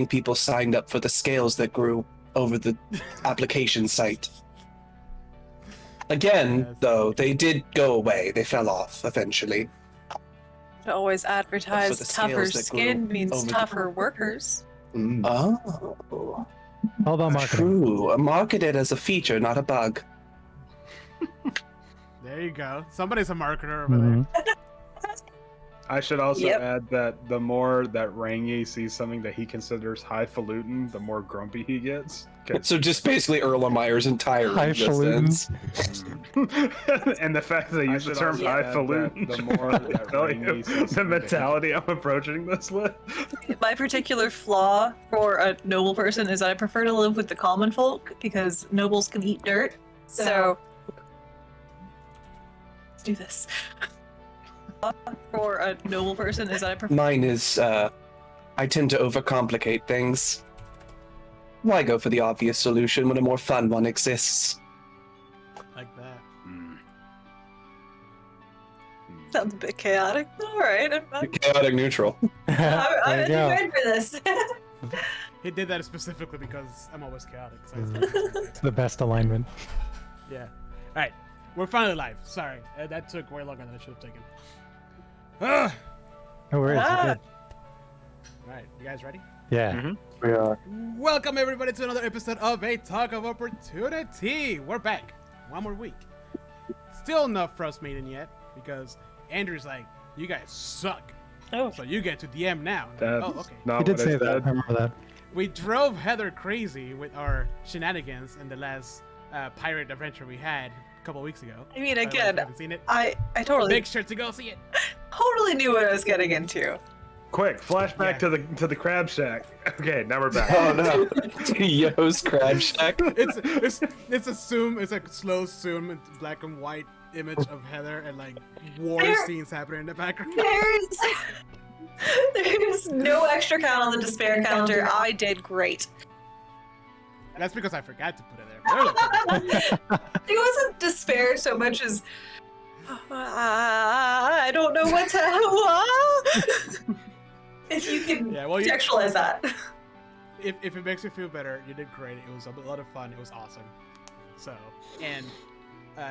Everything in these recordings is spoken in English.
people signed up for the scales that grew over the application site. Again, though, they did go away. They fell off eventually. To always For advertise the tougher scales that skin grew means over the- tougher workers. Oh, All about marketing. true. Market it as a feature, not a bug. There you go. Somebody's a marketer over there. I should also Yep. add that the more that Rangi sees something that he considers highfalutin, the more grumpy he gets. So just basically Erlenmeyer's entire Highfalutin. existence. And the fact that they I use the should term also add highfalutin, that the more that tell Rangi you sees the something that he- mentality I'm approaching this with. My particular flaw for a noble person is that I prefer to live with the common folk because nobles can eat dirt. So let's do this. For a noble person is that I prefer. Mine is, I tend to overcomplicate things. Why go for the obvious solution when a more fun one exists? Like that. Sounds a bit chaotic. All right, I'm Chaotic neutral. There you go. ready for this. He did that specifically because I'm always chaotic. So It's the best alignment. yeah. All right. We're finally live. Sorry. That took way longer than I should have taken. Ah! No worries. Ah. You're good. All right. You guys ready? Yeah. We are. Welcome, everybody, to another episode of A Talk of Opportunity. We're back. One more week. Still no Frostmaiden yet because Andrew's like, you guys suck. Oh. So you get to DM now. That's Oh, okay. not He did what I say that. I said. remember that. We drove Heather crazy with our shenanigans in the last pirate adventure we had a couple weeks ago. I mean, By the way, if again, you haven't seen it, I totally make sure to go see it. knew what I was getting into. Quick, flashback Yeah. to the crab shack. Okay, now we're back. Oh no. Yo's Crab Shack. It's a zoom. It's a slow zoom, into black and white image of Heather and like war There- scenes happening in the background. There's no extra count on the despair counter. I did great. That's because I forgot to put it there. It wasn't despair so much as I don't know what to. If you can Yeah, well, you- contextualize that. if it makes you feel better, you did great. It was a lot of fun. It was awesome. So, and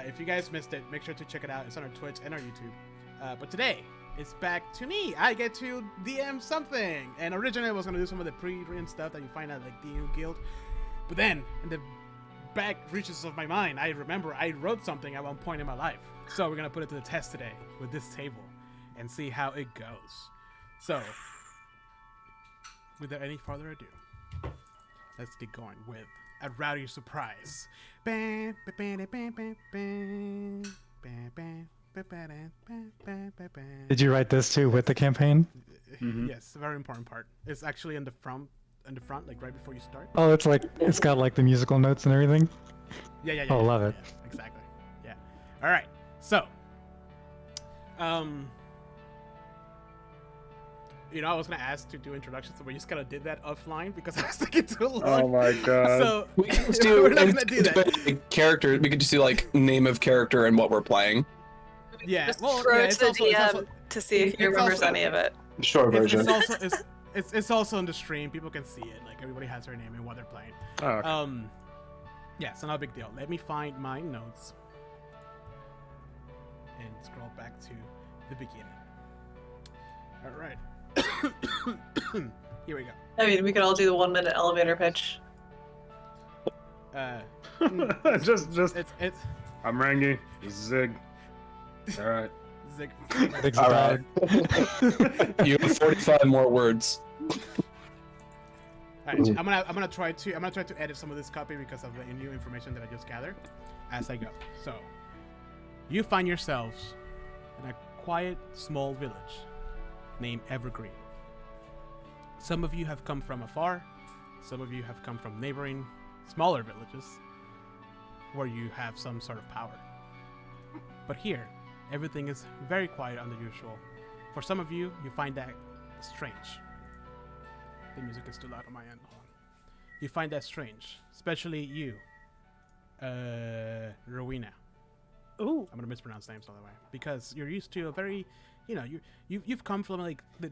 if you guys missed it, make sure to check it out. It's on our Twitch and our YouTube. But today, it's back to me. I get to DM something. And originally, I was going to do some of the pre-written stuff that you find at like DM Guild. But then, in the back reaches of my mind, I remember I wrote something at one point in my life. So we're going to put it to the test today with this table and see how it goes. So, without any further ado, let's get going with a rowdy surprise. Bam, ba, ba, bam, bam, bam, bam, bam, ba, ba, da, ba, ba, ba, ba. Did you write this too with the campaign? Yes, a very important part. It's actually in the front, like right before you start. Oh, it's got like the musical notes and everything. Yeah. Oh, love it. Yeah, exactly. Yeah. All right. So, I was gonna ask to do introductions, but we just kind of did that offline because I was taking too long. Oh my god. So We can just do we're not gonna do that. character. We could just do like name of character and what we're playing. Yeah. Just Well, throw yeah, it it's to the also, it's DM also to see if he it's remembers also- any of it. Short version. it's also on the stream. People can see it. Like everybody has their name and what they're playing. Oh, okay. Yeah, so not a big deal. Let me find my notes and scroll back to the beginning. All right. Here we go. I mean, we could all do the 1 minute elevator pitch. just It's I'm Rangi. Zig. All right. Zig. Big All dog. right. You have 45 more words. All right, I'm gonna try to edit some of this copy because of the new information that I just gathered as I go. So, you find yourselves in a quiet, small village named Evergreen. Some of you have come from afar. Some of you have come from neighboring, smaller villages where you have some sort of power. But here, everything is very quiet and unusual. For some of you, you find that strange. The music is too loud on my end. Hold on. You find that strange, especially you, Rowena. Ooh. I'm gonna mispronounce names, by the way, because you're used to a very, you've come from like the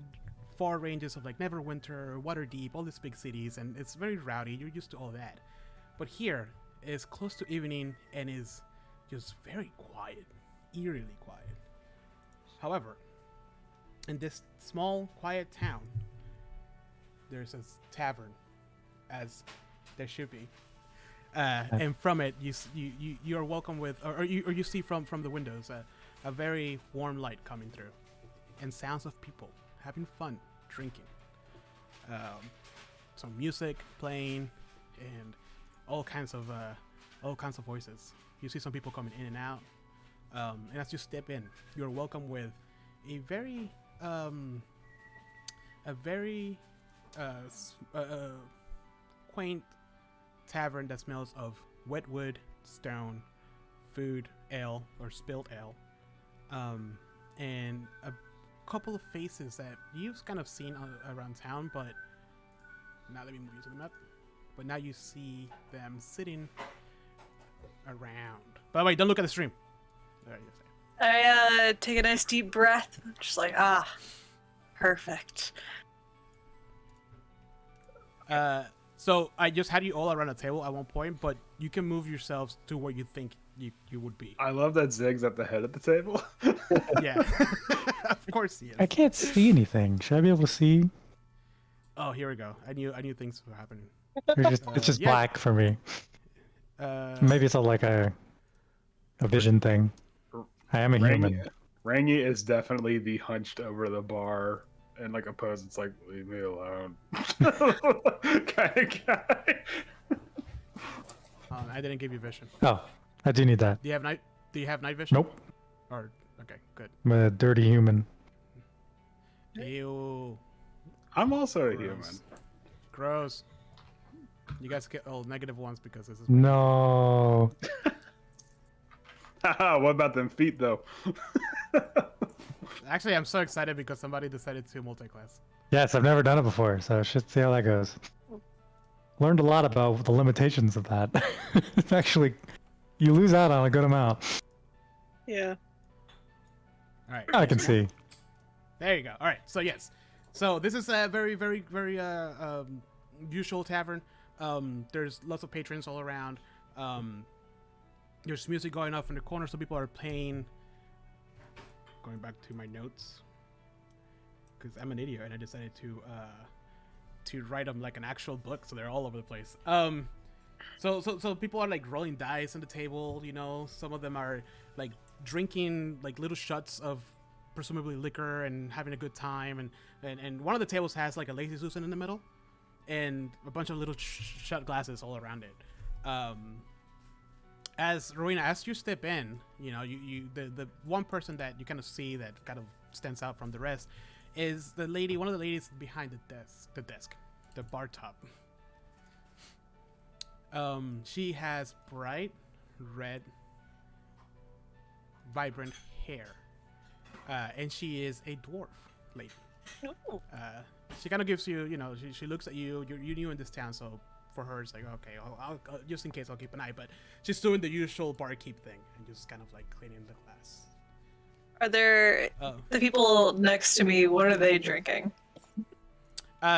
far ranges of like Neverwinter, Waterdeep, all these big cities, and it's very rowdy. You're used to all that. But here is close to evening and is just very quiet, eerily quiet. However, in this small, quiet town, there's a tavern, as there should be. And from it, you are welcome with, or you see from the windows a very warm light coming through, and sounds of people having fun, drinking, some music playing, and all kinds of voices. You see some people coming in and out, and as you step in, you're welcome with a very quaint tavern that smells of wet wood, stone, food, ale, or spilled ale, and a couple of faces that you've kind of seen around town, but now let me move you to the map. But now you see them sitting around. By the way, don't look at the stream. There you say. I take a nice deep breath, just like, perfect. So I just had you all around a table at one point, but you can move yourselves to where you think you would be. I love that Zig's at the head of the table. Yeah, of course he is. I can't see anything. Should I be able to see? Oh, here we go. I knew things were happening. It's just yeah. black for me. Maybe it's all like a vision thing. I am a human. Rangi is definitely the hunched over the bar and like a pose. It's like, leave me alone, kind of guy. I didn't give you vision. Oh, I do need that. Do you have night vision? Nope. Or okay, good. I'm a dirty human. Ew. I'm also a Gross. human. Gross. You guys get all negative ones because this is. No. What about them feet though? Actually, I'm so excited because somebody decided to multi-class. Yes, I've never done it before, so should see how that goes. Learned a lot about the limitations of that. It's actually, you lose out on a good amount. Yeah. All right. I can see. There you go. All right. So yes. So this is a very, very, very usual tavern. There's lots of patrons all around. There's music going off in the corner, so people are playing. Going back to my notes, because I'm an idiot and I decided to write them like an actual book, so they're all over the place. So people are like rolling dice on the table. You know, some of them are like drinking like little shots of presumably liquor and having a good time, and one of the tables has like a lazy Susan in the middle, and a bunch of little shot glasses all around it. As Rowena, as you step in, you know, the one person that you kind of see that kind of stands out from the rest is the lady, one of the ladies behind the desk, the bar top. She has bright red, vibrant hair, and she is a dwarf lady. Ooh. She kind of gives you, you know, she looks at you. You're new in this town, so for her it's like, okay, I'll just in case I'll keep an eye. But she's doing the usual barkeep thing and just kind of like cleaning the glass. Are there the people next to me? What are they drinking?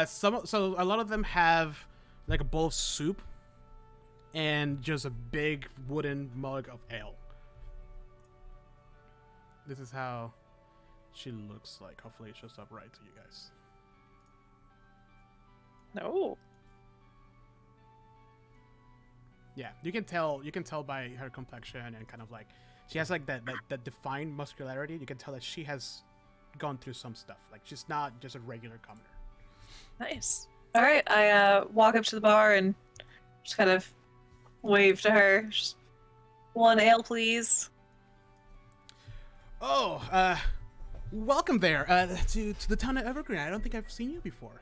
So a lot of them have like a bowl of soup and just a big wooden mug of ale. This is how she looks like. Hopefully it shows up right to you guys. No. Yeah, you can tell by her complexion and kind of like she has like that defined muscularity. You can tell that she has gone through some stuff. Like she's not just a regular commoner. Nice. All right, I walk up to the bar and just kind of wave to her. Just, one ale, please. Oh, welcome there to the town of Evergreen. I don't think I've seen you before.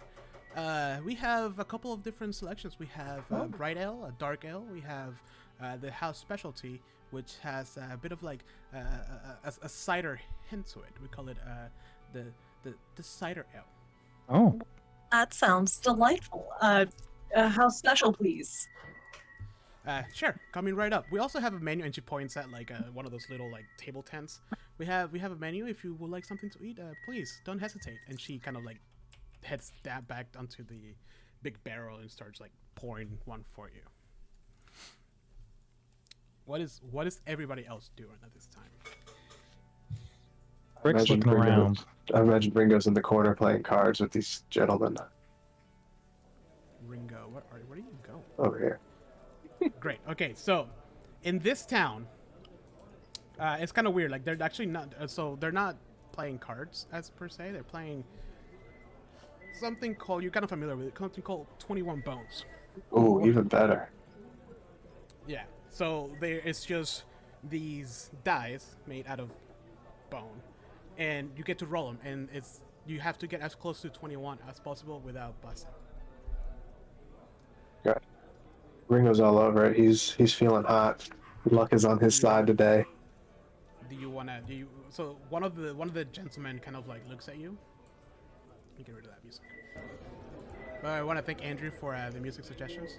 We have a couple of different selections. We have bright ale, a dark ale. We have the house specialty, which has a bit of like a cider hint to it. We call it the cider ale. Oh. That sounds delightful. How special, please? Sure, coming right up. We also have a menu, and she points at like one of those little like table tents. We have a menu. If you would like something to eat, please don't hesitate. And she kind of like heads back onto the big barrel and starts like pouring one for you. What is everybody else doing at this time? Rick's looking around. I imagine Ringo's in the corner playing cards with these gentlemen Ringo, where do you go? over here. Great. Okay, so in this town, it's kind of weird. Like they're actually not. So they're not playing cards as per se. They're playing something called. You're kind of familiar with it. Something called 21 Bones. Ooh, even better. Yeah. So it's just these dice made out of bone, and you get to roll them, and you have to get as close to 21 as possible without busting. Good. Ringo's all over it. He's feeling hot. Luck is on his side today. So one of the gentlemen kind of like looks at you. Let me get rid of that music. But I want to thank Andrew for the music suggestions.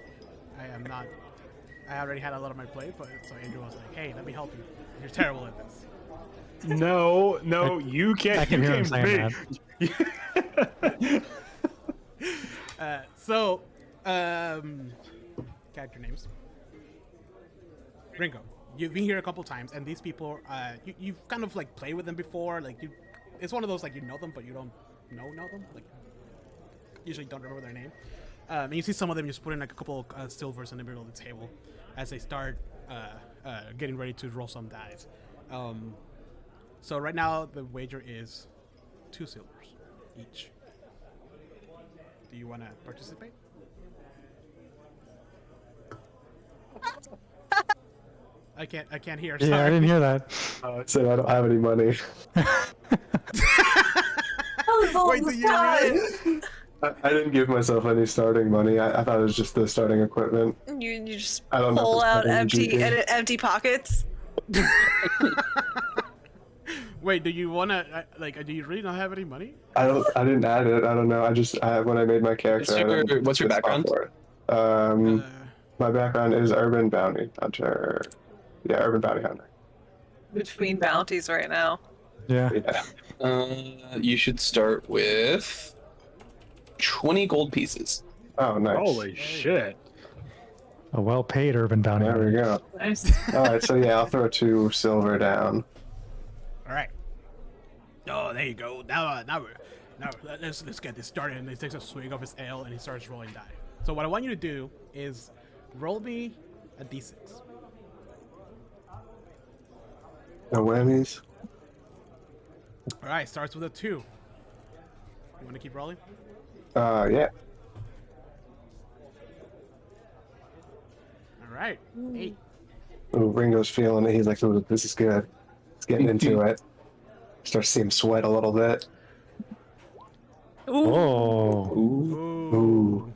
I already had a lot on my plate, but so Andrew was like, "Hey, let me help you. You're terrible at this." No, you can't. I can you hear him can't saying character names. Ringo, you've been here a couple times, and these people, you've kind of like played with them before. Like it's one of those like you know them, but you don't know them. Like usually don't remember their name. And you see some of them just put in like a couple silvers in the middle of the table as they start getting ready to roll some dice. So right now the wager is 2 silvers each. Do you want to participate? I can't hear. Sorry. Yeah, I didn't hear that. I said I don't have any money. Wait, do you really? I didn't give myself any starting money. I thought it was just the starting equipment. You just I don't know if pull it's out part of the empty pockets. Wait, do you wanna do you really not have any money? I didn't add it. I don't know. When I made my character. What's your background? My background is urban bounty hunter. Yeah, urban bounty hunter. Between bounties right now. Yeah. Yeah. You should start with 20 gold pieces. Oh, nice. Holy shit! A well-paid urban bounty There we hunter. go. Nice. All right, so yeah, I'll throw 2 silver down. All right. Oh, there you go. Now let's get this started. And he takes a swig of his ale and he starts rolling die. So what I want you to do is roll me a d6. No whammies. All right, starts with a 2. You want to keep rolling? Yeah. All right, 8. Ooh, Ringo's feeling it. He's like, ooh, this is good. He's getting into it. Starts to see him sweat a little bit. Ooh. Oh. Ooh.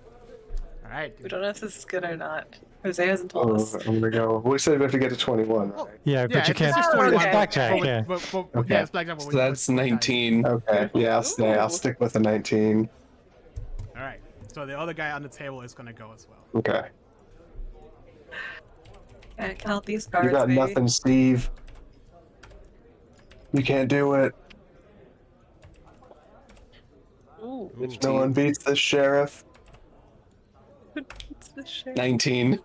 All right. We don't know if this is good or not. Jose hasn't told Oh, us. I'm gonna go. We said we have to get to 21, right? Yeah, but you can't. It's Oh, 21. okay. Blackjack, yeah. Okay. Yeah, it's blackjack. but So when you that's put the dice. 19. Okay. Yeah, I'll stay. I'll stick with the 19. All right. So the other guy on the table is gonna go as well. Okay. Can't count these cards, You got baby. nothing, Steve. You can't do it. Ooh. No one beats the sheriff. It's the shit. 19. Is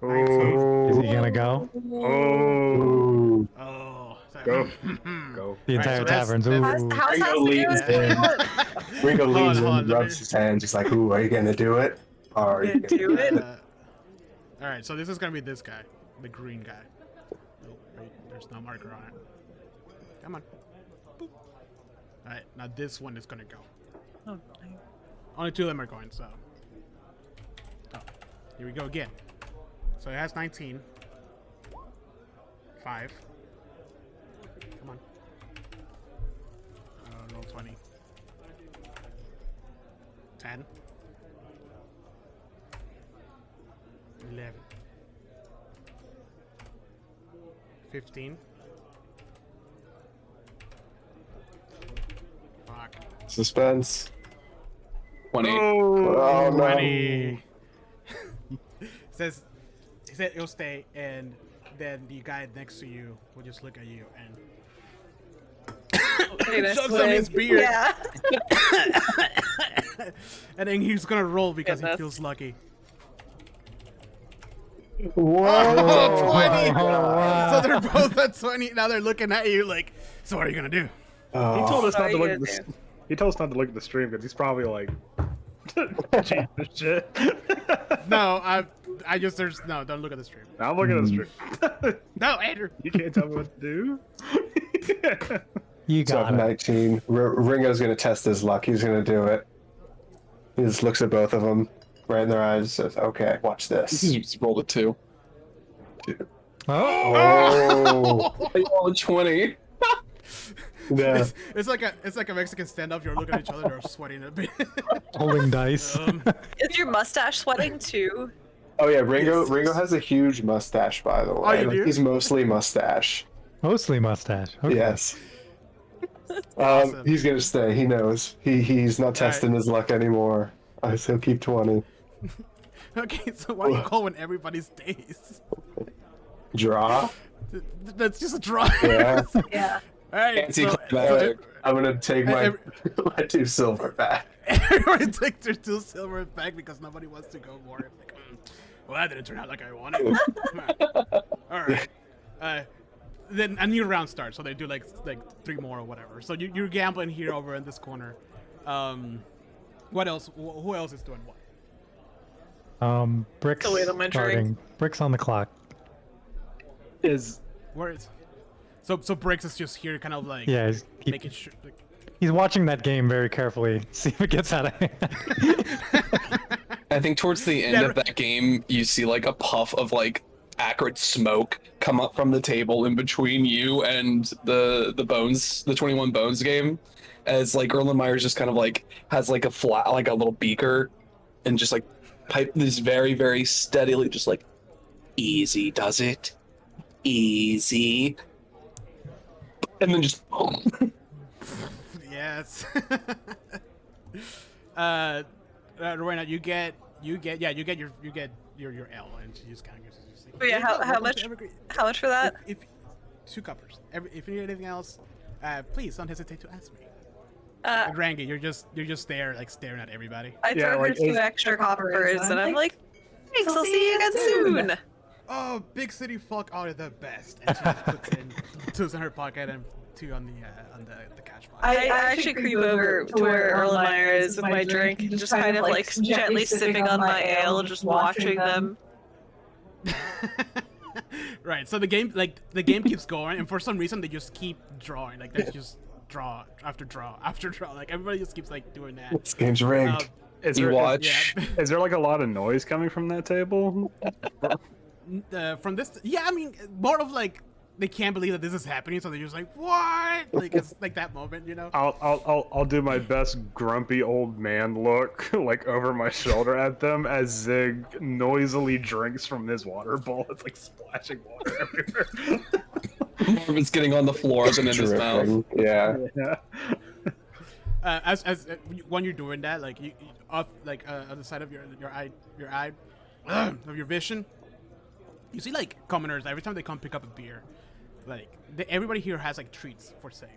Ooh. he gonna go? Ooh. Oh. Sorry. Go. Hmm. Go. The Right, entire so that's- tavern's How's, ooh. how's Ringo has to leads do in. with Ringo Hold on, leads hold on, in, let rubs me- his hands. He's like, ooh, are you gonna do it? Are you Gonna gonna do it? All right. So this is gonna be this guy, the green guy. Oh, wait. There's no marker on it. Come on. Boop. All right. Now this one is gonna go. Oh, Only 2 of them are going, so. Oh, here we go again. So it has 19. 5. Come on. Roll 20. 10. 11. 15. Fuck. Suspense. 20. Oh, no. 20. He said he'll stay, and then the guy next to you will just look at you and okay, nice shoves on swing. his beard. Yeah. And then he's gonna roll because he Goodness. feels lucky. Whoa! Oh, 20! wow. So they're both at 20. Now they're looking at you like, so what are you gonna do? He told us What not are to you look at gonna the. do? He told us not to look at the stream because he's probably like, Jesus shit. No, I just there's no. Don't look at the stream. I'm looking at the stream. No, Andrew. You can't tell me what to do. You So got it. 19. Ringo's gonna test his luck. He's gonna do it. He just looks at both of them, right in their eyes, and says, "Okay, watch this." He's rolled a 2. Oh, Oh, I rolled a 20. yeah. It's like a Mexican stand-up. You're looking at each other. They're sweating a bit. holding dice. Is your mustache sweating too? Oh yeah, Ringo has a huge mustache, by the way. you Like, do? he's mostly mustache. Mostly mustache. Okay. Yes. Awesome. He's gonna stay. He knows. He's not testing his luck anymore. I he'll keep 20. Okay, so what do you call when everybody stays? Draw. That's just a draw. Yeah. Yeah. All right. Anticlimactic. I'm gonna take my my 2 silver back. Everybody takes their 2 silver back because nobody wants to go more. Like, well, that didn't turn out like I wanted. All right. Then a new round starts, so they do like 3 more or whatever. So you're gambling here over in this corner. What else? Who else is doing what? Bricks The way I'm entering. starting. Bricks on the clock. Is Where is? So Briggs is just here, kind of like Yeah, making sure. Like, he's watching that game very carefully. See if it gets out of hand. I think towards the end of that game, you see like a puff of like acrid smoke come up from the table in between you and the Bones, the 21 Bones game, as like Erlenmeyer's just kind of like has like a flat, like a little beaker, and just like pipe this very, very steadily, just like easy does it, easy, and then just yes. Rowena, you get your L, and she just kind of gives you. Oh, yeah, how much? How much for that? If 2 coppers. If you need anything else, please don't hesitate to ask me. And Rangi, you're just there, like staring at everybody. I Yeah, throw her like, 2 extra coppers, and I'm like, thanks, I'll see you again soon. Oh, big city folk are the best. And she just puts in 2 in her pocket and 2 on the cash box. I actually creep over to where Erlenmeyer is with my drink, and just kind of like gently sipping on my ale, just watching them. Right. So the game keeps going, and for some reason they just keep drawing. Like there's just draw after draw after draw. Like everybody just keeps like doing that. This game's rigged. is You there watch. Yeah. is there like a lot of noise coming from that table? From this, yeah, I mean, more of like they can't believe that this is happening, so they're just like, what? Like it's like that moment, you know? I'll do my best grumpy old man look, like over my shoulder at them as Zig noisily drinks from his water bowl. It's like splashing water everywhere. Marvin's getting on the floor and in his mouth. Dripping. Yeah. Yeah. As when you're doing that, like you off like on the side of your eye of your vision, you see like commoners every time they come pick up a beer, like everybody here has like treats for Sig.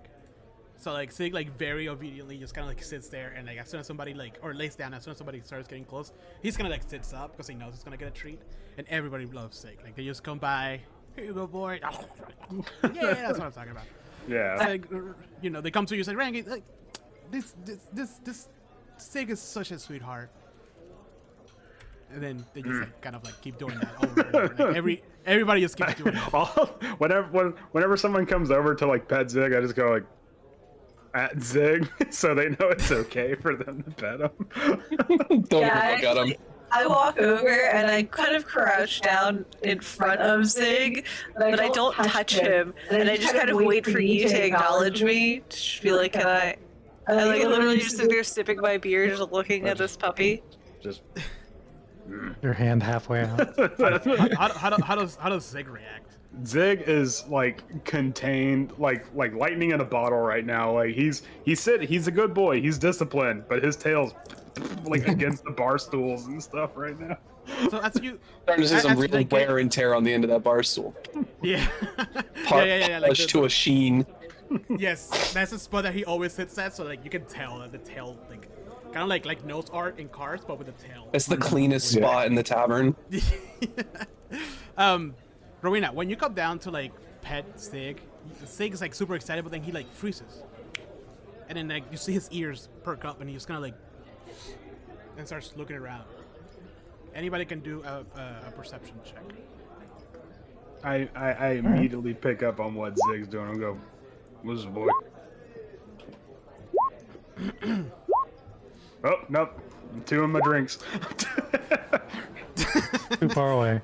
So like Sig like very obediently just kind of like sits there, and like as soon as somebody like or lays down, as soon as somebody starts getting close, he's kind of like sits up because he knows he's gonna get a treat, and everybody loves Sig. Like they just come by, here you go, boy. Yeah, that's what I'm talking about. Yeah. It's like, you know, they come to you and say, Rangi, like, this Sig is such a sweetheart. And then they just like kind of like keep doing that over and over. Like everybody just keeps doing it. Whenever someone comes over to like pet Zig, I just go like at Zig, so they know it's okay for them to pet him. Don't Yeah, even look at him. I walk over and I kind of crouch down in front of Zig, but I don't touch him, and I just kind of wait for you to acknowledge me. Just be like, can I like literally just sit there sipping my beer, just looking at this puppy. Just Your hand halfway out. How does Zig react? Zig is like contained, like lightning in a bottle right now. Like he's a good boy. He's disciplined, but his tail's like against the bar stools and stuff right now. So as you Starting to see some as, real like, wear and tear on the end of that bar stool. yeah, Polished like to a sheen. yes, that's the spot that he always sits at. So like you can tell that the tail like Kind of like nose art in Cars, but with a tail. It's the cleanest spot in the tavern. Rowena, when you come down to like pet Sig is like super excited, but then he like freezes, and then like you see his ears perk up, and he's kind of like, and starts looking around. Anybody can do a perception check. I immediately pick up on what Zig's doing and go, "What's the boy?" Oh, nope. 2 of my drinks. Too far away.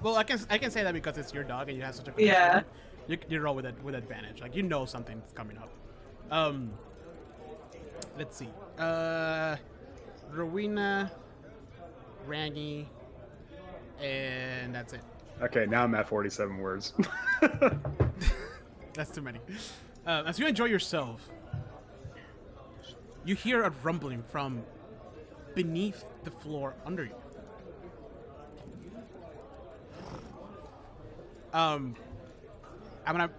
Well, I can say that because it's your dog and you have such a Yeah. You roll with advantage. Like you know something's coming up. Let's see. Rowena, Rangy, and that's it. Okay, now I'm at 47 words. That's too many. As you enjoy yourself, you hear a rumbling from beneath the floor under you. I'm gonna.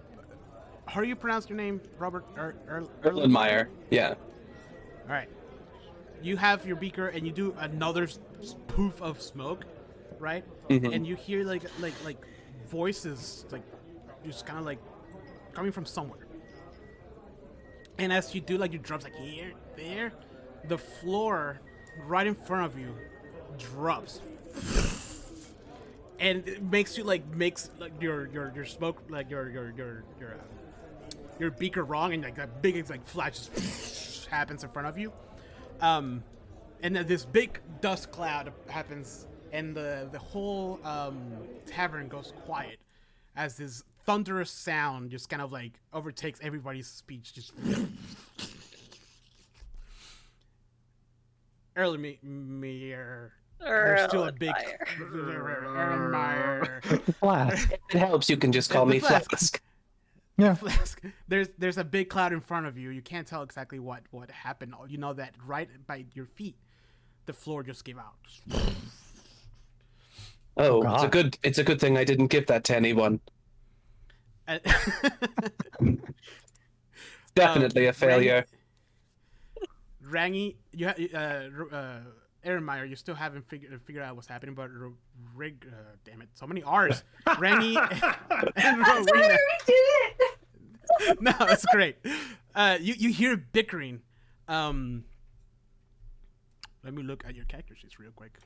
How do you pronounce your name, Robert? Erlenmeyer. Yeah. All right. You have your beaker, and you do another poof of smoke, right? Mhm. And you hear like voices, like just kind of like coming from somewhere. And as you do like your drums, like here, there, the floor right in front of you drops, and it makes you like your smoke like your beaker wrong, and like that big like flash just happens in front of you, and then this big dust cloud happens, and the whole tavern goes quiet as this thunderous sound just kind of like overtakes everybody's speech. Just Erlenmeyer. There's still a big Erlenmeyer. Flask. If it helps, you can just call me Flask. Flask. Yeah. Flask. There's a big cloud in front of you. You can't tell exactly what happened. You know that right by your feet, the floor just gave out. Oh, God. it's a good thing I didn't give that to anyone. Definitely a failure. Rangy, Ehrenmeyer, you still haven't figured out what's happening, but damn it, so many R's. Rangy and Rowena. No, that's great. You hear bickering. Let me look at your character sheets real quick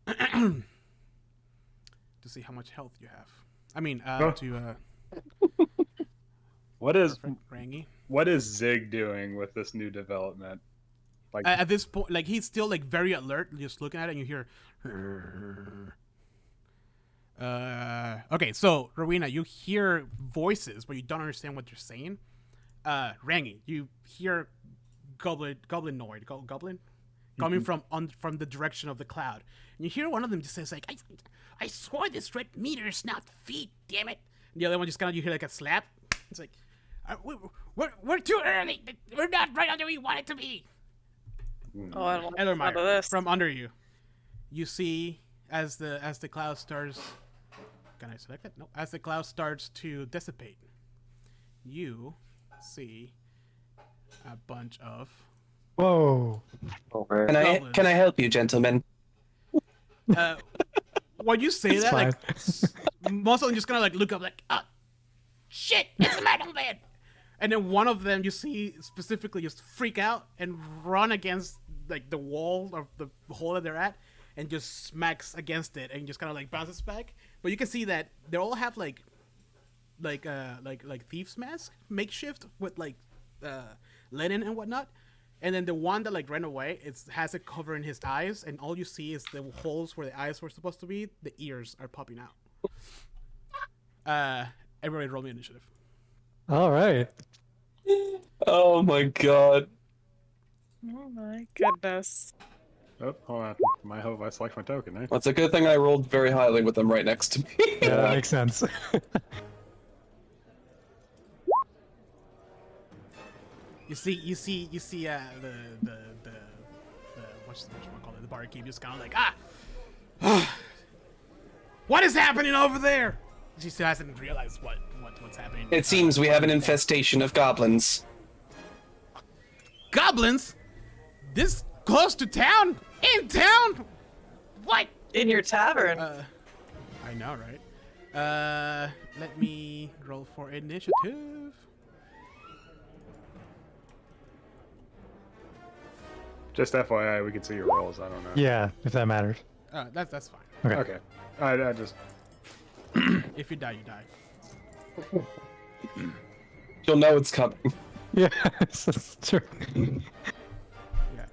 to see how much health you have. I mean, What is perfect, Rangy. what is Zig doing with this new development? Like, At this point, like he's still like very alert, just looking at it, and you hear. Okay, so Rowena, you hear voices, but you don't understand what they're saying. Rangy, you hear goblin coming from the direction of the cloud, and you hear one of them just says like, "I swore this red meters, not feet, damn it." And the other one just kind of you hear like a slap. It's like, we're too early. We're not right under we want it to be. Oh, I don't like Ellermeyer, none of this. from under you, you see as the cloud starts. Can I select it? No. As the cloud starts to dissipate, you see a bunch of. Whoa. Okay. Can I help you, gentlemen? When you say It's that, fine. like most of them just kind of like look up, like, shit, it's a metal man. And then one of them you see specifically just freak out and run against like the wall of the hole that they're at, and just smacks against it and just kind of like bounces back. But you can see that they all have like thieves mask makeshift with like linen and whatnot. And then the one that like ran away, has it covering his eyes, and all you see is the holes where the eyes were supposed to be. The ears are popping out. Everybody roll me initiative. All right. Oh my god. Oh my goodness. oh, hold on. I hope I select my token, eh? Well, it's a good thing I rolled very highly with them right next to me. Yeah, that makes sense. You see the what's call it, the barkeep just kind of like what is happening over there? She still hasn't realized what's happening. It seems we have an infestation of goblins. Goblins. This close to town? In town? What? In your tavern. I know, right? Let me roll for initiative. Just FYI, we can see your rolls. I don't know. Yeah, if that matters. That's fine. Okay. Okay. I just. If you die, you die. You'll know it's coming. Yeah, that's true. Yeah.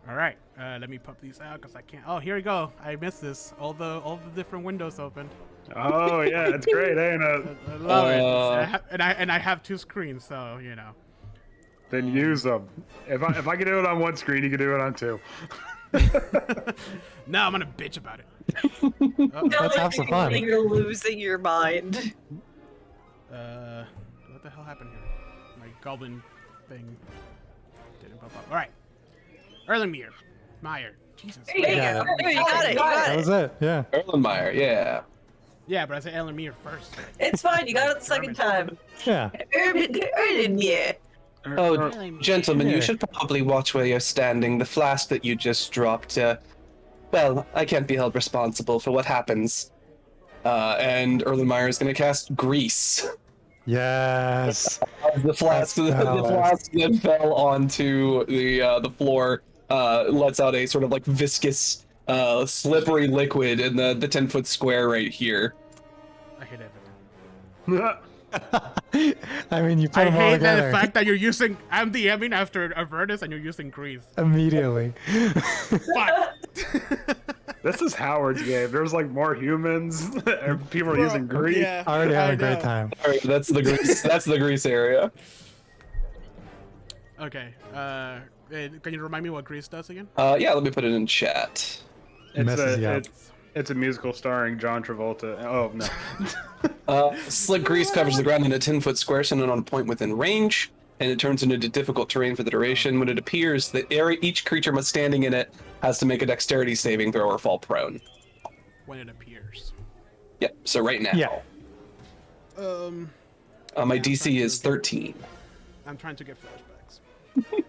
All right. Let me pop these out because I can't. Oh, here we go. I missed this. All the different windows opened. Oh yeah, it's great, ain't it? I love it. And I have 2 screens, so you know. Then use them. If I can do it on one screen, you can do it on 2. No, I'm gonna bitch about it. Let's have some fun. You're losing your mind. What the hell happened here? My goblin thing didn't pop up. All right. Erlenmeyer. Meyer. Jesus. There you Yeah. go. There, you got it. You got That it. was it. Yeah. Erlenmeyer, yeah. Yeah, but I said Erlenmeyer first. It's fine. You got it the second time. Yeah. Erlenmeyer. Oh, gentlemen, Yeah. you should probably watch where you're standing. The flask that you just dropped, well, I can't be held responsible for what happens. And Erlenmeyer is going to cast Grease. Yes. The flask, the That's flask that fell onto the floor lets out a sort of like viscous, slippery liquid in the 10-foot square right here. I hate everything. I mean, you put I them all hate that together the fact that you're using. I'm DMing after Avernus and you're using Grease. immediately. Fuck. This is Howard's game. There's like more humans, and people are using Greek. Yeah, I already had I a great know. time. All right, that's the Grease. That's the Grease area. Okay. Can you remind me what Grease does again? Yeah, let me put it in chat. Messes you up. It's a musical starring John Travolta. Oh no. Slick grease covers the ground in a 10-foot square centered on a point within range, and it turns into difficult terrain for the duration. When it appears, each creature standing in it has to make a dexterity saving throw or fall prone. When it appears. Yep, so right now. Yeah. My DC is 13. I'm trying to get flashbacks.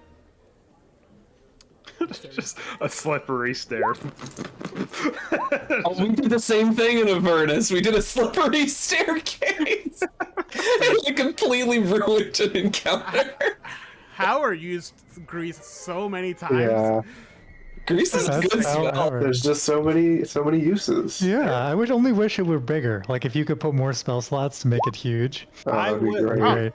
Just a slippery stair. Oh, we did the same thing in Avernus. We did a slippery staircase. It completely ruined an encounter. Howard used Grease so many times. Yeah. Grease is That's good how spell. ever. There's just so many uses. Yeah, I would only wish it were bigger. Like if you could put more spell slots to make it huge. I That'd be would- great. Great.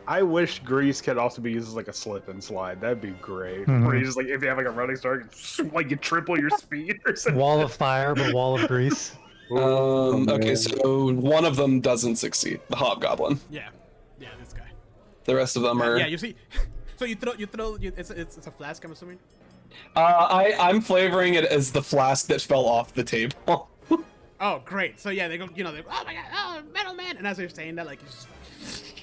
I wish Grease could also be used as like a slip and slide. That'd be great. Mhm. Where you just like if you have like a running start, like you triple your speed or something. Wall of fire, but wall of grease. Okay, man. so one of them doesn't succeed. The Hobgoblin. Yeah, this guy. The rest of them are. Yeah, you see. So you throw. It's a flask, I'm assuming. I'm flavoring it as the flask that fell off the table. Oh, great. So yeah, they go. They go, oh my god, oh Metal Man, and as they're saying that, like, it's just,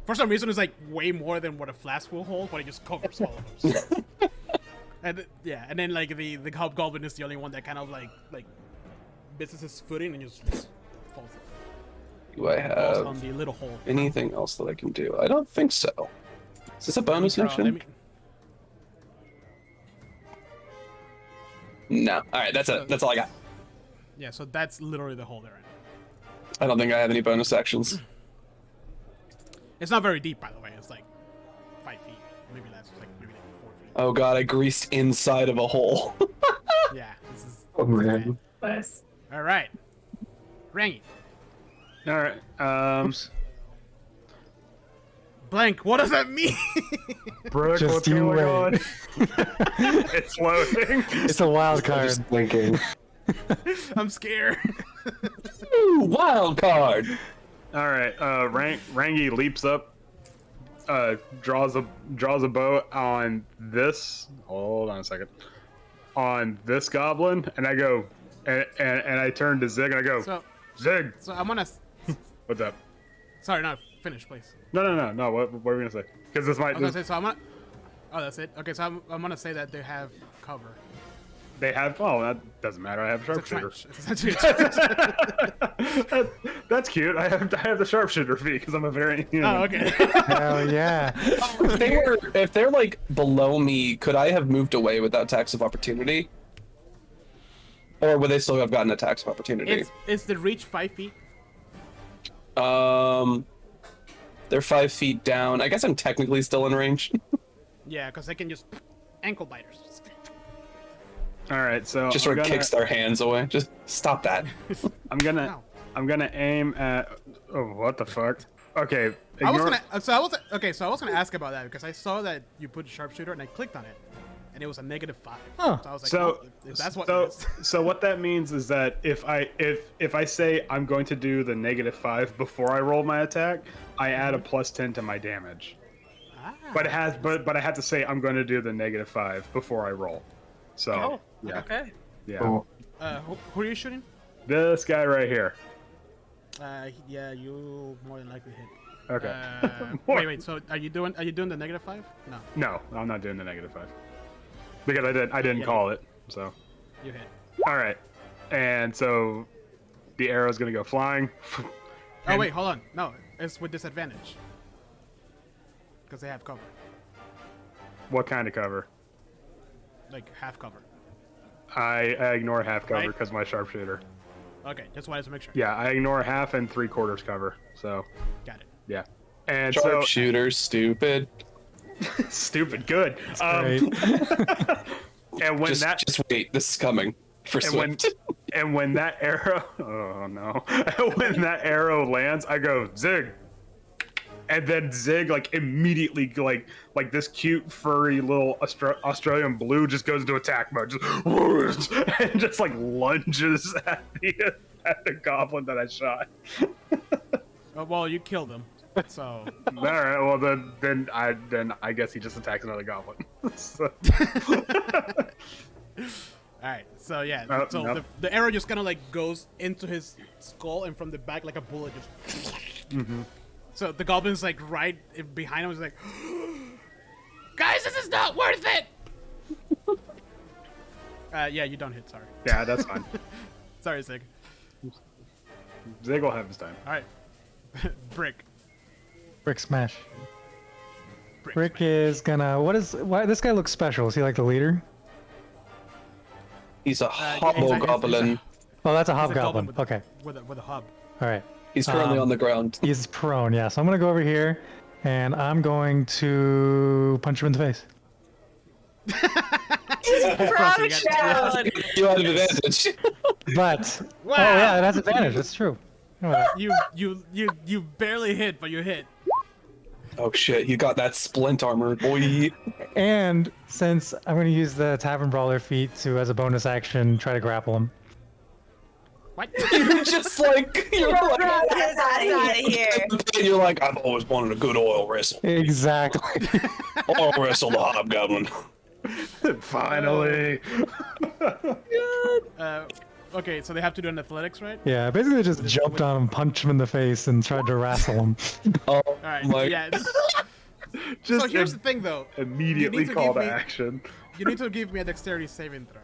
for some reason, it's like way more than what a flask will hold, but it just covers all of them. And yeah, and then like the Hobgoblin is the only one that kind of like misses his footing and just falls. Do I Falls have on the little hole. anything else that I can do? I don't think so. Is this a bonus Let action? me- No. All right, that's it. That's all I got. Yeah, so that's literally the hole they're in. I don't think I have any bonus actions. It's not very deep, by the way. It's like 5 feet, maybe less. It's like maybe like 4 feet. Oh god, I greased inside of a hole. Yeah, this is. Oh man. Nice. All right, Rangy. All right. Blank. What does that mean? Brooke, Just what's you going wait. on? It's loading. It's a wild card. Just thinking. I'm scared. Ooh, wild card. All right. Rangi leaps up, draws a bow on this. Hold on a second. On this goblin, and I go, and I turn to Zig, and I go, So, Zig, so I'm gonna. what's up? Sorry, no. Finish, please. No. What were we gonna say? Because this I might. was gonna say. So I'm gonna. Oh, that's it. Okay, so I'm gonna say that they have cover. They have. Oh, that doesn't matter. I have It's a sharpshooter. trench. It's essentially a trench. That's cute. I have the sharpshooter feat because I'm a very. Oh, okay. Hell yeah. If they're like below me, could I have moved away without attacks of opportunity? Or would they still have gotten attacks of opportunity? It's the reach 5 feet. They're 5 feet down. I guess I'm technically still in range. Yeah, because they can just ankle biters. All right, so Just sort of kicks their hands away. Just stop that. I'm gonna No. I'm gonna aim at. Oh, what the fuck? Okay. I was ignore- gonna. So I was gonna ask about that because I saw that you put sharpshooter and I clicked on it, and it was a -5. Huh. So I was like, So, oh, if that's what so, it is. so what that means is that if I say I'm going to do the -5 before I roll my attack, I add a +10 to my damage. Ah. But I have to say I'm going to do the -5 before I roll. So Oh, yeah, okay. yeah. Cool. Who are you shooting? This guy right here. Yeah, you more than likely hit. Okay. Wait. So are you doing the -5? No, No, I'm not doing the -5 because I didn't Yeah. call it. So you hit. all right, and so the arrow's gonna go flying. Oh wait, hold on. No, it's with disadvantage because they have cover, What kind of cover? like half cover. I ignore half cover Right. because my sharpshooter. Okay, just wanted to make sure. Yeah, I ignore half and 3/4 cover. So Got it. yeah, and Sharpshooter, stupid. so stupid good. Great. And when Just wait. This is coming for and when Swift. and when that arrow, oh no, when that arrow lands, I go zig. And then Zig, like, immediately, like this cute, furry little Australian blue just goes into attack mode, just, and just, like, lunges at the goblin that I shot. Oh, well, you killed him, so. All right, well, then I guess he just attacks another goblin. So- Alright, so yeah, so no. the arrow just kind of like goes into his skull and from the back like a bullet just. So the goblin's like right behind him is like, guys, this is not worth it. Yeah, you don't hit. Sorry, yeah, that's fine. sorry, Zig. Zig will have his time. All right, Brick. Brick smash. Brick is gonna. Why this guy looks special? Is he like the leader? He's a yeah, hobgoblin. Oh, that's a He's a goblin hobgoblin. with Okay. With a hub. All right. He's currently on the ground. He's prone. Yeah. So I'm gonna go over here, and I'm going to punch him in the face. Crouch down. You have advantage. But Wow. oh yeah, it has advantage. That's true. You know what? You barely hit, but you hit. Oh shit! You got that splint armor, boy. And since I'm going to use the Tavern Brawler feat to, as a bonus action, try to grapple him. What? You're just like you're like, Get his ass out of here. you're like I've always wanted a good oil wrestle. Exactly. Oil wrestle the hobgoblin. Finally. Okay, so they have to do an athletics, right? Yeah, basically just jumped on him, punched him in the face, and tried to wrestle him. Oh All right. my! Yeah. Just So here's the thing, though. immediately You need to call give to me- action. You need to give me a dexterity saving throw.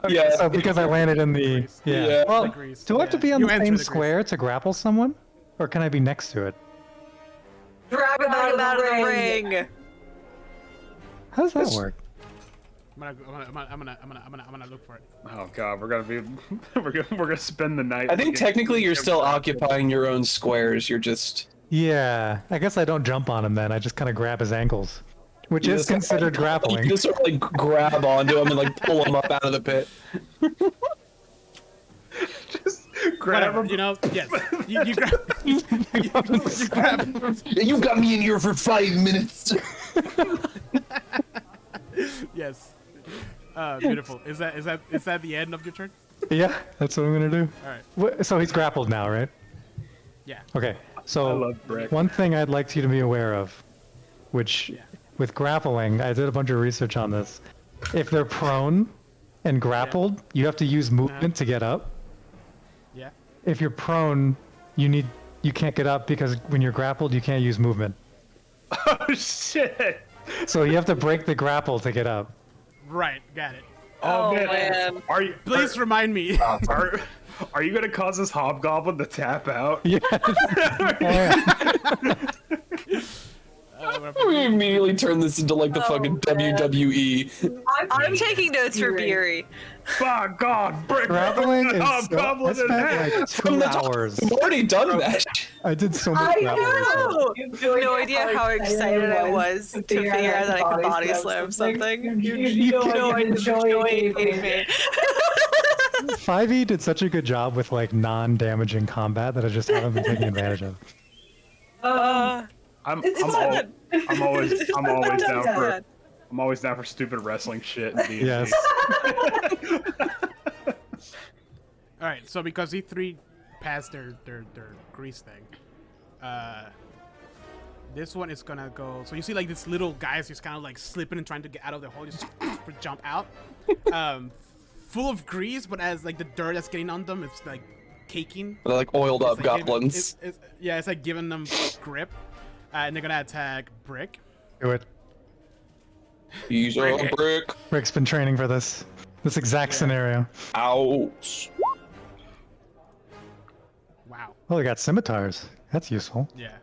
Yeah. So because I landed in the Yeah. Well, Degrees, do I have to yeah. be on You the enter same the square to grapple someone, or can I be next to it? Drag him out of the ring. How does that work? I'm gonna look for it. Oh god, we're gonna be we're gonna spend the night. I think looking- technically you're still occupying your own squares. You're just Yeah, I guess I don't jump on him then. I just kind of grab his ankles, which you is just- considered You grappling. just sort of like grab onto him and like pull him up out of the pit. Just grab Whatever, him. you know. Yes. You grab. you grab. You got me in here for 5 minutes. Yes. Beautiful. Is that the end of your turn? Yeah, that's what I'm gonna do. All right. So he's grappled now, right? Yeah. Okay. I So love Brick. one thing I'd like you to be aware of, which with grappling, I did a bunch of research on this. If they're prone and grappled, you have to use movement to get up. Yeah. If you're prone, you can't get up because when you're grappled, you can't use movement. Oh shit! So you have to break the grapple to get up. Right. Got it. Oh, man. Are you? Please remind me. Are you gonna cause this hobgoblin to tap out? Yeah. We immediately turn this into like the fucking WWE. I'm taking notes for Beery. By God, break Grappling the is hobgoblin so, in half. like From 2 the top. hours. We've already done that. I did so much grappling. Oh, you have no idea how excited I was to figure out that I could body slam something. You know I enjoyed me. 5e did such a good job with like non-damaging combat that I just haven't been taking advantage of. I'm fun. always down for Fun. I'm always down for stupid wrestling shit. In D&D. Yes. All right, so because E3 passed their grease thing, this one is gonna go. So you see, like this little guy's just kind of like slipping and trying to get out of the hole, just jump out, full of grease, but as like the dirt that's getting on them, it's like caking. They're like oiled up It's like goblins. it's like giving them grip, and they're gonna attack Brick. Do it. Use a brick. Rick's been training for this exact scenario. Ouch. Wow. Oh, they got scimitars. That's useful. Yeah.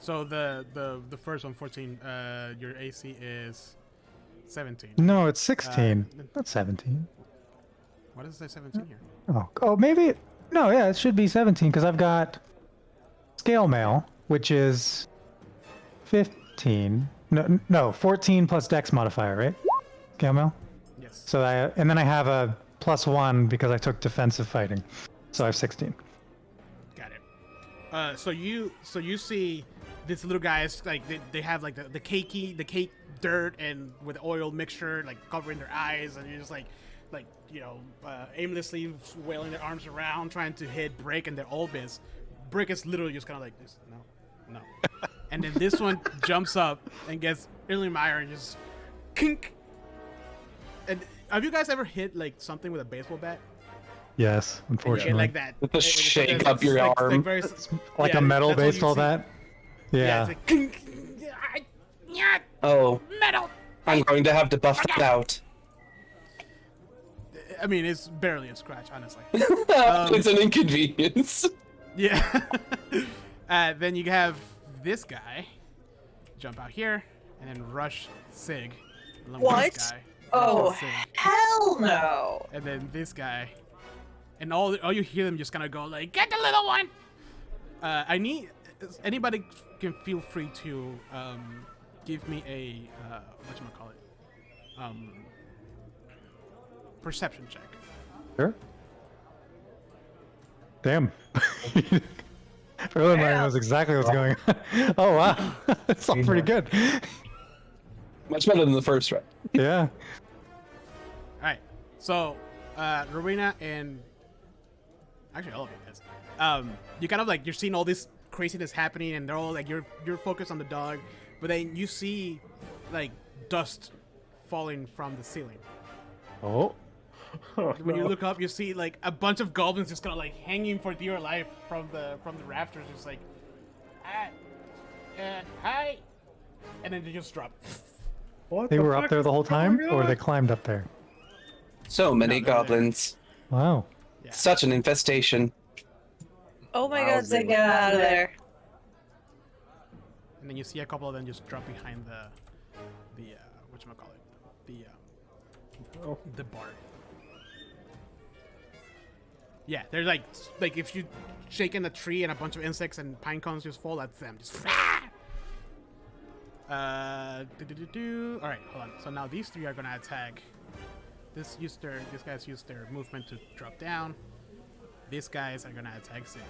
So the first one, 14. Your AC is 17. No, it's 16, not 17. What does it say 17 here? Oh, maybe. No, yeah, it should be 17 because I've got scale mail, which is 15. No, 14 plus dex modifier, right? Scale mail. Yes. So and then I have a +1 because I took defensive fighting, so I have 16. Got it. So you see this little guys like they have like the cake dirt and with oil mixture like covering their eyes, and you're just like aimlessly wailing their arms around trying to hit Brick, and they're all biz. Brick is literally just kind of like this. No. And then this one jumps up and gets Meyer and just kink. And have you guys ever hit like something with a baseball bat? Yes, And you unfortunately. get like that. Just It's shake up your arm. very, Like yeah, a metal that's what you baseball see. bat. Yeah, Yeah. it's like kink. Oh, Metal. I'm going to have to buff that out. I mean, it's barely a scratch, honestly. It's an inconvenience. Yeah. Then you have this guy jump out here and then rush Sig. Along with What? This guy. Oh, Rush Sig. hell no. And then this guy. And all you hear them just kind of go like, get the little one! Anybody can feel free to give me a, perception check. Sure. Damn. Really, mine knows exactly what's going on. Oh wow, it's all pretty good. Much better than the first round. Yeah. All right. So, Rowena and actually all of you guys, you kind of like you're seeing all this craziness happening, and they're all like you're focused on the dog, but then you see like dust falling from the ceiling. Oh. When you look up, you see like a bunch of goblins just kind of like hanging for dear life from the rafters, just like, hi, and then they just drop. What They the were up fuck there the whole is going time, or on? they climbed up there. So many No, they're there. goblins. Wow. Yeah. Such an infestation. Oh my Wow, god, Zig, get out of there. And then you see a couple of them just drop behind the whatchamacallit, the bar. Yeah, they're like if you shake in a tree and a bunch of insects and pine cones just fall, that's them. Just All right, hold on. So now these three are gonna attack. These guys used their movement to drop down. These guys are gonna attack Zig.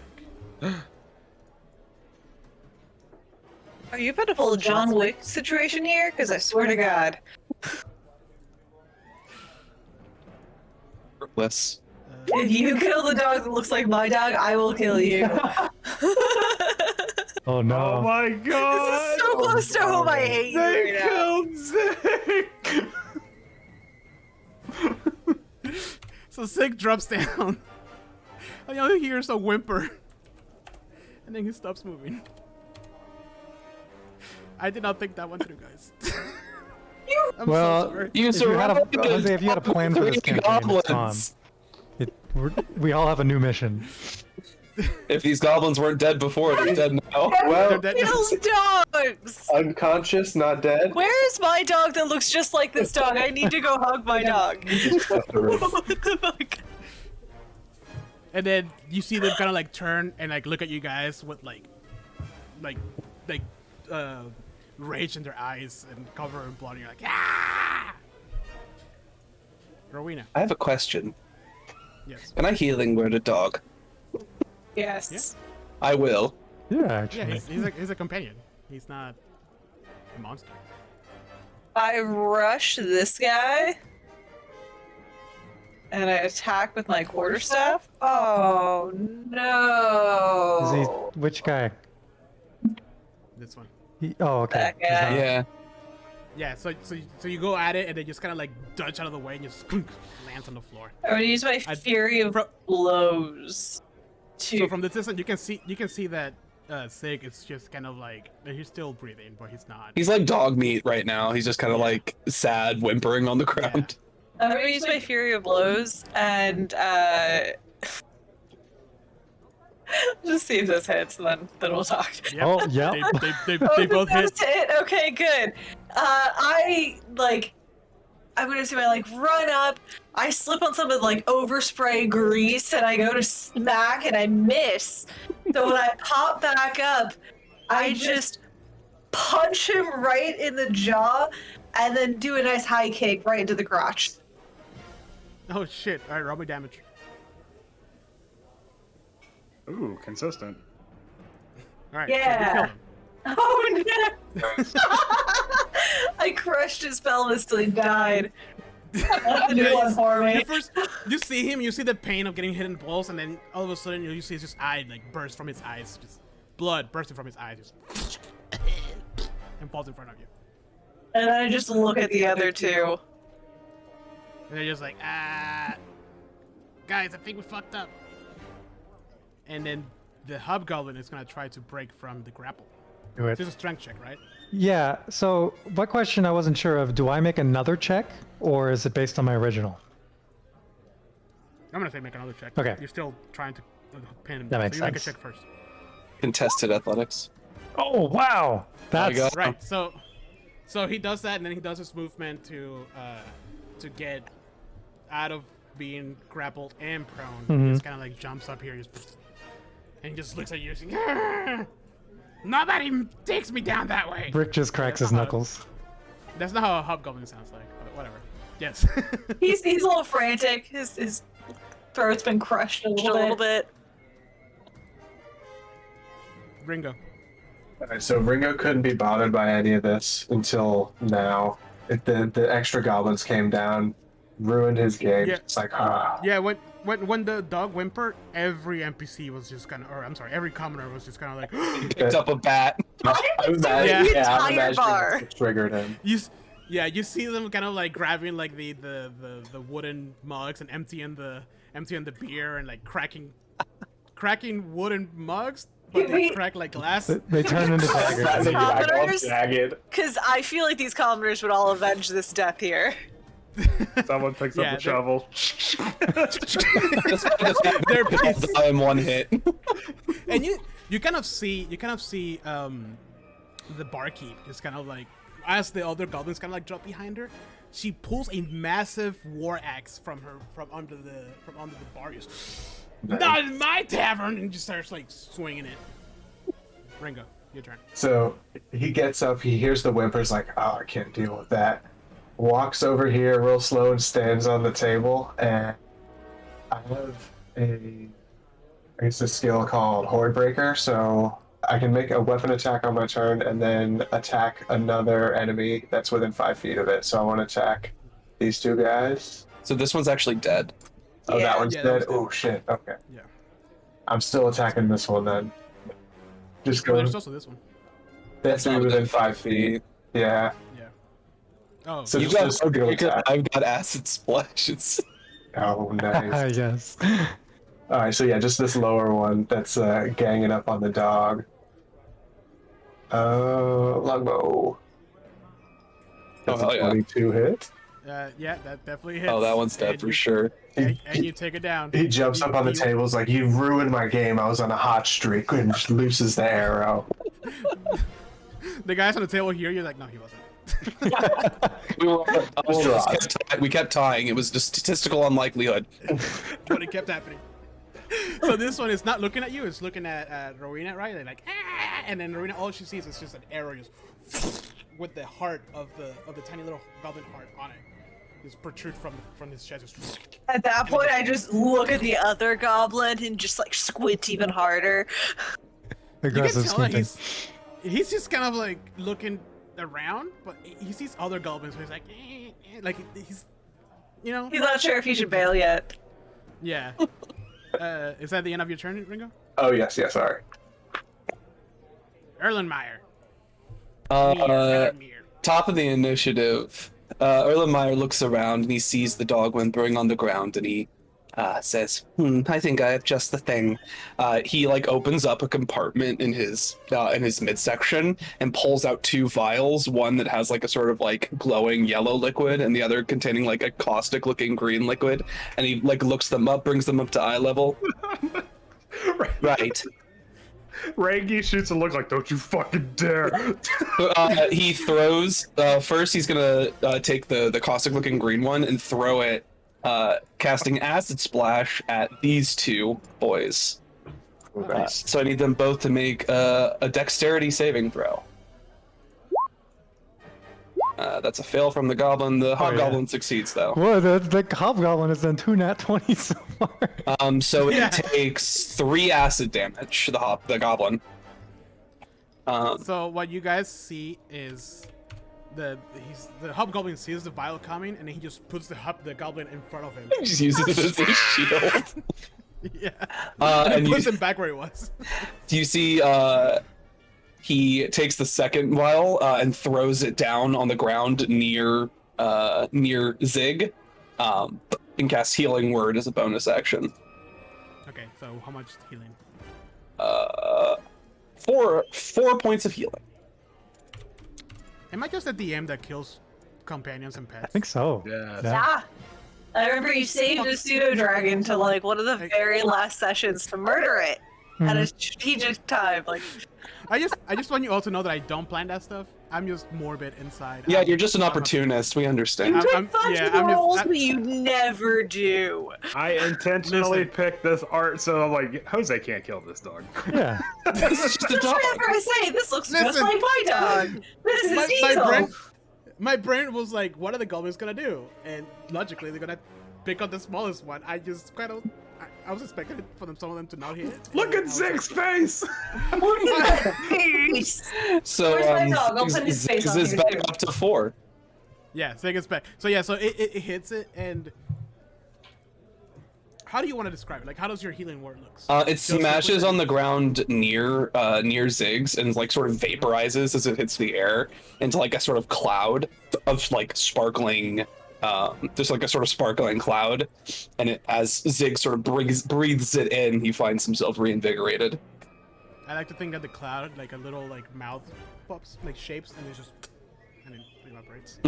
Are you about to pull a John Wick situation here? Because I swear to God. Less. If you kill the dog that looks like my dog, I will kill you. Oh no. Oh my This god! is so close to home. I hate you They right now. killed Zig! So Zig drops down. And you hear a whimper. And then he stops moving. I did not think that one through, guys. You I'm Well, so sorry. You if you had a surrounded Jose, if you had a plan for this three campaign, it's Tom. goblins. We all have a new mission. If these goblins weren't dead before, they're dead now. Well, They're dead. Kill dogs! unconscious, not dead. Where is my dog that looks just like this dog? I need to go hug my dog. what the fuck? And then you see them kind of like turn and like look at you guys with like rage in their eyes and cover in blood. And you're like, ah! Rowena. I have a question. Yes. Can I healing word a dog? Yes. I will. Yeah, Yeah, actually. he's a companion. He's not a monster. I rush this guy. And I attack with my quarterstaff. Oh no! Is he which guy? This one. Oh, okay. That He's guy. not- Yeah. Yeah, so you go at it and then just kind of like dodge out of the way and just lands on the floor. I'm gonna use my fury of blows. So from the distance, you can see that Sig is just kind of like he's still breathing, but he's not. He's like dog meat right now. He's just kind of like sad, whimpering on the ground. I'm gonna use my fury of blows and just see if this hits, and then we'll talk. Yep. Oh, yeah. They Oh, both hit. that's it. Okay, good. I'm gonna say I like run up. I slip on some of like overspray grease, and I go to smack, and I miss. So when I pop back up, I just punch him right in the jaw, and then do a nice high kick right into the crotch. Oh shit! All right, roll me damage. Ooh, consistent. All right. Yeah. So you kill him. Oh no! I crushed his pelvis till he died. That's a new one for me. You first, you see him, you see the pain of getting hit in the balls, and then all of a sudden you see his eye like burst from his eyes, just blood bursting from his eyes, just and falls in front of you. And I just look at the other two. And they're just like, guys, I think we fucked up. And then the hobgoblin is gonna try to break from the grapple. Do it. This is a strength check, right? Yeah, so what question I wasn't sure of, do I make another check or is it based on my original? I'm gonna say make another check. Okay. You're still trying to pin him. That down, makes so you make a sense. check first. Contested athletics. Oh, wow! That's go. Right. So he does that, and then he does his movement to get out of being grappled and prone. He just kind of like jumps up here, just, and he just looks at you, and says, "Ah! Nobody takes me down that way." Rick just cracks his knuckles. That's not how a hobgoblin sounds like, but whatever. Yes. He's a little frantic. His throat's been crushed a little bit. Ringo. Alright, so Ringo couldn't be bothered by any of this until now. The extra goblins came down, ruined his game. Yeah. It's like, ah. Yeah, when the dog whimpered, every NPC was just kind of, or I'm sorry, every commoner was just kind of like, Picked up a bat. I'm Yeah. imagining, I'm Entire imagining bar. it triggered him. you see them kind of like grabbing like the wooden mugs and emptying the beer and like cracking wooden mugs, but they crack like glass. They turn into daggers. That thing back all Commoners? jagged. Because I feel like these commoners would all avenge this death here. Someone picks Yeah, up the shovel. Despite the fact They're that they all die in one hit. And you kind of see the barkeep just kind of like, as the other goblins kind of like drop behind her, she pulls a massive war axe from under the bar. Just, not in my tavern, and just starts like swinging it. Ringo, your turn. So he gets up, he hears the whimpers, like, oh, I can't deal with that. Walks over here real slow and stands on the table, and I have a skill called Horde Breaker, so I can make a weapon attack on my turn and then attack another enemy that's within 5 feet of it. So I want to attack these two guys. So this one's actually dead. Oh, Yeah. that one's Yeah, that dead? one's dead. Oh, shit. Okay. Yeah. I'm still attacking this one then. Just Well, go. there's also this one. That's not within 5 feet. Yeah. Yeah. Oh, So You just got a skill attack. I've got acid splashes. Oh, nice. Yes. Alright, so yeah, just this lower one that's ganging up on the dog. Longbow. That's hell a yeah. 22 hit. Yeah, that definitely hits. Oh, that one's dead And for you- sure. And you take it down. He jumps up on the table. Is like, "You've ruined my game. I was on a hot streak," and just looses the arrow. The guys on the table here, you're like, no, he wasn't. We were we kept tying. It was just statistical unlikelihood. But it kept happening. So this one is not looking at you, it's looking at Rowena, right? They're like, ah! And then Rowena, all she sees is just an arrow just with the heart of the tiny little goblin heart on it. Just protrude from his chest. Just At that point, I just look at the other goblin and just like squint even harder. you can Aggressive tell that squinting. he's just kind of like looking around, but he sees other goblins, so he's like he's, you know. He's not sure if he should bail yet. Yeah. Is that the end of your turn, Ringo? Oh yes, sorry. Erlenmeyer. Top of the initiative, Erlenmeyer looks around and he sees the dog whimpering on the ground and he says, I think I have just the thing. He like opens up a compartment in his midsection and pulls out 2 vials, one that has like a sort of like glowing yellow liquid and the other containing like a caustic looking green liquid, and he like looks them up, brings them up to eye level. Right. Rangi shoots a look like, don't you fucking dare. He throws, first he's gonna take the caustic looking green one and throw it, casting acid splash at these 2 boys. So I need them both to make a dexterity saving throw. That's a fail from the goblin. The hobgoblin succeeds though. Well, the hobgoblin has done 2 nat 20s so far. So Yeah. it takes 3 acid damage. The goblin. So what you guys see is the hobgoblin sees the vial coming, and then he just puts the goblin in front of him. He just uses it as a shield. Yeah. And And you, puts him back where he was. do you see? He takes the second vial and throws it down on the ground near Zig, and casts Healing Word as a bonus action. Okay, so how much healing? 4 points of healing. Am I just a DM that kills companions and pets? I think so. Yes. Yeah. I remember you saved a pseudo dragon to like one of the very last sessions to murder it at a strategic time. Like, I just want you all to know that I don't plan that stuff. I'm just morbid inside. Yeah, you're just an opportunist. We understand. you take I'm- fudge yeah, with the I'm just- rolls, I- but you never do. I intentionally Listen. picked this art, so I'm like, Jose can't kill this dog. Yeah. This is just a dog. Whatever I say, this looks just Listen. like my dog. This is my Diesel. my brain was like, what are the goblins gonna do? And logically, they're gonna pick up the smallest one. I just kind of, I was expecting for some of them to not hit. Look And at I was Zig's face! Look at that face. So Where's my dog? I'll put his face on is here, back too. up to 4. Yeah, Zig is back. So yeah, so it hits it, and how do you want to describe it? Like, how does your healing word look? It smashes on the ground near Ziggs and like sort of vaporizes as it hits the air into like a sort of cloud of like sparkling, just like a sort of sparkling cloud, and as Zig sort of breathes it in, he finds himself reinvigorated. I like to think that the cloud, like a little like mouth pops, like shapes, and it just and it evaporates.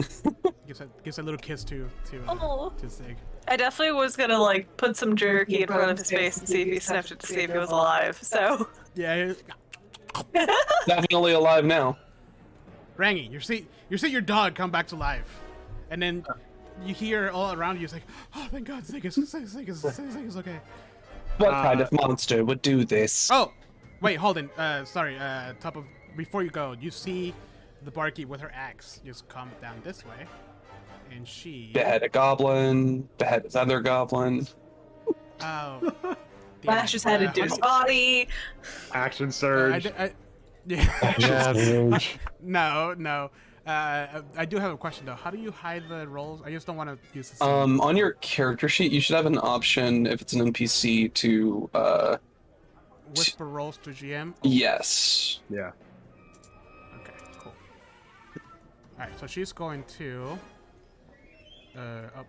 gives a little kiss to Oh. Zig. I definitely was gonna like put some jerky in front of his face and see if he sniffed it to see if he was alive. So Yeah, Definitely alive now. Rangi, you see your dog come back to life, and then you hear all around you, it's like, oh, thank God, Zig is okay. What kind of monster would do this? Oh, wait, hold on. Sorry. Top of before you go, you see the barkeep with her axe just come down this way, and she. Behead a goblin. Behead his other goblin. Oh. Lash his head into his body. Action surge. Yeah. Yeah. No. I do have a question though. How do you hide the rolls? I just don't want to use the. On your character sheet, you should have an option if it's an NPC to Whisper rolls to GM. yes. Yeah. Okay, cool. Alright, so she's going to up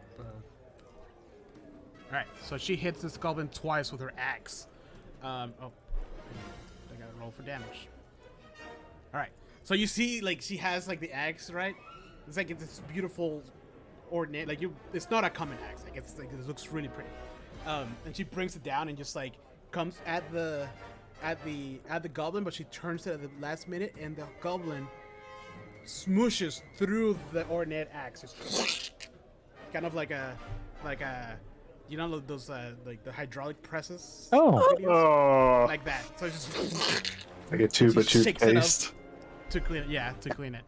Alright, so she hits this goblin twice with her axe. I gotta roll for damage. Alright. So you see like she has like the axe, right? It's like it's this beautiful, ornate. Like it's not a common axe. Like it's like it looks really pretty. And she brings it down and just like comes at the goblin, but she turns it at the last minute, and the goblin smooshes through the ornate axe, just kind of like a you know those like the hydraulic presses. Oh. Oh, Like that. So it's just Like a tube of She shakes it up. toothpaste. to clean it. Yeah, to clean it.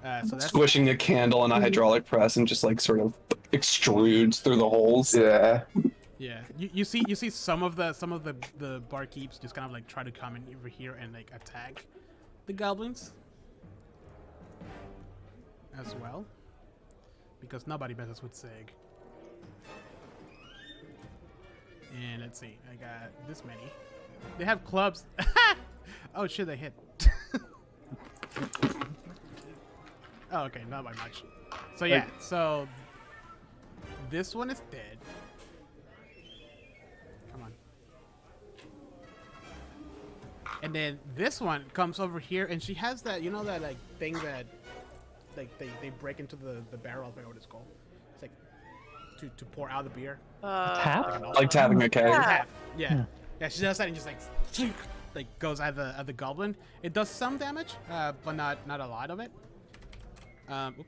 So that's Squishing a candle in a hydraulic press and just like sort of extrudes through the holes. Yeah. yeah. You see some of the barkeeps just kind of like try to come in over here and like attack the goblins as well, because nobody messes with Sig. And let's see, I got this many. They have clubs. Oh shit, they hit. Oh, okay, not by much. So yeah, so this one is dead. Come on. And then this one comes over here, and she has that, you know, that like thing that like they break into the barrel. I forget what it's called. It's like to pour out the beer. Tap? Like tapping a keg. Yeah. Tap. Yeah. Yeah, she does that and just like goes at the goblin. It does some damage, but not a lot of it. Oop.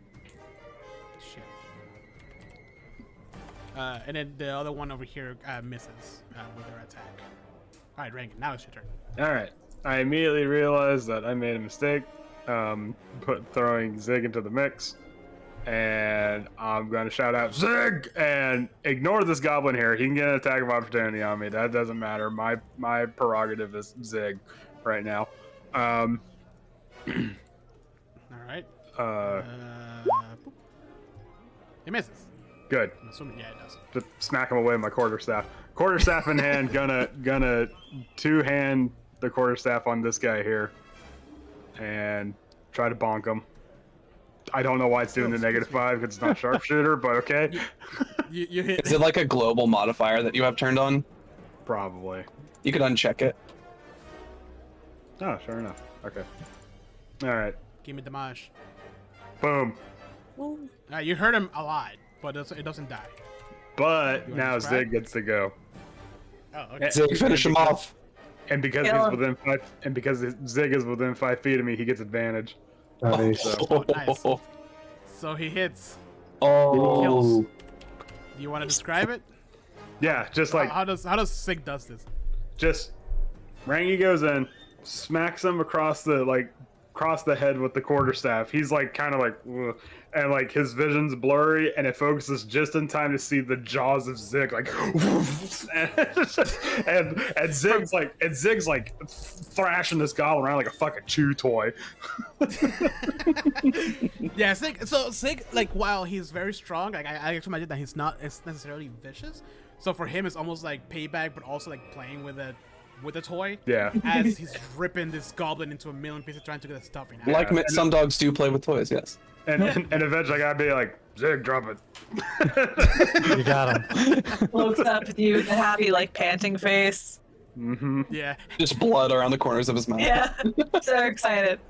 Shit. And then the other one over here misses with her attack. All right, Rankin, now it's your turn. all right. I immediately realized that I made a mistake, throwing Zig into the mix, and I'm gonna shout out Zig and ignore this goblin here. He can get an attack of opportunity on me. That doesn't matter. My prerogative is Zig right now. All right. Boop. It misses. Good. I'm assuming, yeah, it does. Just smack him away with my quarterstaff. Quarterstaff in hand, gonna two-hand the quarterstaff on this guy here, and try to bonk him. I don't know why it's doing the -5 because it's not sharpshooter, but okay. You hit. Is it like a global modifier that you have turned on? Probably. You could uncheck it. Oh, sure enough. Okay. All right. Give me the mash. Boom. You hurt him a lot, but it doesn't die. But You wanna now describe? Zig gets to go. Oh, okay. Zig, finish him off. And because Kill he's him. within 5, and because Zig is within 5 feet of me, he gets advantage. Nice. So, nice. So he hits. Oh. Kills. Do you want to describe it? yeah, just like How does Sig does this? just Rangy goes in, smacks him across the head with the quarterstaff. He's like kind of like, ugh, and like his vision's blurry, and it focuses just in time to see the jaws of Zig like, and Zig's like thrashing this goblin around like a fucking chew toy. Yeah, Sig, like, while he's very strong, like I actually imagine that he's not necessarily vicious. So for him, it's almost like payback, but also like playing with a toy. Yeah. As he's ripping this goblin into a million pieces, trying to get the stuffing out. Like some dogs do play with toys, yes. And eventually I gotta be like, Zig, drop it. You got him. Looks up at you with a happy, like, panting face. Mm-hmm. Yeah. Just blood around the corners of his mouth. Yeah. So excited.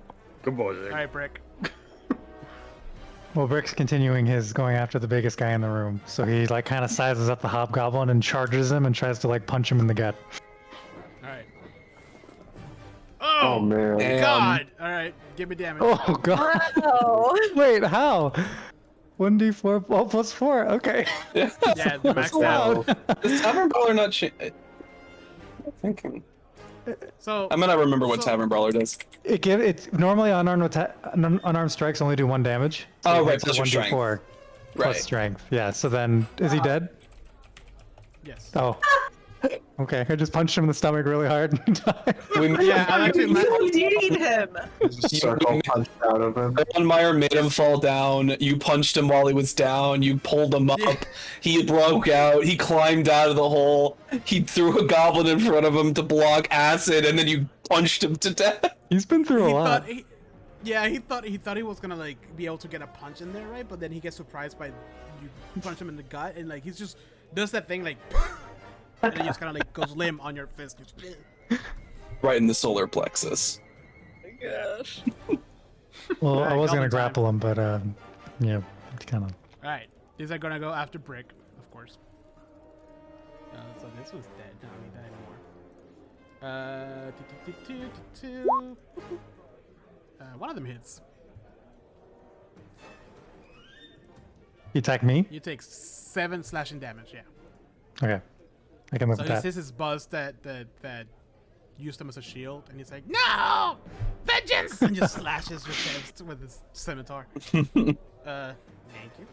Good boy, Zig. All right, Brick. Well, Brick's continuing his going after the biggest guy in the room. So he like kind of sizes up the hobgoblin and charges him and tries to like punch him in the gut. All right. Oh man. Damn. God! All right, give me damage. Oh god. Oh. Wait, how? 1d4 plus 4. Okay. Yeah, the max Wow. out. Is Tavern Brawler not I'm thinking. So I'm gonna remember what So- Tavern Brawler does. It's normally unarmed strikes only do 1 damage. Oh, it right, hits plus your strength. 1d4 plus Right. strength. Yeah, so then is he dead? yes. Oh. Okay, I just punched him in the stomach really hard and he died. Yeah, I actually. You need him. Just a circle punched out of him. Meyer made him fall down. You punched him while he was down. You pulled him up. He broke out. He climbed out of the hole. He threw a goblin in front of him to block acid, and then you punched him to death. He's been through a lot. He thought he was gonna like be able to get a punch in there, right? But then he gets surprised by you punch him in the gut, and like he's just does that thing like, and then just kind of like goes limp on your fist. Just, Right in the solar plexus. Gosh. Well, I Alright, was gonna goblin time. grapple him, but Yeah, it's kind of. All right, these are gonna go after Brick, of course. So this was dead. Don't need that anymore. One of them hits. You attack me? You take 7 slashing damage. Yeah. Okay. I can move So with he that. sees his buzz that used him as a shield, and he's like, "No, vengeance!" and just slashes your chest with his scimitar. Thank you.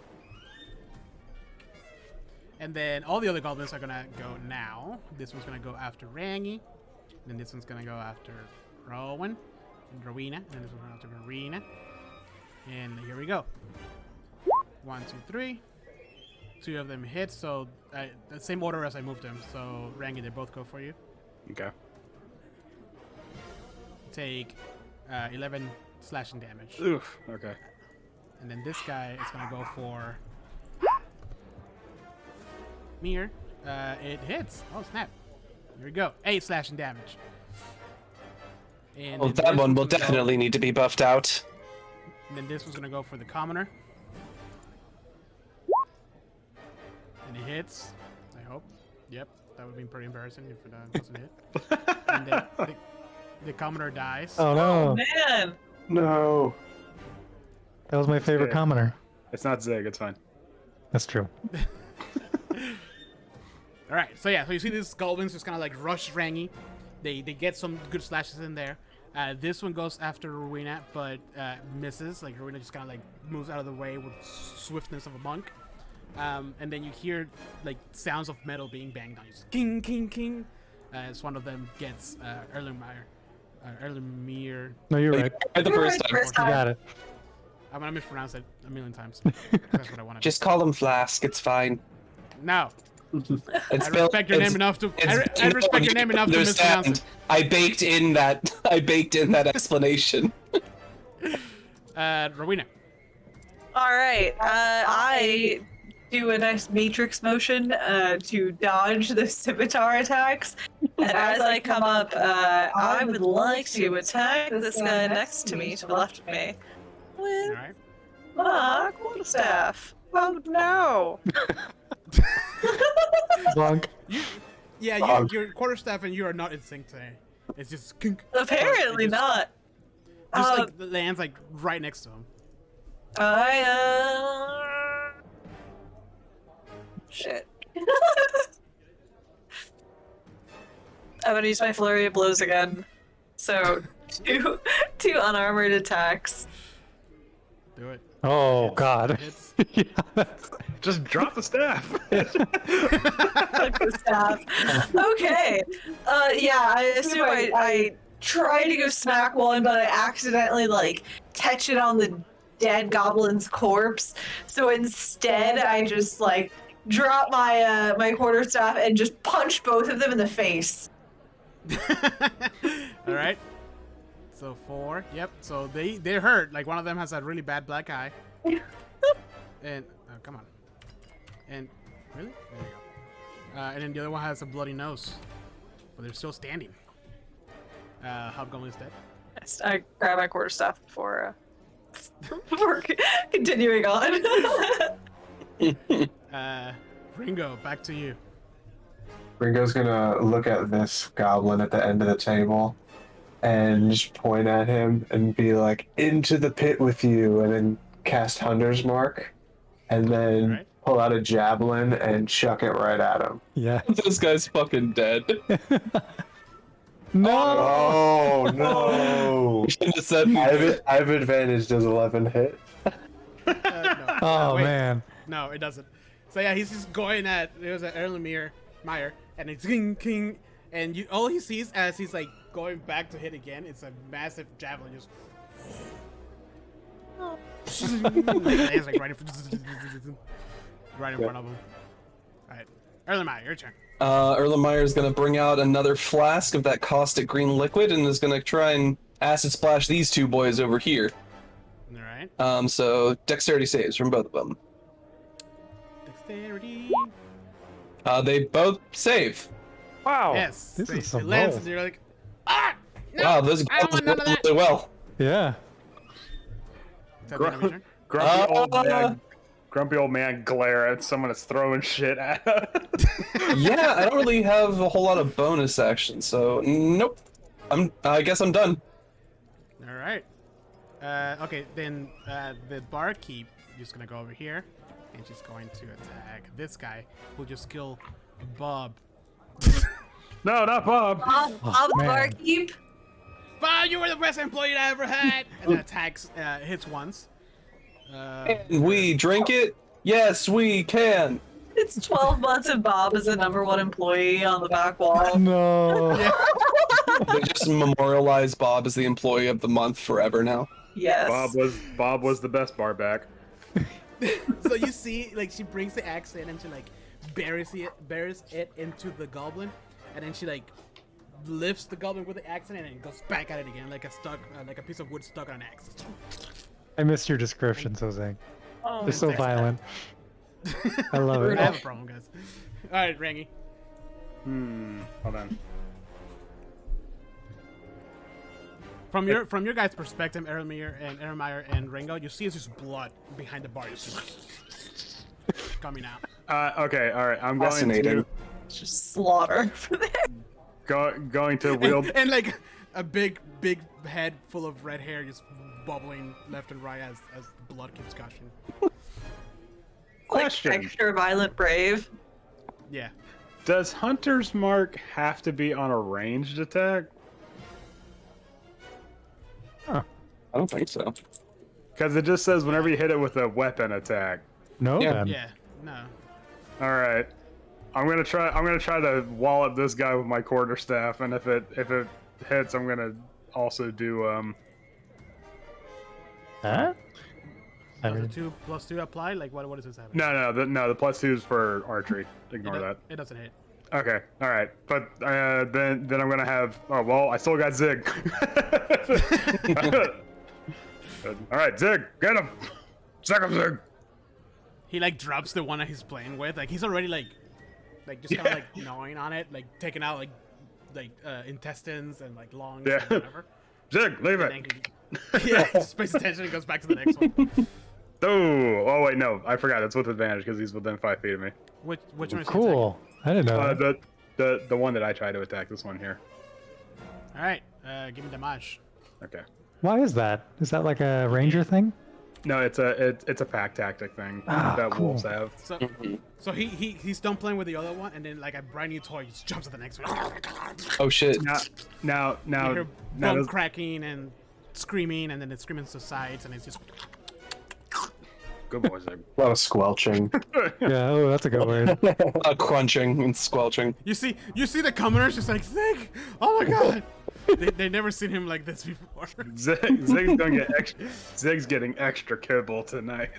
And then all the other goblins are gonna go now. This one's gonna go after Rangy. Then this one's gonna go after Rowan and Rowena. And then this one's after Marina. And here we go. 1, 2, 3. 2 of them hit, so the same order as I moved them. So Rangy, they both go for you. Okay. Take 11 slashing damage. Oof. Okay. And then this guy is gonna go for Mir. It hits. Oh snap! Here we go. 8 slashing damage. And Well, then that this one will one's gonna definitely need to be buffed out. And then this one's gonna go for the commoner. And it hits. I hope. Yep. That would be pretty embarrassing if it doesn't hit. And then the commoner dies. Oh no! Man. No. That was my favorite good. commoner. It's not Zig. It's fine. That's true. All right, so yeah, so you see these goblins just kind of like rush Rangy. They get some good slashes in there. This one goes after Rowena, but misses. Like Rowena just kind of like moves out of the way with swiftness of a monk. And then you hear like sounds of metal being banged on. Just king, king, king. As one of them gets Erlenmeyer. No, you're right. Right the You're first right time. first You got it. I'm gonna mispronounce it a million times. That's what I wanted. Just call him Flask. It's fine. No. It's I respect your name enough to. I respect your name enough to mispronounce it. I baked in that. I baked in that explanation. Rowena. All right. I do a nice matrix motion to dodge the scimitar attacks. And as I come up, I would like to attack this guy next to me, to the left of me, All with right. my quarterstaff. Oh no! Bonk. Yeah, your quarterstaff and you are not in sync today. It's just kink. Apparently It just- not. Just like lands like right next to him. Shit. I'm gonna use my flurry of blows again. So two unarmored attacks. Do it. Oh God. Hits. Yeah, that's- Just drop the staff. Fuck the staff. Okay. Yeah, I assume I try to go smack one, but I accidentally like catch it on the dead goblin's corpse. So instead, I just like drop my my quarterstaff and just punch both of them in the face. All right. So 4. Yep. So they're hurt. Like one of them has a really bad black eye. And come on. And really? There you go. And then the other one has a bloody nose. But they're still standing. Hobgoblin's dead. I grab my quarterstaff before continuing on. Ringo, back to you. Ringo's gonna look at this goblin at the end of the table and just point at him and be like, "Into the pit with you," and then cast Hunter's Mark, and then Alright. pull out a javelin and chuck it right at him. Yeah. This guy's fucking dead. No. Oh no! Shouldn't have said I have advantage. Does 11 hit? No. Oh Wait. man. No, it doesn't. So yeah, he's just going at there's an Erlenmeyer, and it's king king, and all he sees as he's like going back to hit again, it's a massive javelin just lands like right in front of him. All right, Erlenmeyer, your turn. Erlenmeyer is gonna bring out another flask of that caustic green liquid and is gonna try and acid splash these two boys over here. All right, So dexterity saves from both of them. dexterity. They both save. Wow. Yes, This is some it lands, roll. and you're like, ah, no, Wow, those I don't guys want none of rolled that. really well. Yeah. Is that the end of your turn? Grumpy old man glare at someone that's throwing shit at us. Yeah, I don't really have a whole lot of bonus actions, so nope. I guess I'm done. All right. Okay, then the barkeep is gonna go over here, and she's going to attack this guy who just killed Bob. No, not Bob. Bob's man. barkeep. Bob, you were the best employee I ever had. And then attacks, hits once. Can we drink it? Yes, we can. It's 12 months and Bob is the #1 employee on the back wall. No. They just memorialize Bob as the employee of the month forever now. Yes. Bob was the best bar back. So you see, like, she brings the axe in and she like buries it into the goblin, and then she like lifts the goblin with the axe in it and goes back at it again, like a piece of wood stuck on an axe. I missed your description, so Zing. Oh, They're so thanks, man. violent. I love I it. have a problem, guys. All right, Rangy. Hold on. From your guys' perspective, Eremir and Ringo, you see it's just blood behind the bar, just coming out. Okay, all right. I'm going Fascinating. to just slaughter. going to wield. and like a big head full of red hair just bubbling left and right as the blood keeps gushing. Question. Like extra violent brave. Yeah. Does Hunter's Mark have to be on a ranged attack? I don't think so. Because it just says whenever you hit it with a weapon attack. No, Yeah. then. Yeah. No. All right. I'm gonna try to wallop this guy with my quarterstaff, and if it hits, I'm gonna also do Huh? I Does mean, the 2+2 apply? Like what does this have? No, the +2 is for archery. Ignore that. It doesn't hit. Okay, all right, but then I'm gonna have. Oh well, I still got Zig. All right, Zig, get him. Second Zig. He like drops the one that he's playing with. Like he's already like just kind of like gnawing on it, like taking out like intestines and like lungs Yeah. and whatever. Zig, leave And it. then he just pays attention and goes back to the next one. Oh wait, no, I forgot. It's with advantage because he's within 5 feet of me. Which one is he cool. I didn't know. that. The one that I try to attack. This one here. attacking? All right, give me damage. Okay. Why is that? Is that like a ranger thing? No, it's a pack tactic thing that cool. wolves have. So he's done playing with the other one, and then like a brand new toy just jumps at the next one. Oh shit. Now, You hear bone does- cracking and screaming, and then it's screaming subsides, and it's just good boy, Zig. A lot of squelching. Yeah. Oh, that's a good word. Crunching and squelching. you see the commoners just like Zig. Oh my god, they never seen him like this before. Zig's getting extra kibble tonight.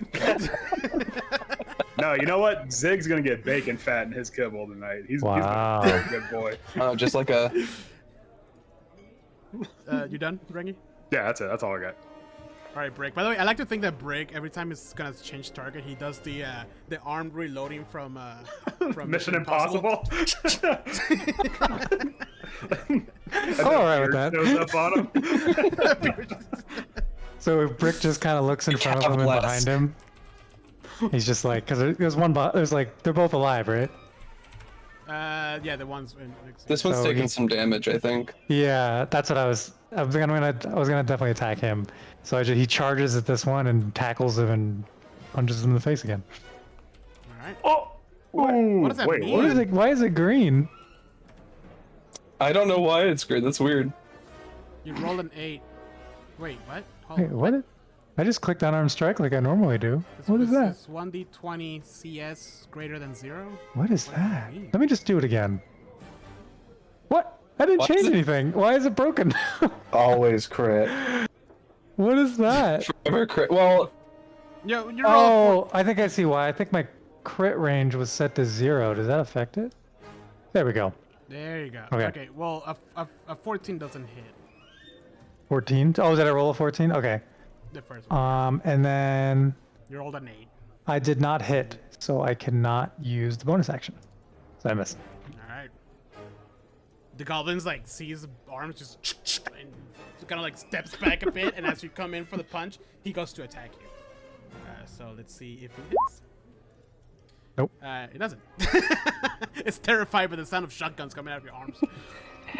No, you know what? Zig's gonna get bacon fat in his kibble tonight. He's Wow. a good boy. Just like a. You done, Rengi? Yeah, that's it. That's all I got. All right, Brick. By the way, I like to think that Brick, every time he's gonna change target, he does the armed reloading from Mission Impossible. I'm all right with that. Shows up on him. So Brick just kind of looks in front of him and less. behind him. He's just like, because there's one. There's like they're both alive, right? Yeah, the ones in next. This one's So taking he- some damage, I think. Yeah, that's what I was gonna definitely attack him. So he charges at this one and tackles him and punches him in the face again. All right. Oh, What does that wait, mean? What is it? Why is it green? I don't know why it's green. That's weird. You rolled an 8. Wait, what? Hold Wait, on. what? I just clicked on arm strike like I normally do. What is that? It's 1d20 CS greater than 0. What is What does that that? mean? Let me just do it again. What? I didn't Why change is it- anything. Why is it broken? Always crit. What is that? Forever crit. Well, You're all Oh, I think I see why. I think my crit range was set to 0. Does that affect it? There we go. There you go. Okay. Okay. Well, a 14 doesn't hit 14. Oh, did I roll a 14? Okay. the first one. And then You rolled an 8. I did not hit, so I cannot use the bonus action. So I missed. All right. The goblins like sees the arms just and kind of like steps back a bit, and as you come in for the punch, he goes to attack you. So let's see if it hits. Nope. It doesn't. It's terrified by the sound of shotguns coming out of your arms.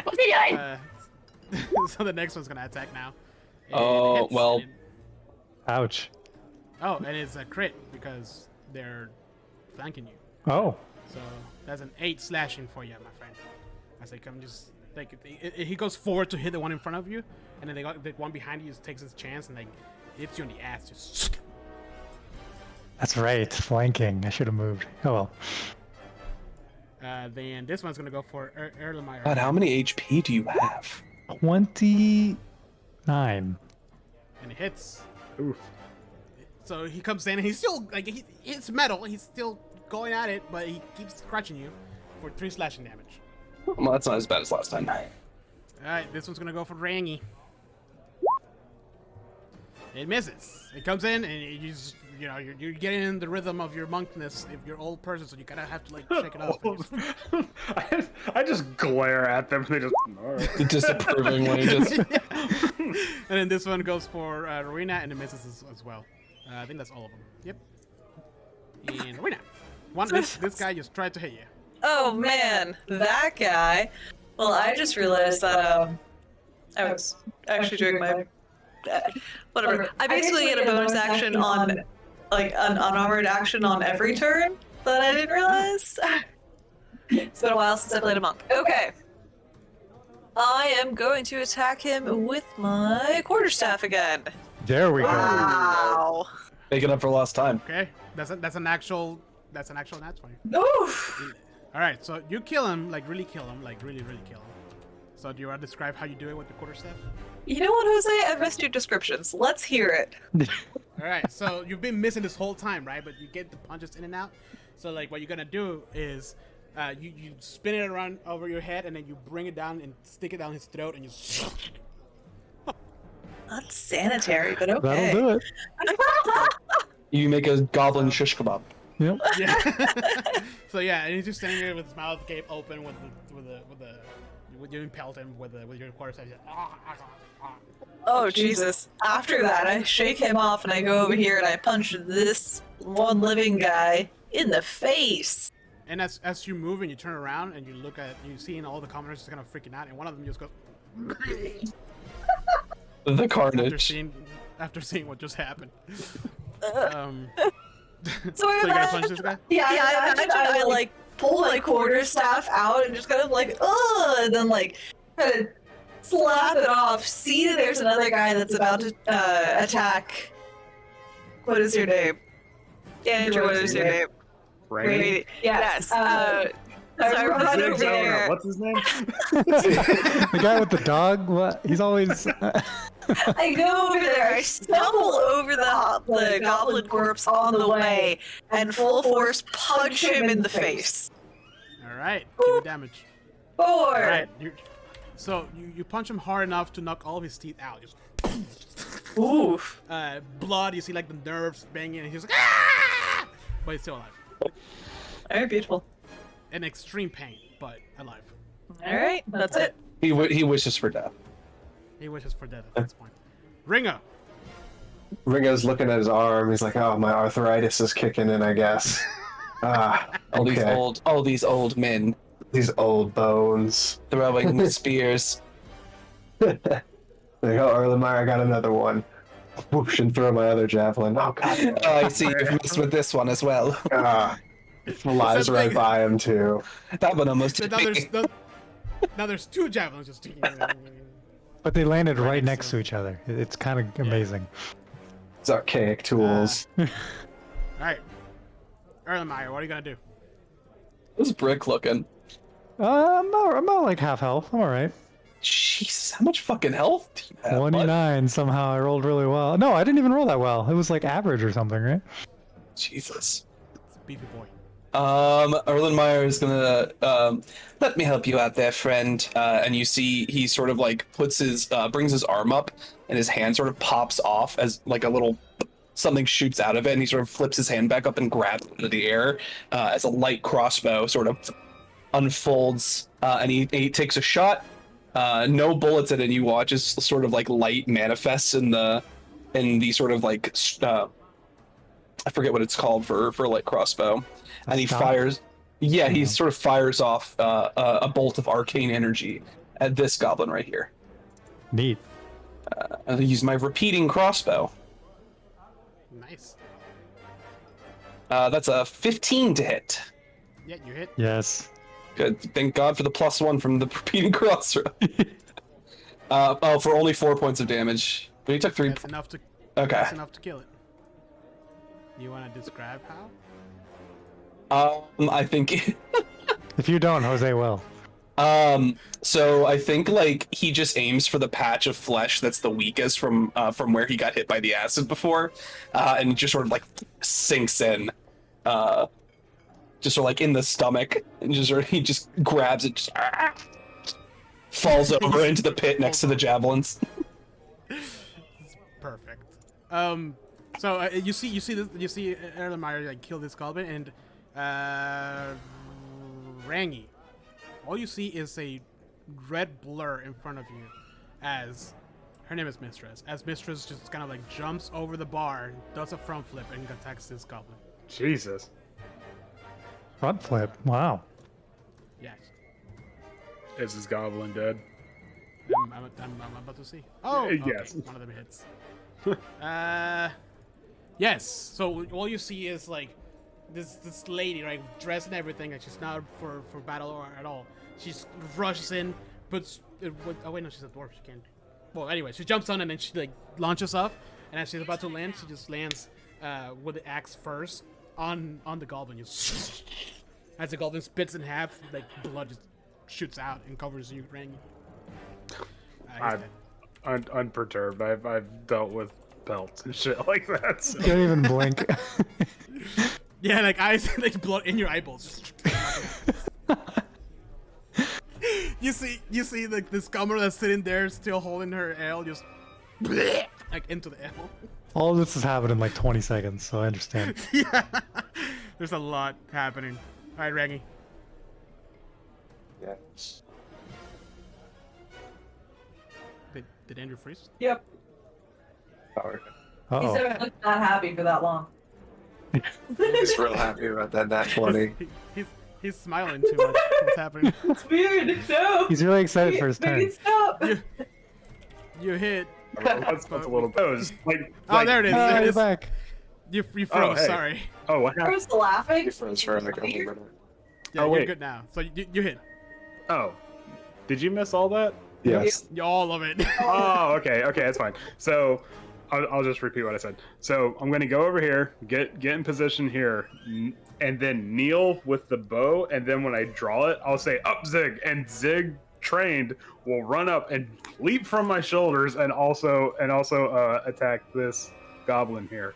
What's he doing? So the next one's gonna attack now. And Oh, it hits, well. and Ouch. and it's a crit because they're flanking you. Oh. So that's an 8 slashing for you, my friend. As they come, just like he goes forward to hit the one in front of you, and then the one behind you just takes his chance and like hits you in the ass. Just That's right. Flanking. I should have moved. Oh well. then this one's gonna go for Erlenmeyer. God, how many HP do you have? 29. And it hits. Oof. So he comes in and he's still like it's metal. He's still going at it, but he keeps scratching you for 3 slashing damage. Well, that's not as bad as last time. All right, this one's gonna go for Rangy. It misses. It comes in and you just, you're getting in the rhythm of your monkness if you're old person, so you kind of have to like shake it off. I just glare at them and they just. Disapprovingly, just. And then this one goes for Rowena and it misses as well. I think that's all of them. Yep. And Rowena. This guy just tried to hit you. Oh man, that guy. Well, I just realized that I was actually doing my whatever. I basically get a bonus action on like an unarmored action on every turn that I didn't realize. It's been a while since I played a monk. Okay. I am going to attack him with my quarterstaff again. There we go. Wow. Making up for lost time. Okay, that's an actual nat 20. Oof. All right, so you kill him, like really kill him, like really kill him. So do you want to describe how you do it with the quarterstaff? You know what, Jose? I missed your descriptions. Let's hear it. All right, so you've been missing this whole time, right? But you get the punches in and out. So like what you're gonna do is you spin it around over your head and then you bring it down and stick it down his throat and you. Not sanitary, but okay. That'll do it. You make a goblin shish kebab. Yep. Yeah. So yeah, and he's just standing there with his mouth gape open with you impaled him with your quarterstaff. Oh, Jesus. After that, I shake him off and I go over here and I punch this one living guy in the face. And as you move and you turn around and you look at, you see all the commoners just kind of freaking out, and one of them just goes. The carnage. After seeing what just happened. So you're gonna punch this guy? Yeah, I imagine I like pull my quarterstaff out and just kind of like, and then like kind of slap it off. See that there's another guy that's about to attack. What is your name? Andrew, what is your name? Right? Yes. So I run over there. What's his name? The guy with the dog. What? He's always. I go over there, I stumble over the goblin corpse on the way, and full force punch him in the face. All right, give me damage. 4. All right, so you punch him hard enough to knock all of his teeth out. Just Oof. blood. You see like the nerves banging, and he's like, ah! But he's still alive. Very beautiful. In extreme pain, but alive. All right, that's it. He wishes for death. He wishes for death at this point. Ringo. Ringo's looking at his arm. He's like, "Oh, my arthritis is kicking in, I guess." All Okay. these old men These old bones. throwing spears. There you go, Erlenmeyer. I got another one. Whoosh, and throw my other javelin. Oh god. Oh, I see you've messed with this one as well. Flies right Something- by him too. That one almost So hit now me. there's 2 javelins just sticking. But they landed right Right next next to each other. It's kind of amazing. It's archaic tools. All right, Erlenmeyer, what are you gonna do? How's Brick looking? I'm about like half health. I'm all right. Jesus, how much fucking health do you have? bud? 29 somehow. I rolled really well. No, I didn't even roll that well. It was like average or something, right? Jesus. It's a beefy boy. Erlenmeyer is gonna let me help you out there, friend. And you see he sort of like puts his brings his arm up and his hand sort of pops off as like a little something shoots out of it, and he sort of flips his hand back up and grabs it into the air as a light crossbow sort of unfolds, and he takes a shot. No bullets in it. You watch as sort of like light manifests in the sort of like I forget what it's called for light crossbow, and he Stop? fires. Yeah, he sort of fires off a bolt of arcane energy at this goblin right here. Neat. I'll use my repeating crossbow. Nice. That's a 15 to hit. Yeah, you hit. Yes. Good. Thank God for the +1 from the repeating crossbow. For only 4 points of damage. But he took 3. That's enough to. Okay. That's enough to kill it. You want to describe how? I think. If you don't, Jose will. So I think like he just aims for the patch of flesh that's the weakest from where he got hit by the acid before, and just sort of like sinks in, just sort of like in the stomach, and just sort of, he just grabs it, just falls over into the pit next to the javelins. Perfect. So you see Erlenmeyer like kill this goblin, and Rangi, all you see is a red blur in front of you, as her name is Mistress. As Mistress just kind of like jumps over the bar, does a front flip, and attacks this goblin. Jesus. Front flip. Wow. Yes. Is this goblin dead? I'm about to see. Oh, okay. Yes. One of them hits. Yes. So all you see is like this lady, right, dressed and everything, and she's not for battle or at all. She rushes in, puts. Oh wait, no, she's a dwarf. She can't. Well, anyway, she jumps on and then she like launches off, and as she's about to land, she just lands with the axe first on the goblin. Just as the goblin spits in half, like blood just shoots out and covers you, Rangi. I'm unperturbed. I've dealt with pelts and shit like that. So. Don't even blink. Yeah, like eyes, like blood in your eyeballs. You see, like this scummer that's sitting there, still holding her ale, just like into the ale. All of this has happened in like 20 seconds, so I understand. Yeah, there's a lot happening. All right, Rangi. Yes. Did Andrew freeze? Yep. Oh, Uh-oh. He's never looked that happy for that long. he's real happy about that nat 20. He's smiling too much. What's happening? It's weird. No. He's really excited for his turn. Maybe stop. You hit. That's a little pose. Oh, there it is. Ah, There it you're is. back. You froze. hey. Sorry. Oh, what I happened? was laughing. He froze for like a whole minute. Yeah, Oh, you're wait. good now. So you hit. Oh, did you miss all that? Yes. All of it. Oh, okay, that's fine. So, I'll just repeat what I said. So I'm gonna go over here, get in position here, and then kneel with the bow. And then when I draw it, I'll say up Zig, and Zig trained will run up and leap from my shoulders, and also attack this goblin here.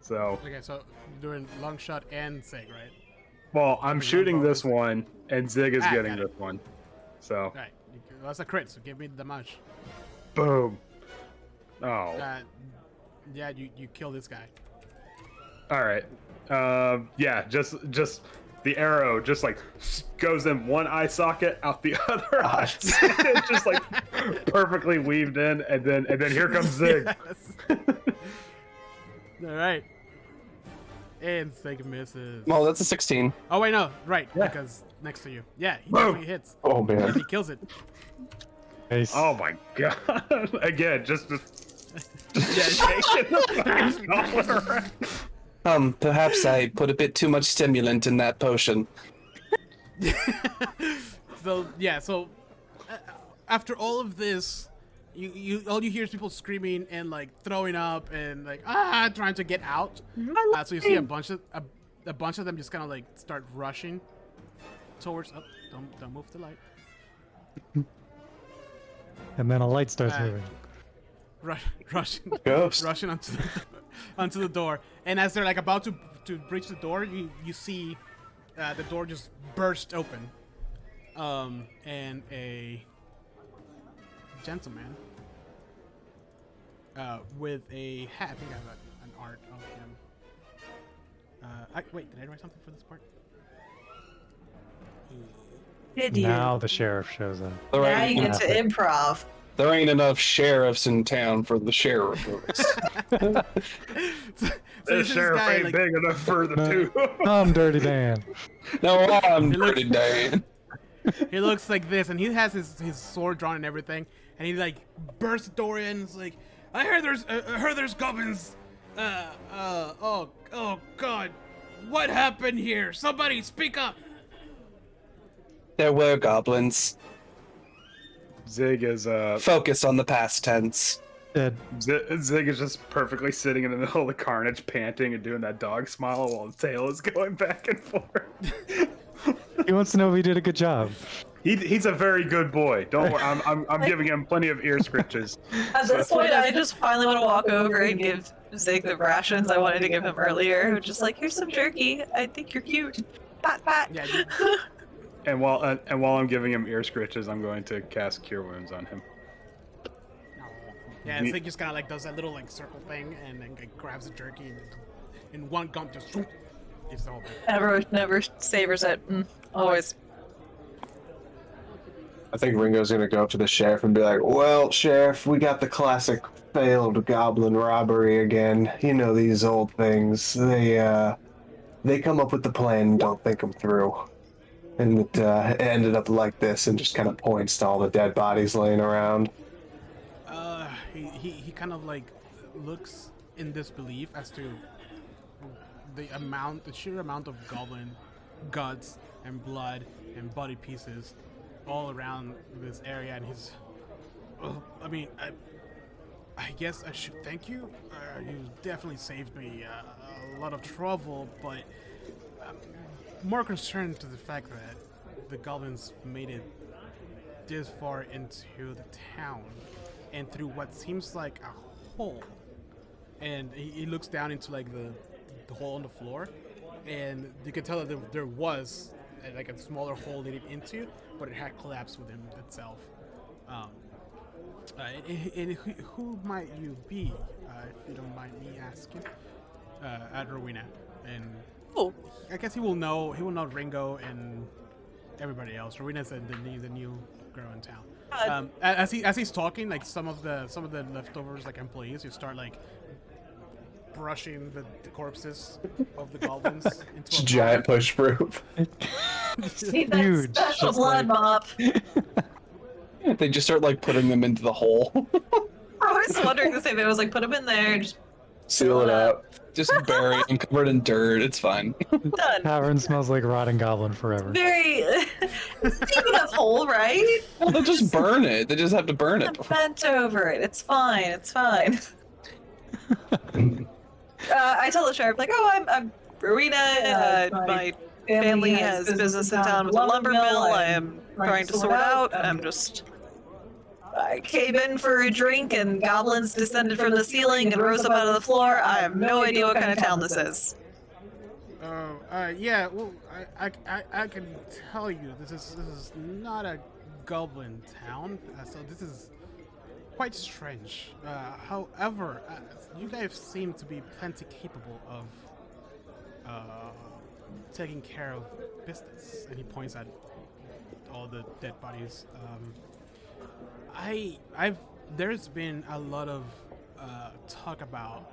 So, Okay, so you're doing long shot and Sig, right? well, I'm One shooting bow this and one, and Zig is getting got it. this one. So, All right, that's a crit. So give me the damage. boom. Oh. Yeah, you kill this guy. All right. Yeah, just the arrow just like goes in one eye socket, out the other eye. It's just like perfectly weaved in, and then here comes Zig. Yes. All right. And Sig misses. Well, that's a 16. Oh wait, no, right, Yeah. because next to you. Yeah, he Boom. definitely hits. Oh And man. he kills it. Nice. Oh my god! Again, just Perhaps I put a bit too much stimulant in that potion. So yeah, so after all of this, you all you hear is people screaming and like throwing up and like trying to get out. So you see a bunch of them just kind of like start rushing towards. Oh, don't move the light. And then a light starts moving. Rushing, Ghost. rushing onto the door. And as they're like about to breach the door, you see the door just burst open. And a gentleman with a hat. I think I have an art of him. Wait, did I write something for this part? Did you? Now the sheriff shows up. The Now writing, you get to improv. There ain't enough sheriffs in town for the sheriffs. So The this sheriff guy, ain't like, big enough for the two. I'm Dirty Dan. No, I'm It looks- Dirty Dan. he looks like this, and he has his sword drawn and everything, and he like bursts the door in. And is like, I heard there's goblins. Oh God, what happened here? Somebody speak up. There were goblins. Zig is Focus on the past tense. Dead. Zig is just perfectly sitting in the middle of the carnage, panting and doing that dog smile while his tail is going back and forth. He wants to know if he did a good job. He's a very good boy. Don't worry, I'm giving him plenty of ear scritches. At this point, I just finally want to walk over and give Zig the rations I wanted to give him earlier. Just like, here's some jerky. I think you're cute. Pat, pat. Yeah, And while I'm giving him ear scritches, I'm going to cast Cure Wounds on him. yeah. Zig just kind of like does that little like circle thing, and then like, grabs the jerky, and in one gump just eats the whole thing. Never savors it. Always. I think Ringo's gonna go up to the sheriff and be like, "Well, sheriff, we got the classic failed goblin robbery again. You know these old things. They come up with the plan and don't think them through. And it ended up like this," and just kind of points to all the dead bodies laying around. He kind of like looks in disbelief as to the sheer amount of goblin guts and blood and body pieces all around this area, and he's, I mean, I guess I should thank you. You definitely saved me a lot of trouble, but I'm more concerned to the fact that the goblins made it this far into the town and through what seems like a hole. And he looks down into like the hole on the floor, and you can tell that there was like a smaller hole leading into, but it had collapsed within itself. And who might you be, if you don't mind me asking? At Rowena, and Oh, I guess he will know Ringo and everybody else. Rowena's the new girl in town. As he's talking, like some of the leftovers, like employees, you start like brushing the corpses of the goblins into It's a a giant push proof. need that Huge. special Just blood mop. They just start like putting them into the hole. I was wondering the same thing. I was like, put them in there, just Seal it up. Just bury them, covered in dirt. It's fine. done. Tavern smells like rotting goblin forever. Very deep enough hole, right? Well, they'll just burn it. They just have to burn it. Bent over it. It's fine. It's fine. I tell the sheriff, like, oh, I'm Rowena. My family has business in town with a lumber mill. I am trying to sort out. I came in for a drink and goblins descended from the ceiling and rose up out of the floor. I have no idea what kind of town this is. Yeah. Well, I can tell you this is not a goblin town. So this is quite strange. However, you guys seem to be plenty capable of taking care of business. And he points at all the dead bodies. There's been a lot of talk about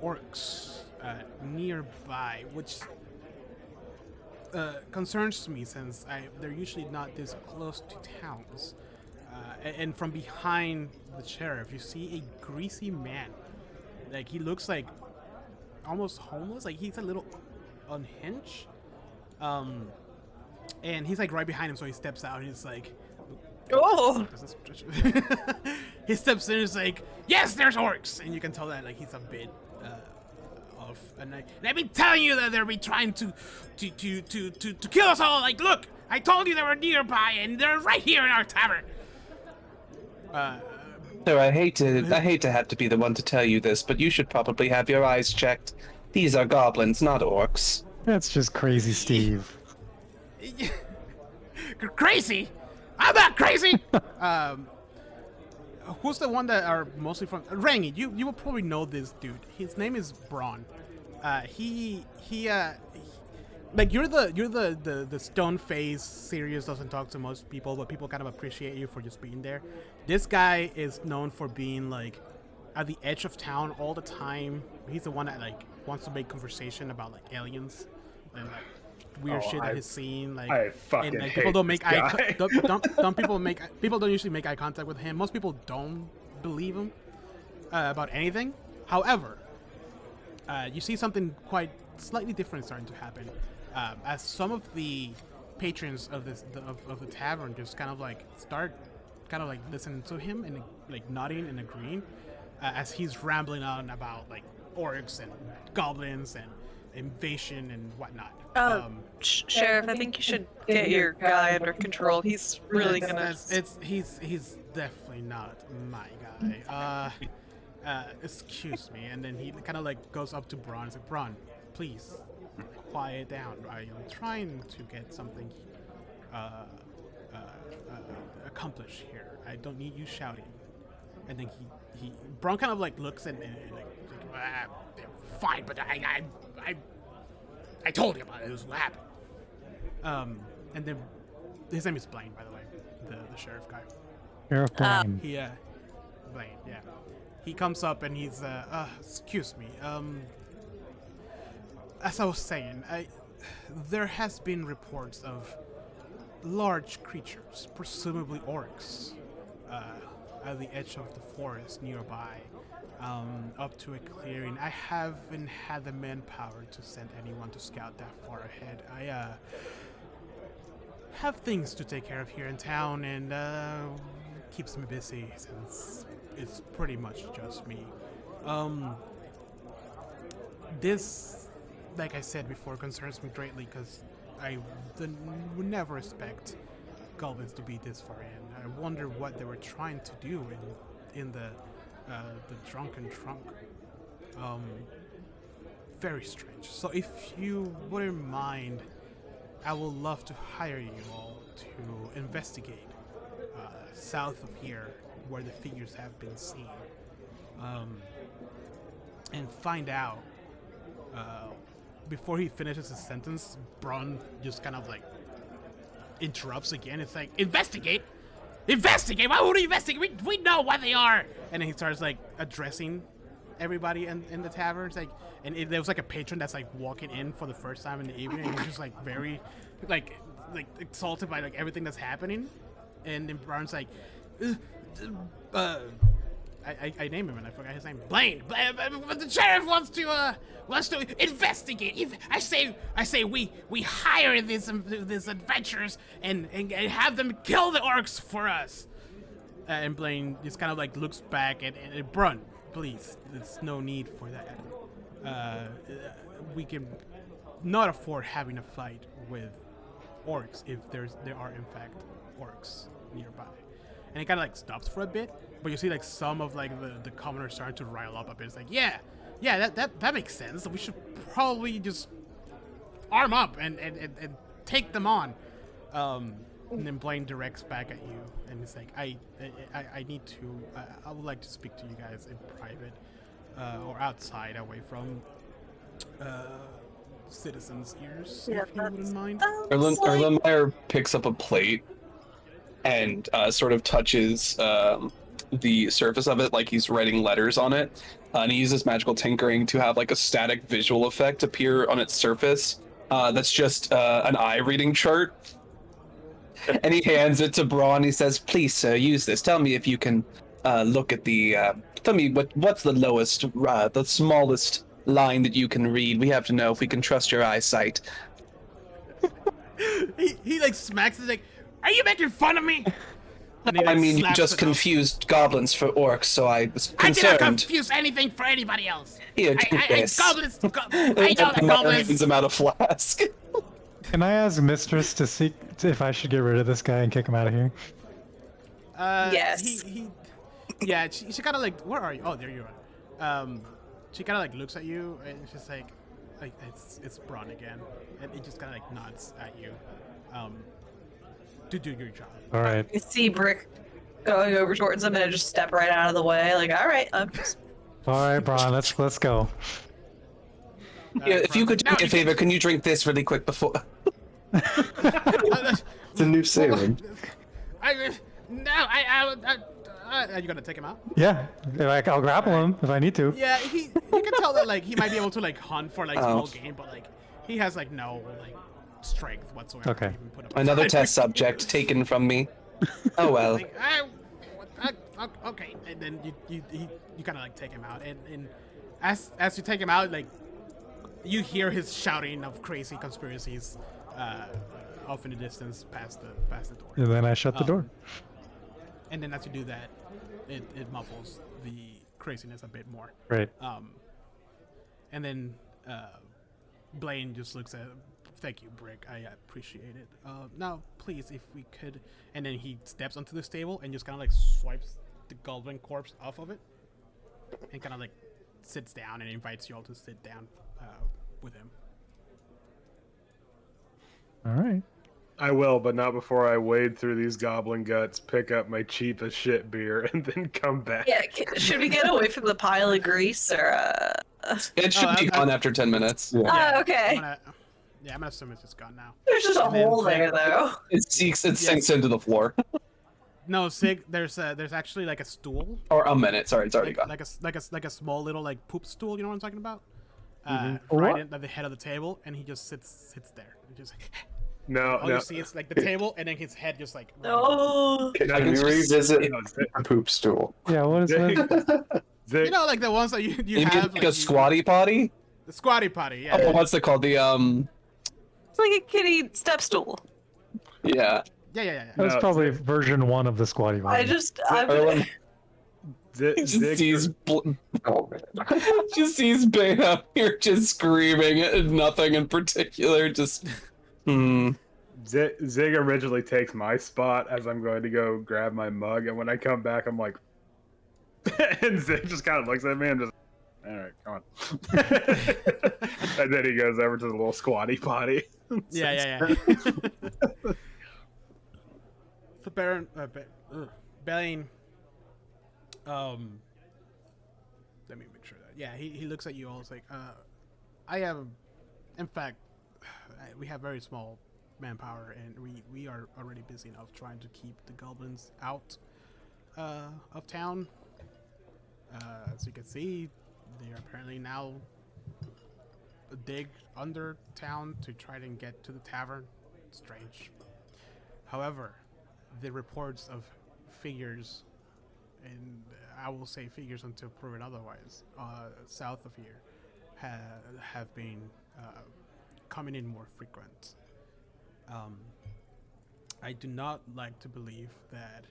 orcs nearby, which concerns me since they're usually not this close to towns. And from behind the sheriff, you see a greasy man. Like, he looks like almost homeless. Like, he's a little unhinged. And he's like right behind him, so he steps out and he's like, Oh, he steps in and is like, yes, there's orcs, and you can tell that like he's a bit off. And I've been telling you that they'll be trying to kill us all. Like, look, I told you they were nearby, and they're right here in our tavern. So I hate to have to be the one to tell you this, but you should probably have your eyes checked. These are goblins, not orcs. That's just crazy, Steve. Crazy? I'm not crazy. Who's the one that are mostly from Rangi? You will probably know this dude. His name is Braun. like you're the stone face. Sirius doesn't talk to most people, but people kind of appreciate you for just being there. This guy is known for being like at the edge of town all the time. He's the one that like wants to make conversation about like aliens and like weird shit that he's seen. Like, I fucking and like, hate people don't make this guy. people don't usually make eye contact with him. Most people don't believe him about anything. However, you see something quite slightly different starting to happen as some of the patrons of the tavern just kind of like start kind of like listening to him and like nodding and agreeing as he's rambling on about like orcs and goblins and invasion and whatnot. Sheriff, I think you should get your guy under control. He's really gonna. He's definitely not my guy. Excuse me, and then he kind of like goes up to Braun. He's like, Braun, please quiet down. I am trying to get something accomplished here. I don't need you shouting. And then Braun kind of like looks and like fine, but I told you about it. It was what happened. And then his name is Blaine, by the way, the sheriff guy. Sheriff Blaine. He Blaine, yeah. He comes up and he's excuse me. As I was saying, there has been reports of large creatures, presumably orcs, at the edge of the forest nearby, up to a clearing. I haven't had the manpower to send anyone to scout that far ahead. I have things to take care of here in town, and keeps me busy since it's pretty much just me. This, like I said before, concerns me greatly because I would never expect goblins to be this far in. I wonder what they were trying to do in the drunken trunk. Very strange. So if you wouldn't mind, I would love to hire you all to investigate south of here where the figures have been seen, and find out. Before he finishes his sentence, Braun just kind of like interrupts again. It's like, investigate? Why would we investigate? We know what they are. And then he starts like addressing everybody in the tavern. It's like, and there was like a patron that's like walking in for the first time in the evening, and he's just like very like exalted by like everything that's happening. And then Braun's like, I name him and I forgot his name. Blaine. But the sheriff wants to investigate. I say we hire these adventurers and have them kill the orcs for us. And Blaine just kind of like looks back and Braun, please. There's no need for that. We can not afford having a fight with orcs if there are in fact orcs nearby. And he kind of like stops for a bit. But you see, like, some of like the commoners starting to rile up a bit. It's like, yeah, that makes sense. We should probably just arm up and take them on. And then Blaine directs back at you, and it's like, I need to. I would like to speak to you guys in private, or outside, away from citizens' ears, if you wouldn't mind. Erlenmeyer picks up a plate and sort of touches the surface of it like he's writing letters on it, and he uses magical tinkering to have like a static visual effect appear on its surface. That's just an eye reading chart, and he hands it to Braun. He says, please sir, use this. Tell me if you can look at the tell me what's the lowest the smallest line that you can read. We have to know if we can trust your eyesight. he like smacks it like, are you making fun of me? I mean, you just confused goblins for orcs, so I was concerned. I did not confuse anything for anybody else. Here, drink this. Goblins. I know the goblins. Hands him out a flask. Can I ask Mistress to see if I should get rid of this guy and kick him out of here? Yes. Yeah, she kind of like, where are you? Oh, there you are. She kind of like looks at you and she's like it's Braun again, and it just kind of like nods at you. To do your job. All right. You see Brick going over towards him and I just step right out of the way. Like, all right, I'm just. All right, Braun. Let's go. Yeah, if you could do Now me a favor, can you drink this really quick before? It's a new Salem. Are you gonna take him out? Yeah, like I'll grapple him if I need to. Yeah, you can tell that like he might be able to like hunt for like small Oh. game, but like he has like no like strength whatsoever. Okay. To even put up a Another fight. test subject taken from me. Oh well. Like, okay, and then you kind of like take him out, and as you take him out, like you hear his shouting of crazy conspiracies off in the distance past the door. And then I shut the door. And then as you do that, it muffles the craziness a bit more. Right. And then Blaine just looks at, thank you, Brick. I appreciate it. Now, please, if we could. And then he steps onto this table and just kind of like swipes the goblin corpse off of it, and kind of like sits down and invites you all to sit down with him. All right. I will, but not before I wade through these goblin guts, pick up my cheap as shit beer, and then come back. Yeah, should we get away from the pile of grease or? It should be gone after 10 minutes. Yeah. Oh, okay. I'm gonna assume it's just gone now. There's just a And then hole there, though. It sinks into the floor. No, Sig. There's actually like a stool, Or a minute. Sorry, it's already gone. like a small little like poop stool. You know what I'm talking about? Right What? at the head of the table, and he just sits there. And just No, all no. you see is like the table, and then his head just like. No. Can I can we just- revisit No, the poop stool? Yeah, what is that? Zig, You know, like the ones that you You mean have like a squatty potty? the squatty potty. Yeah. Oh, what's it called? The It's like a kitty step stool. yeah. That was No, probably version 1 of the squatty potty. Erlen just Zig, sees Oh man. just sees Bane out here just screaming at nothing in particular. Just Zig originally takes my spot as I'm going to go grab my mug, and when I come back, I'm like, and Zig just kind of looks at me and just, all right, come on. And then he goes over to the little squatty potty. Yeah. So Baron, Bane, let me make sure that. Yeah, he looks at you all. It's like, I have, in fact, we have very small manpower, and we are already busy enough trying to keep the goblins out of town. As you can see, they are apparently now dig under town to try and get to the tavern. Strange. However, the reports of figures, and I will say figures until proven otherwise, south of here have been coming in more frequent. I do not like to believe that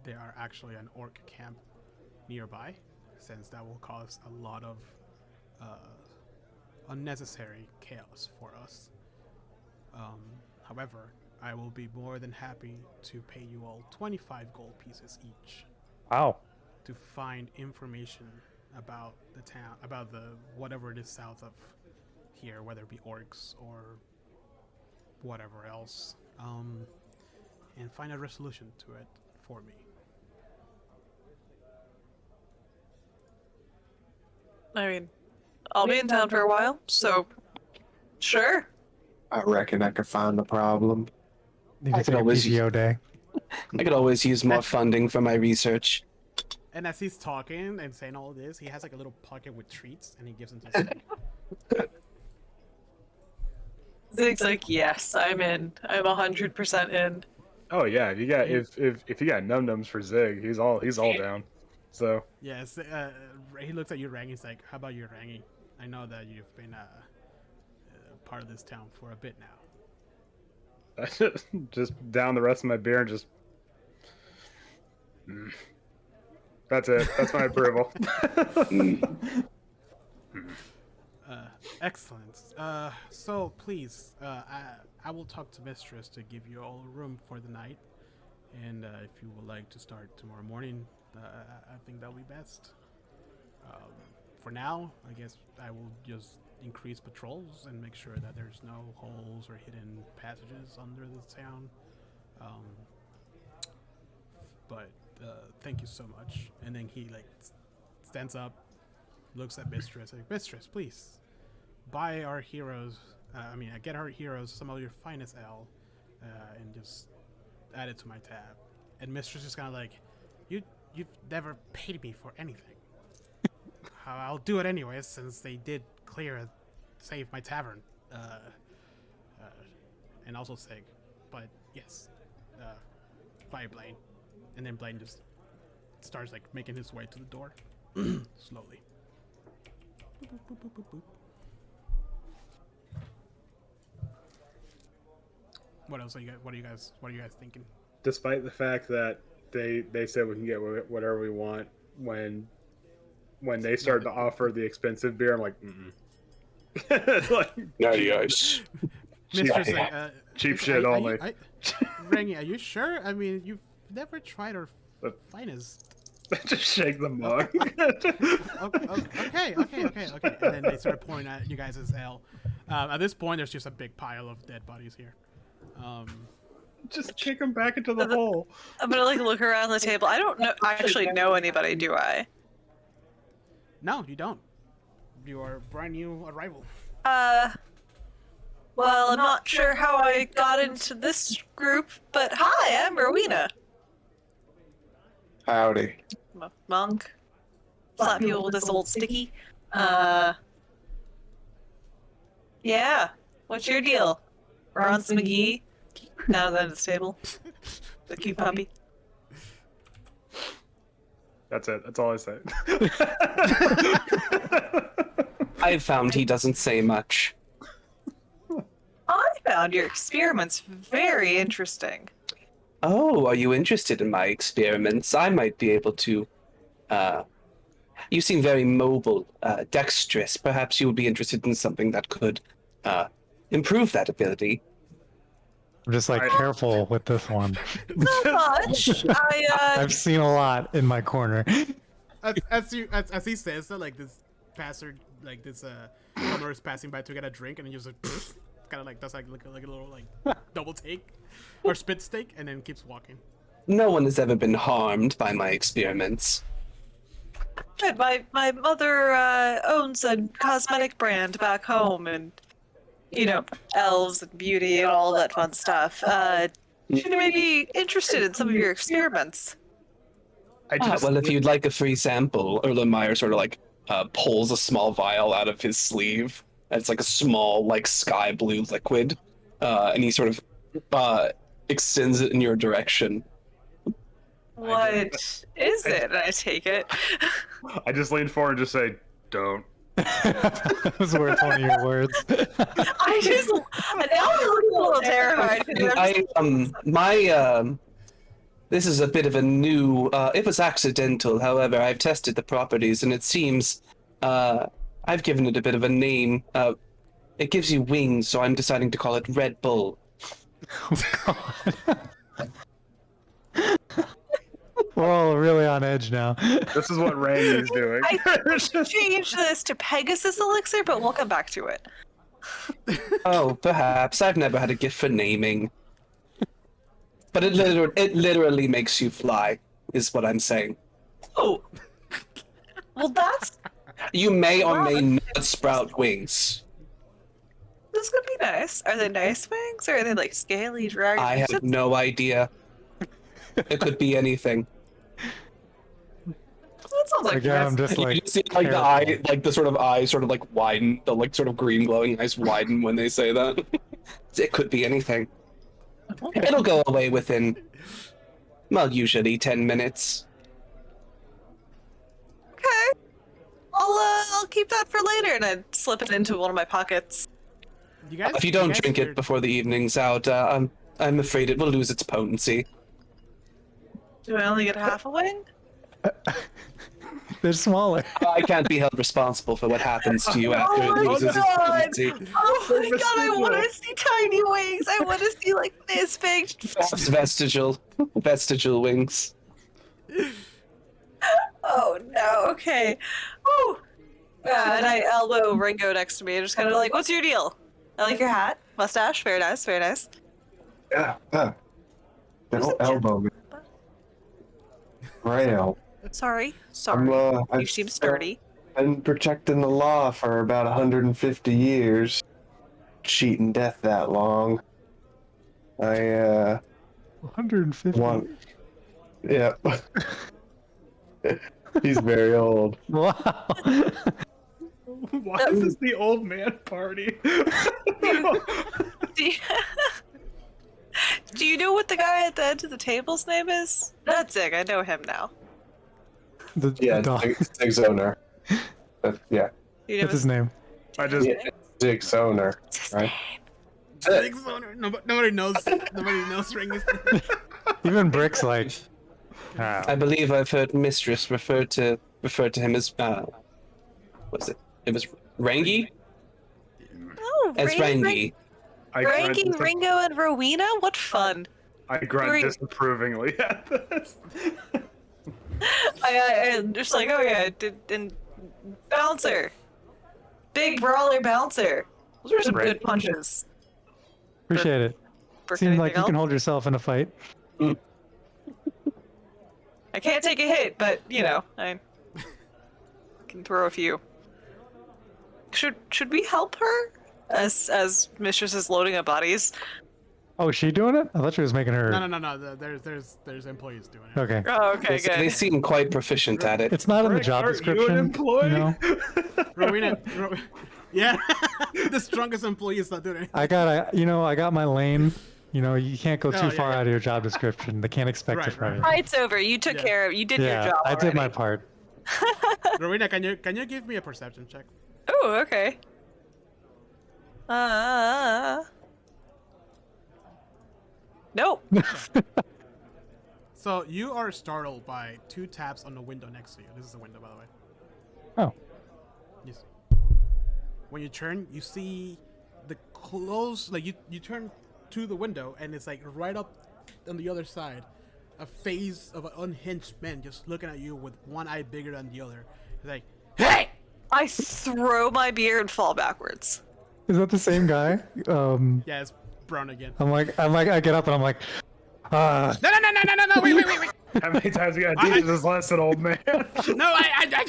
there are actually an orc camp nearby, since that will cause a lot of unnecessary chaos for us. However, I will be more than happy to pay you all 25 gold pieces each Wow. to find information about the town, about the whatever it is south of here, whether it be orcs or whatever else, and find a resolution to it for me. I mean, I'll be in town for a while, so sure. I reckon I could find the problem. You I can could take a always- PTO day. I could always use more funding for my research. And as he's talking and saying all this, he has like a little pocket with treats, and he gives them to Sig. Zig's like, yes, I'm in. I'm 100% in. Oh yeah, if you got if you got num nums for Zig, he's all down. So Yes, he looks at you, Rangi. He's like, "How about you, Rangi? I know that you've been part of this town for a bit now." just down the rest of my beer and just. That's it. That's my approval. Excellent. So please, I will talk to Mistress to give you all a room for the night, and if you would like to start tomorrow morning, I think that'll be best. For now, I guess I will just increase patrols and make sure that there's no holes or hidden passages under the town. But thank you so much. And then he like stands up, looks at Mistress, like, Mistress, please. buy our heroes. Get our heroes some of your finest ale, and just add it to my tab. And Mistress is kind of like, you've never paid me for anything. I'll do it anyways, since they did save my tavern, and also Sig. But yes, buy Blaine, and then Blaine just starts like making his way to the door slowly. Boop, boop, boop, boop, boop. What else are you guys? What are you guys thinking? Despite the fact that they said we can get whatever we want, when they started to offer the expensive beer, I'm like, like, Nice. Mistress, cheap shit only. Rangy, are you sure? I mean, you've never tried our finest. Just shake the mug. Okay. And then they start pointing at you guys as ale. At this point, there's just a big pile of dead bodies here. Just kick them back into the hole. I'm gonna like look around the table. I don't actually know anybody, do I? No, you don't. You are a brand new arrival. Well, I'm not sure how I got into this group, but hi, I'm Rowena. Howdy. Monk. Slap people with this old sticky. Yeah. What's your deal? Ron's McGee. Now that it's stable. The cute puppy. That's it. That's all I say. I've found he doesn't say much. I found your experiments very interesting. Oh, are you interested in my experiments? I might be able to. You seem very mobile, dexterous. Perhaps you would be interested in something that could improve that ability. I'm just like careful with this one. Not much. I've seen a lot in my corner. As he says that, like this passer, like this plumber is passing by to get a drink, and he just like kind of like does like a little like double take or spit steak, and then keeps walking. No one has ever been harmed by my experiments. Good. My mother owns a cosmetic brand back home, and you know, elves and beauty and all that fun stuff. She may be interested in some of your experiments. Well, if you'd like a free sample, Erlenmeyer sort of like pulls a small vial out of his sleeve. It's like a small, like sky blue liquid, and he sort of extends it in your direction. What is it? I take it. I just lean forward and just say, "Don't." That was worth one of your words. I just now I'm a little terrified. This is a bit of a new. It was accidental, however, I've tested the properties, and it seems I've given it a bit of a name. It gives you wings, so I'm deciding to call it Red Bull. Oh, God. We're all really on edge now. This is what Randy's doing. I changed this to Pegasus Elixir, but we'll come back to it. Oh, perhaps. I've never had a gift for naming. But it literally makes you fly, is what I'm saying. Oh. Well, that's... You may or may not sprout wings. This could be nice. Are they nice wings, or are they like scaly dragon? I have no idea. It could be anything. That sounds like Again, I'm just You like, just see like the eye, like the sort of eye, sort of like widen, the like sort of green glowing eyes widen when they say that. It could be anything. It'll go away within, well, usually 10 minutes. Okay. I'll keep that for later, and I slip it into one of my pockets. You guys, If you don't guys drink are- it before the evening's out, I'm afraid it will lose its potency. Do I only get half a wing? they're smaller. I can't be held responsible for what happens to you after it loses its God. potency. Oh my god, I want to see tiny wings. I want to see like this big. Perhaps vestigial wings. Oh no. Okay. Whew. And I elbow Ringo next to me, and just kind of like, "What's your deal? I like your hat, mustache. Very nice. Very nice." Yeah. Don't elbow me. Rail. Sorry. I'm, You seem sturdy. Been protecting the law for about 150 years. Cheating death that long. I 150. want. Yeah. He's very old. Wow. Why is this the old man party? Do you, do you know what the guy at the end of the table's name is? That's Zig. I know him now. The Yeah, dog. Zig's owner. Yeah, You know That's his name. I just yeah, Zig's owner, right? Zig's owner. Nobody knows. Nobody knows Ringy's name. Even Brick's like, I believe I've heard Mistress refer to him as what's it? It was Rangi? Oh, As Rangi. Ranking Ringo and Rowena? What fun. I grunt disapprovingly at this. I'm just like, oh yeah, and bouncer. Big brawler bouncer. Those were some good punches. appreciate it. Brick, Seems like anything you can else? hold yourself in a fight. I can't take a hit, but you know, I can throw a few. Should we help her as Mistress is loading up bodies? Oh, is she doing it? I thought she was making her. No. There's employees doing it. Okay. Oh, okay, They good. seem quite proficient at it. It's not in the Rick, job aren't you an description. employee? You know? Rowena, yeah, the strongest employee is not doing it. I got my lane. You know, you can't go too Oh, far yeah. out of your job description. They can't expect Right, it from right. you. Fight's over. You took care of. You did your Yeah, job. I did my already. part. Rowena, can you give me a perception check? Oh, okay. Nope. So you are startled by two taps on the window next to you. This is the window, by the way. Oh, Yes. When you turn, you see the close. Like you turn to the window, and it's like right up on the other side, a face of an unhinged man just looking at you with one eye bigger than the other. He's like, "Hey!" I throw my beer and fall backwards. is that the same guy? Yeah, it's Brown again. I'm like, I get up and I'm like, No! Wait! How many times you gotta teach this lesson, old man? No, I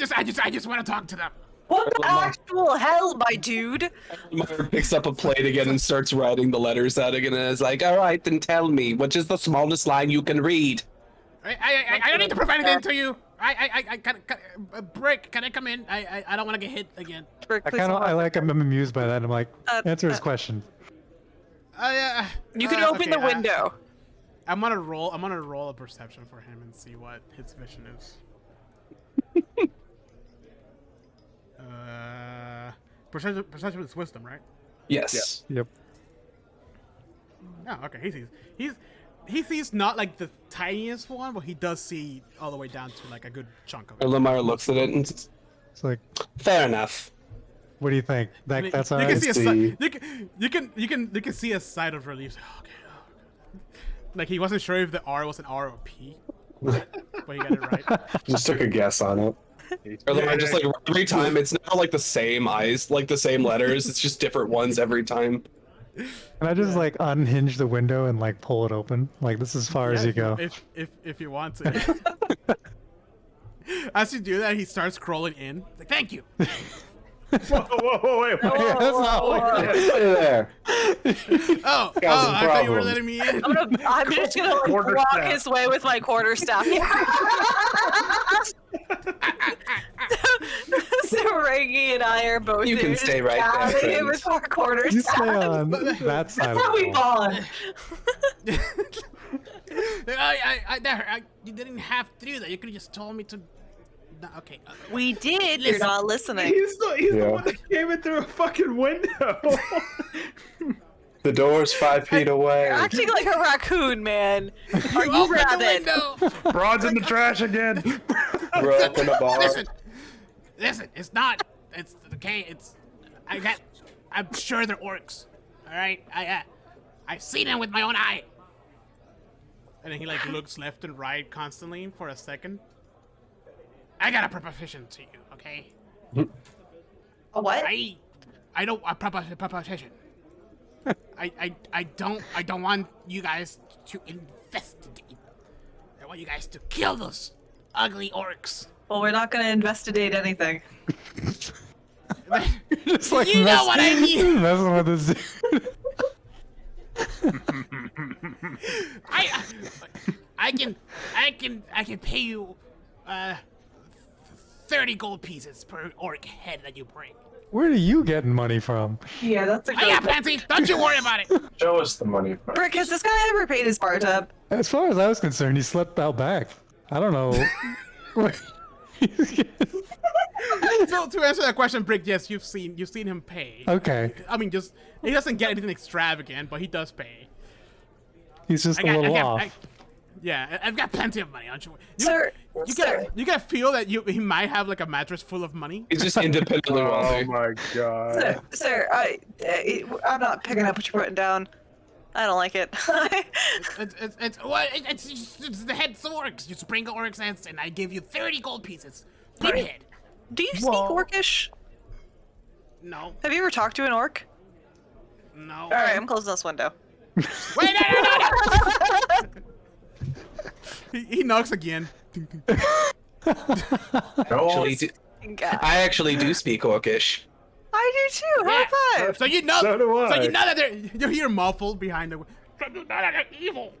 just want to talk to them. What the actual hell, my dude? Meyer picks up a plate again and starts writing the letters out again and is like, all right, then tell me, which is the smallest line you can read? I don't need to prove anything to you. I can Brick, can I come in? I don't want to get hit again. I'm amused by that. I'm like, answer his question. You can open the window. I'm gonna roll a perception for him and see what his vision is. Perception is wisdom, right? Yes. Yep. Oh, okay. He sees not like the tiniest one, but he does see all the way down to like a good chunk of it. Lamar looks at it and says, It's like, fair enough. what do you think? I mean, That's you all can right. see a See. you can see a side of relief. Okay. Like he wasn't sure if the R was an R or a P, but he got it right. Just took a guess on it. Or Lamar just like every time, it's never like the same eyes, like the same letters. It's just different ones every time. Can I just like unhinge the window and like pull it open? Like this is as far as you go. If you want to. As you do that, he starts crawling in. Like, thank you. Whoa, wait. Yeah, that's not what- Stay there. Oh, Got some I thought you were problems. letting me in. I'm just gonna like Quarter walk staff. his way with my quarterstaff. So Reggie and I are both. You can there stay just right there, gathering friend. with our You stay quarterstaff. on that side. That's how we of the wall. bond. You didn't have to do that. You could have just told me to. No, okay. We did. You're Listen. not listening. He's the Yeah. one that came in through a fucking window. The door's 5 feet away. You're acting like a raccoon, man. Are you Open the rabid? window. Broad's in the trash again. We're up in a bar. Listen. It's not. It's okay. I'm sure they're orcs. All right. I've seen them with my own eye. And then he like looks left and right constantly for a second. I got a proposition to you, okay? A what? I don't a proposition. I don't want you guys to investigate. I want you guys to kill those ugly orcs. Well, we're not gonna investigate anything. Just like You know what I mean. Messing with this dude. I can pay you 30 gold pieces per orc head that you bring. Where are you getting money from? Yeah, that's a I got plenty. Don't you worry about it. Show us the money first. Brick, has this guy ever paid his bar tab? As far as I was concerned, he slept out back. I don't know. So to answer that question, Brick, yes, you've seen him pay. Okay. I mean, just he doesn't get anything extravagant, but he does pay. He's just a little off. Yeah, I've got plenty of money, aren't you? Sir, You gotta feel that he might have like a mattress full of money. He's just independently Oh wealthy. my god. Sir, I'm not picking up what you're putting down. I don't like it. It's the heads of orcs. You sprinkle orcs heads, and I give you 30 gold pieces per head. Do you speak Orcish? No, Have you ever talked to an orc? no. All right, I'm closing this window. Wait, no. He knocks again. I actually do speak Orcish. I do too. Yeah. High five. So you know. So do I. So you know that you hear muffled behind the. So you know that they're evil.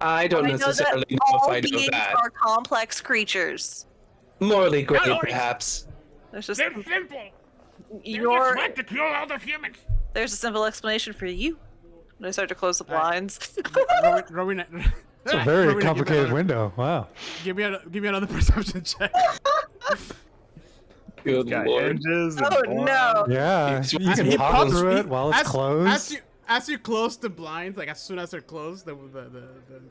I don't I know necessarily that know if all I know beings that. are complex creatures. Morally great, Orcs. perhaps. There's just They're simple. They're your. just meant to kill other humans. There's a simple explanation for you. When I start to close the blinds. Rowena, It's a very complicated window. Wow. Give me another perception check. Good Got lord. hinges and Oh blinds. no! Yeah, He you can He pop pops- through he- it while it's closed. As you close the blinds, like as soon as they're closed, the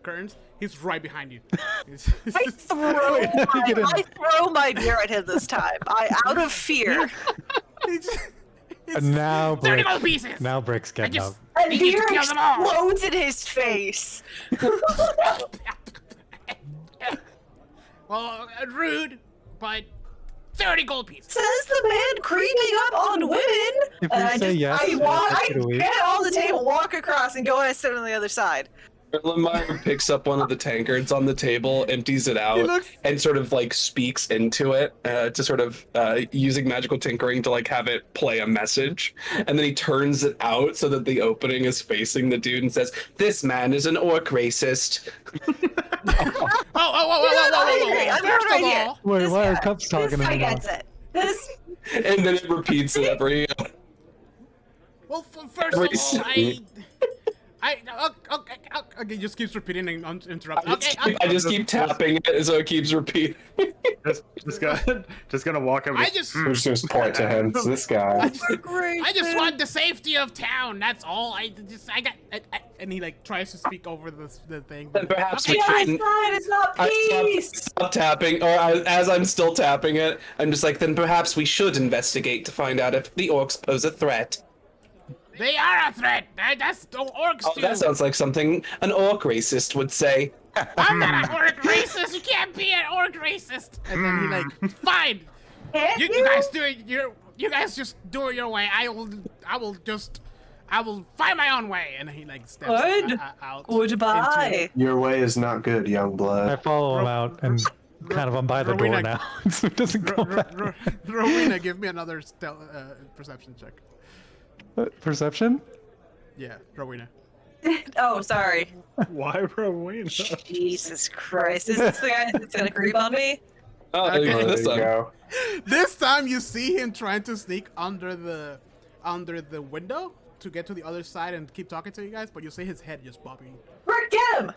curtains, he's right behind you. He's- I throw my beer at him this time. Out of fear. And now 30 Brick. gold pieces. Now Brick's getting just- up. And Need you beer to kill them all. explodes in his face. Well, rude, but 30 gold pieces. Says the man creeping up on women. If And we I say yes, I it'll leave. get on the table, walk across, and go and sit on the other side. Lamar picks up one of the tankards on the table, empties it out, looks- and sort of like speaks into it to sort of using magical tinkering to like have it play a message. And then he turns it out so that the opening is facing the dude and says, "This man is an orc racist." I agree. I'm First right of here. all, Wait, This why are guy- cups talking This to guy me now? gets it. This. And then it repeats it every. first of all, okay, just keeps repeating and interrupting. I just keep tapping it so it keeps repeating. Just gonna walk up. I just Just point to him. It's this guy. I just want the safety of town. That's all. And he like tries to speak over the thing. Then perhaps Okay, we fine. shouldn't. It's not I peace. stop tapping, or as I'm still tapping it, I'm just like, then perhaps we should investigate to find out if the orcs pose a threat. They are a threat. That's the orcs Oh, do. that sounds like something an orc racist would say. I'm not an orc racist. You can't be an orc racist. And then he like, fine. Can't You guys do it. You guys just do it your way. I will find my own way. And he like steps Good. out. Goodbye. Your way is not good, young I blood. follow him out and kind of I'm by the door Rowena- now, so it doesn't go back. Rowena, give me another perception check. Perception? Yeah, Rowena. Oh, sorry. Why Rowena? Jesus Christ. Is this the guy that's gonna creep on me? Oh, Okay. there you go, There this you time. go. This time you see him trying to sneak under the window to get to the other side and keep talking to you guys, but you see his head just bobbing. Rick, get him!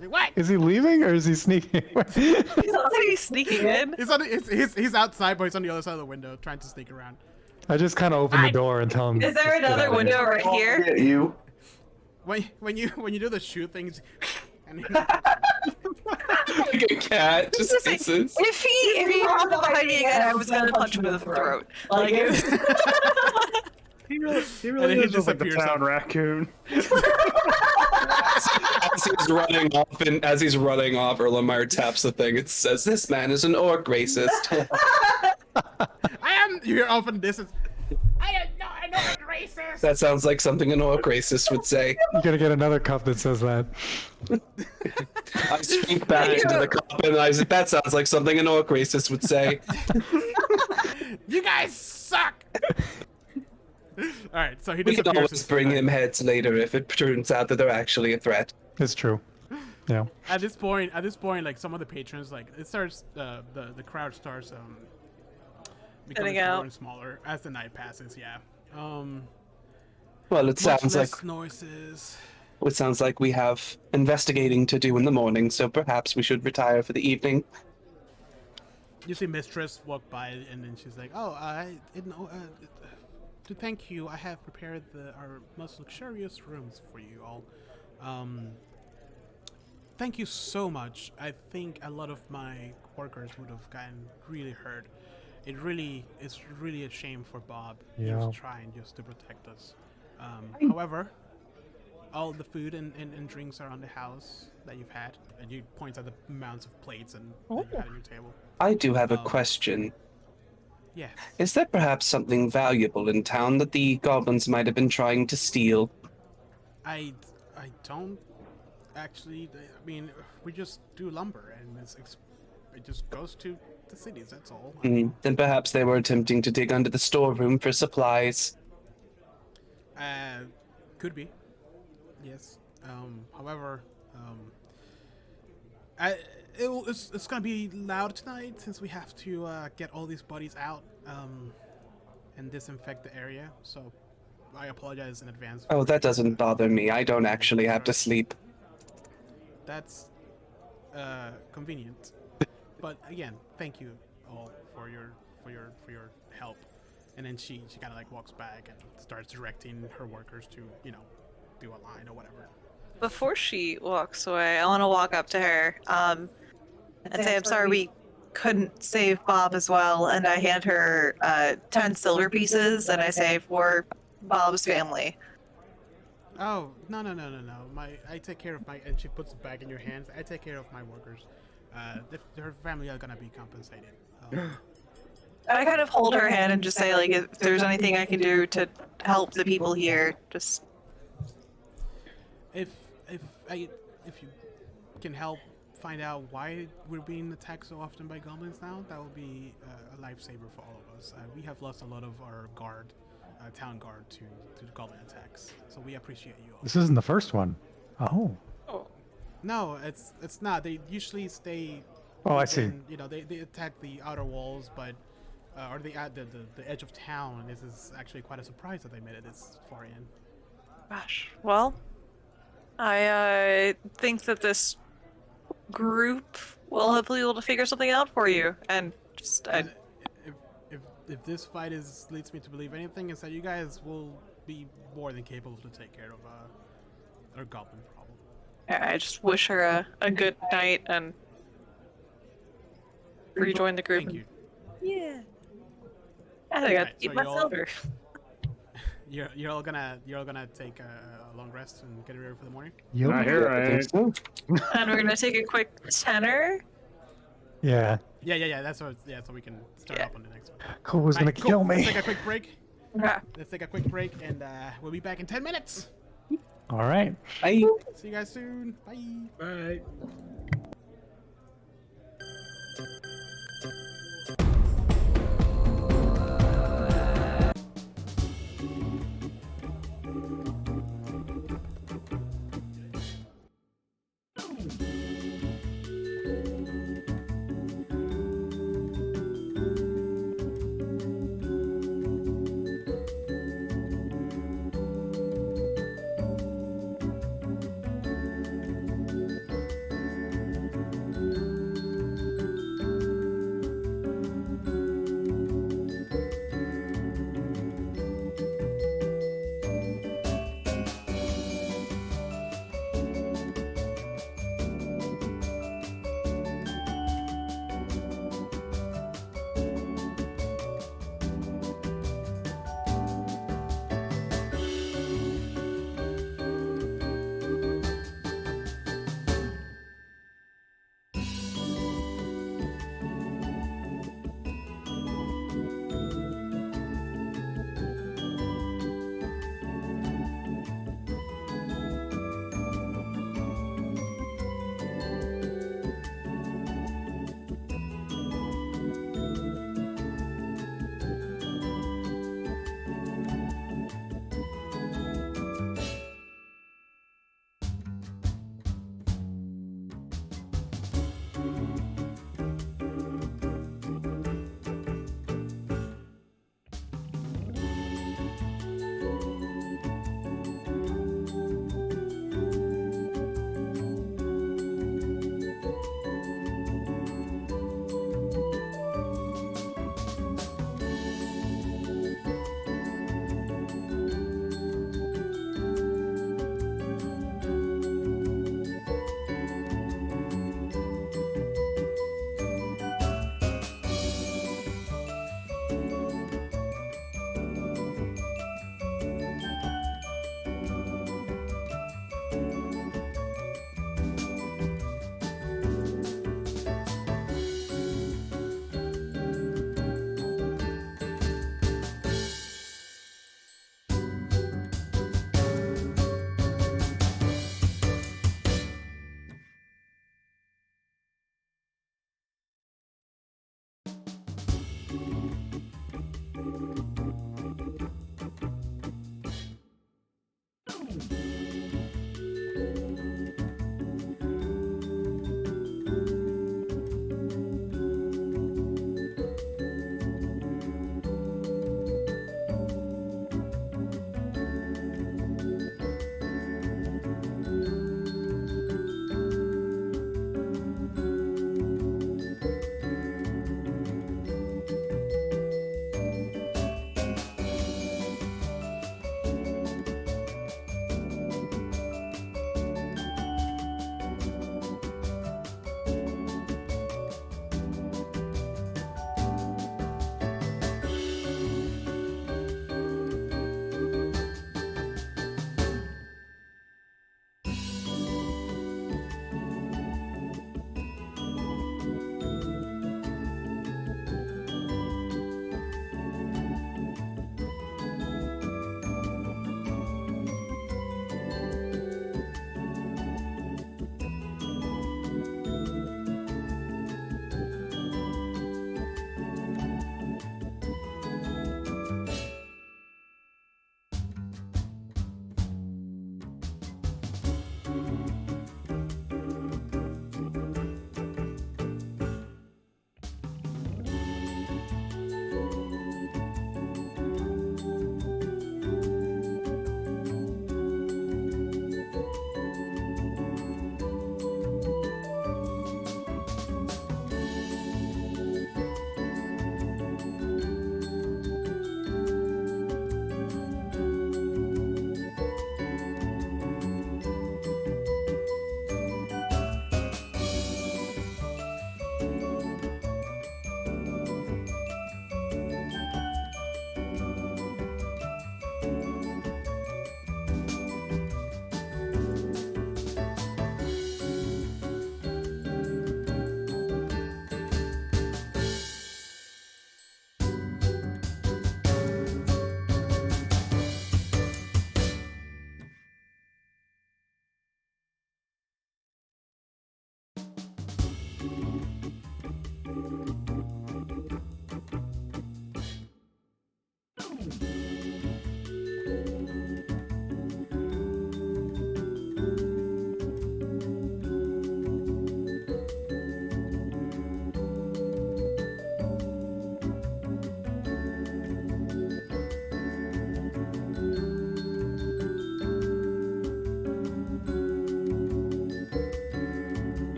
Like, what? Is he leaving or is he sneaking? He's not like he's sneaking in. He's outside, but he's on the other side of the window trying to sneak around. I just kind of open the door and tell him. Is there "Get out another of window here." right here? Get you. When you do the shoe things, and he, Like a cat, just Just like, hisses. if he hopped behind me again, I was gonna punch him in the throat. Like it was. He And really then he is just like the disappears town up. raccoon. As he's running off, Erlenmeyer taps the thing. It says, "This man is an orc racist." I am. You hear off in the distance. I'm not racist. That sounds like something an orc racist would say. You gotta get another cup that says that. I speak back into the cup and I said, that sounds like something an orc racist would say. You guys suck. All right, so he We can disappears. always bring him heads later if it turns out that they're actually a threat. It's true. Yeah. At this point, like some of the patrons, like it starts, the crowd starts becoming Thinning out. smaller and smaller as the night passes. Yeah. Well, it Much sounds like less noises. it sounds like we have investigating to do in the morning, so perhaps we should retire for the evening. You see Mistress walk by, and then she's like, "Oh, to thank you, I have prepared our most luxurious rooms for you all. Thank you so much. I think a lot of my workers would have gotten really hurt. It's really a shame for Bob. He Yeah. was trying just to protect us. However, all the food and drinks are on the house that you've had." And you point at the amounts of plates and that you had on your table. I do have a question. Yes. Is there perhaps something valuable in town that the goblins might have been trying to steal? I don't actually. I mean, we just do lumber, and it just goes to the cities. That's all. Then perhaps they were attempting to dig under the storeroom for supplies. Could be. Yes. However, it's gonna be loud tonight since we have to get all these bodies out and disinfect the area. So I apologize in advance. Oh, that doesn't bother me. I don't actually have to sleep. That's convenient. But again, thank you all for your help. And then she kind of like walks back and starts directing her workers to, do a line or whatever. Before she walks away, I want to walk up to her and say, "I'm sorry we couldn't save Bob as well." And I hand her 10 silver pieces, and I say, "For Bob's family." Oh, no. I take care of and she puts it back in your hands. I take care of my workers. Her family are gonna be compensated. I kind of hold her hand and just say, like, if there's anything I can do to help the people here, just... If you can help find out why we're being attacked so often by goblins now, that would be a lifesaver for all of us. We have lost a lot of our town guard to the goblin attacks, so we appreciate you all. This isn't the first one. Oh. No, it's not. They usually stay. Oh, I see. They attack the outer walls, but or the edge of town. This is actually quite a surprise that they made it this far in. Gosh. Well, I think that this group will hopefully be able to figure something out for you, and just... If this fight leads me to believe anything, is that you guys will be more than capable to take care of our goblin problem. I just wish her a good night and rejoin the group. Thank you. Yeah. I think I'd Alright, keep so my you're all- silver. You're all gonna take a long rest and get ready for the morning. Not here, I I think ain't. so. And we're gonna take a quick tenor. Yeah. Yeah. That's what. Yeah, so we can start Yeah. up on the next one. Cole was gonna Alright, cool. kill Let's me. take a quick break. Okay. Let's take a quick break, and we'll be back in 10 minutes. All right. I See you guys soon. Bye. Bye.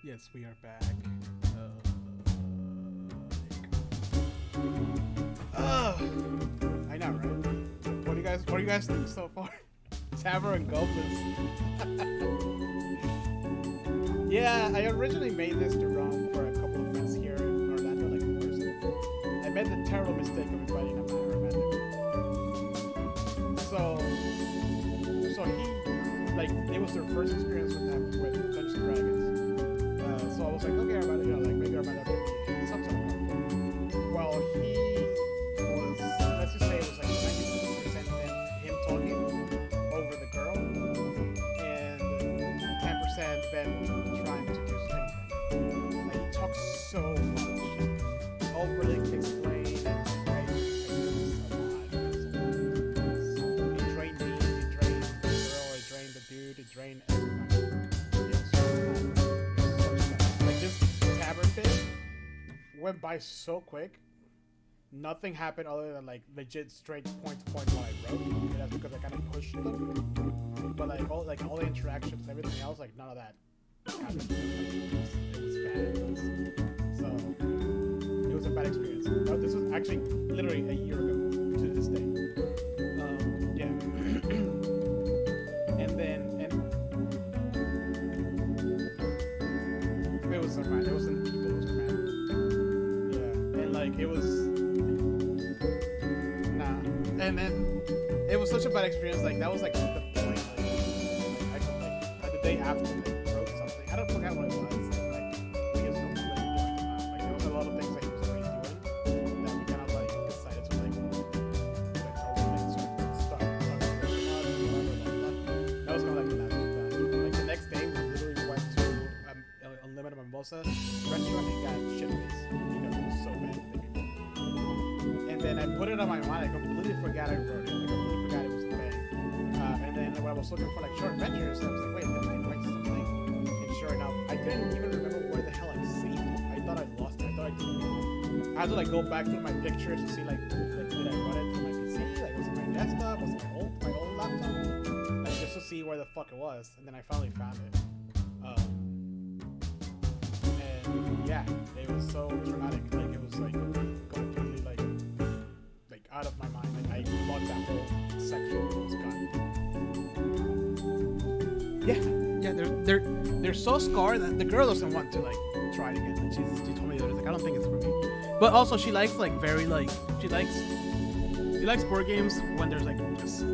Yes, we are back. I know, right? What do you guys think so far? Tavern and Goblins. Yeah, I originally made this to run for a couple of friends here in Orlando, like in person. I made the terrible mistake of inviting a Manor. So he, like, it was their first experience with Dungeons and Dragons. So I was like, okay, Armando, you know, like maybe Armando can be some sort of helpful. Well, he was, let's just say it was like 90% him talking over the girl, and 10% Ben trying to do anything. Like he talks so much, overly explain, and I noticed a lot. It drained me, it drained the girl, it drained the dude, it drained everyone. Went by so quick. Nothing happened other than like legit straight point to point while I wrote. And that's because I kind of pushed them. But like all the interactions, everything else, like none of that happened. Like, it was bad. So it was a bad experience. But this was actually literally a year ago to this day. Yeah. It was a it wasn't people. It was a man. It was and then it was such a bad experience. Like that was like the point. Like I could like the day after they wrote something. I don't forget what it was. And, like we just completely blocked him out. Like there was a lot of things that he was already doing that we kind of like decided to like start. That was kind of like the last one. Like the next day we literally went to Unlimited Mimosa restaurant and got shit face because it was so bad. And then I put it on my mind. I completely forgot I wrote it. I completely forgot it was a thing. And then when I was looking for like short adventures, I was like, wait, did I write something? And sure enough, I couldn't even remember where the hell I saved it. I thought I lost it. I thought I deleted it. I had to like go back through my pictures to see like did I run it through my PC? Like was it my desktop? Was it my old laptop? Like just to see where the fuck it was. And then I finally found it. And yeah, it was so traumatic. Like it was like completely like out of my mind. Like I logged that whole section. It was gone. Yeah, they're so scarred that the girl doesn't want to like try it again. And she told me that like I don't think it's for me. But also she likes like very like she likes board games when there's like just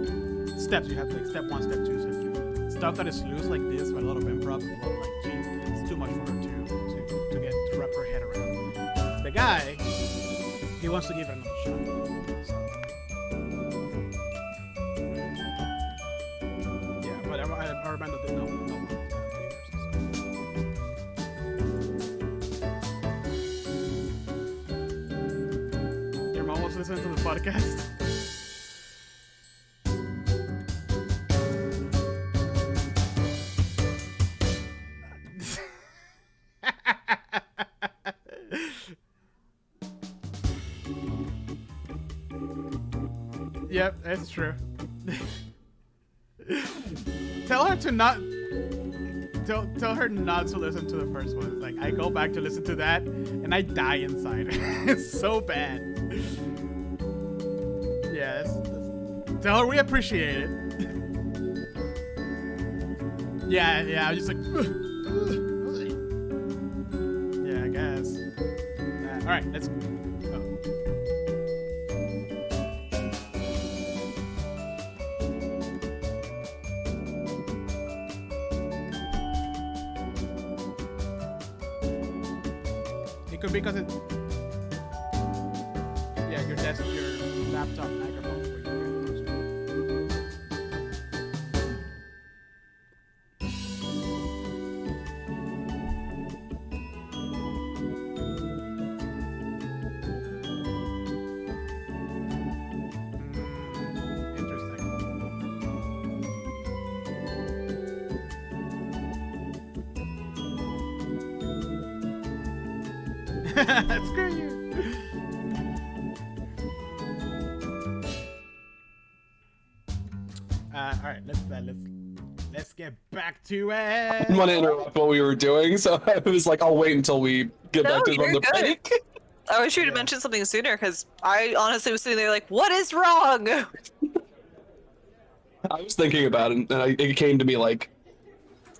steps. You have like step 1, step 2, step 2. Stuff that is loose like this with a lot of improv, a lot of like it's too much for her to get to wrap her head around. The guy, he wants to give it another shot. I remember that no. Your mom was listening to the podcast. Yep, that's true. Tell her to not. tell her not to listen to the first one. Like I go back to listen to that, and I die inside. It's so bad. Yeah, tell her we appreciate it. Yeah, I'm just like. Yeah, I guess. All right, let's go. It could be because it. Yeah, your laptop microphone. Screw you. All right, let's get back to it. I didn't want to interrupt what we were doing, so I was like, I'll wait until we get back to you're run the good. break. I wish you had mentioned something sooner, because I honestly was sitting there like, what is wrong? I was thinking about it, and it came to me like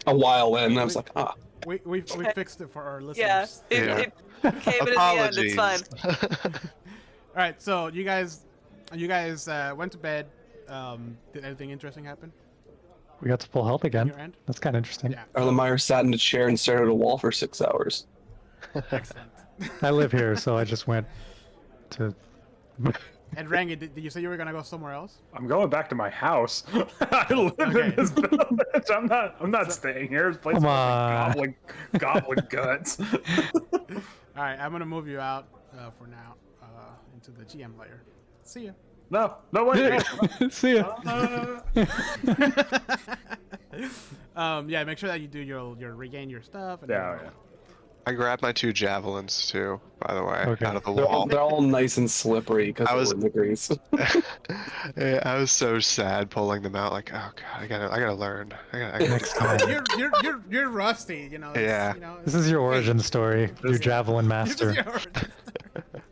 a while in, and I was like, ah. We fixed it for our listeners. Yeah, it came in at the end. It's fine. All right, so you guys went to bed. Did anything interesting happen? We got to full health on again. your end? That's kind of interesting. Yeah. Erlenmeyer sat in a chair and stared at a wall for 6 hours. Excellent. I live here, so I just went to. And Rangi, did you say you were gonna go somewhere else? I'm going back to my house. I live in this village. I'm not staying here. This place Come is on. goblin guts. All right, I'm gonna move you out for now into the GM layer. See ya. No, wait. See ya. Yeah, make sure that you do your regain your stuff. And Yeah. I grabbed my 2 javelins too, by the way, Okay. out of the They're all, wall. they're all nice and slippery because I was- of the grease. Yeah, I was so sad pulling them out. Like, oh god, I gotta learn. I gotta Next time. You're rusty, you know. Yeah. You know, This is your origin story, your javelin this is master. your origin story.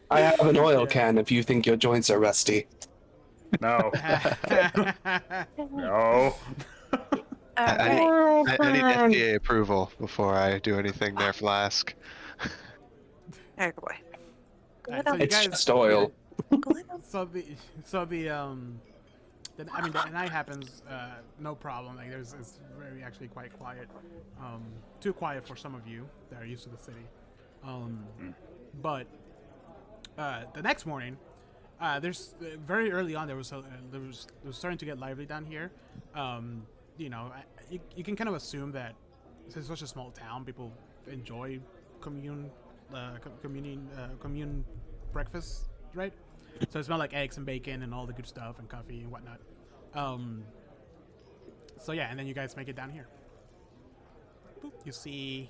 I have an oil can if you think your joints are rusty. No. No. I need FDA approval before I do anything there, Flask. There, good boy. Alright, so you It's guys- just oil. The night happens, no problem. Like it's very actually quite quiet, too quiet for some of you that are used to the city. But the next morning, there's very early on there was starting to get lively down here. You know, you can kind of assume that since it's such a small town, people enjoy commune breakfast, right? So it smelled like eggs and bacon and all the good stuff and coffee and whatnot. So yeah, and then you guys make it down here. Boop. You see,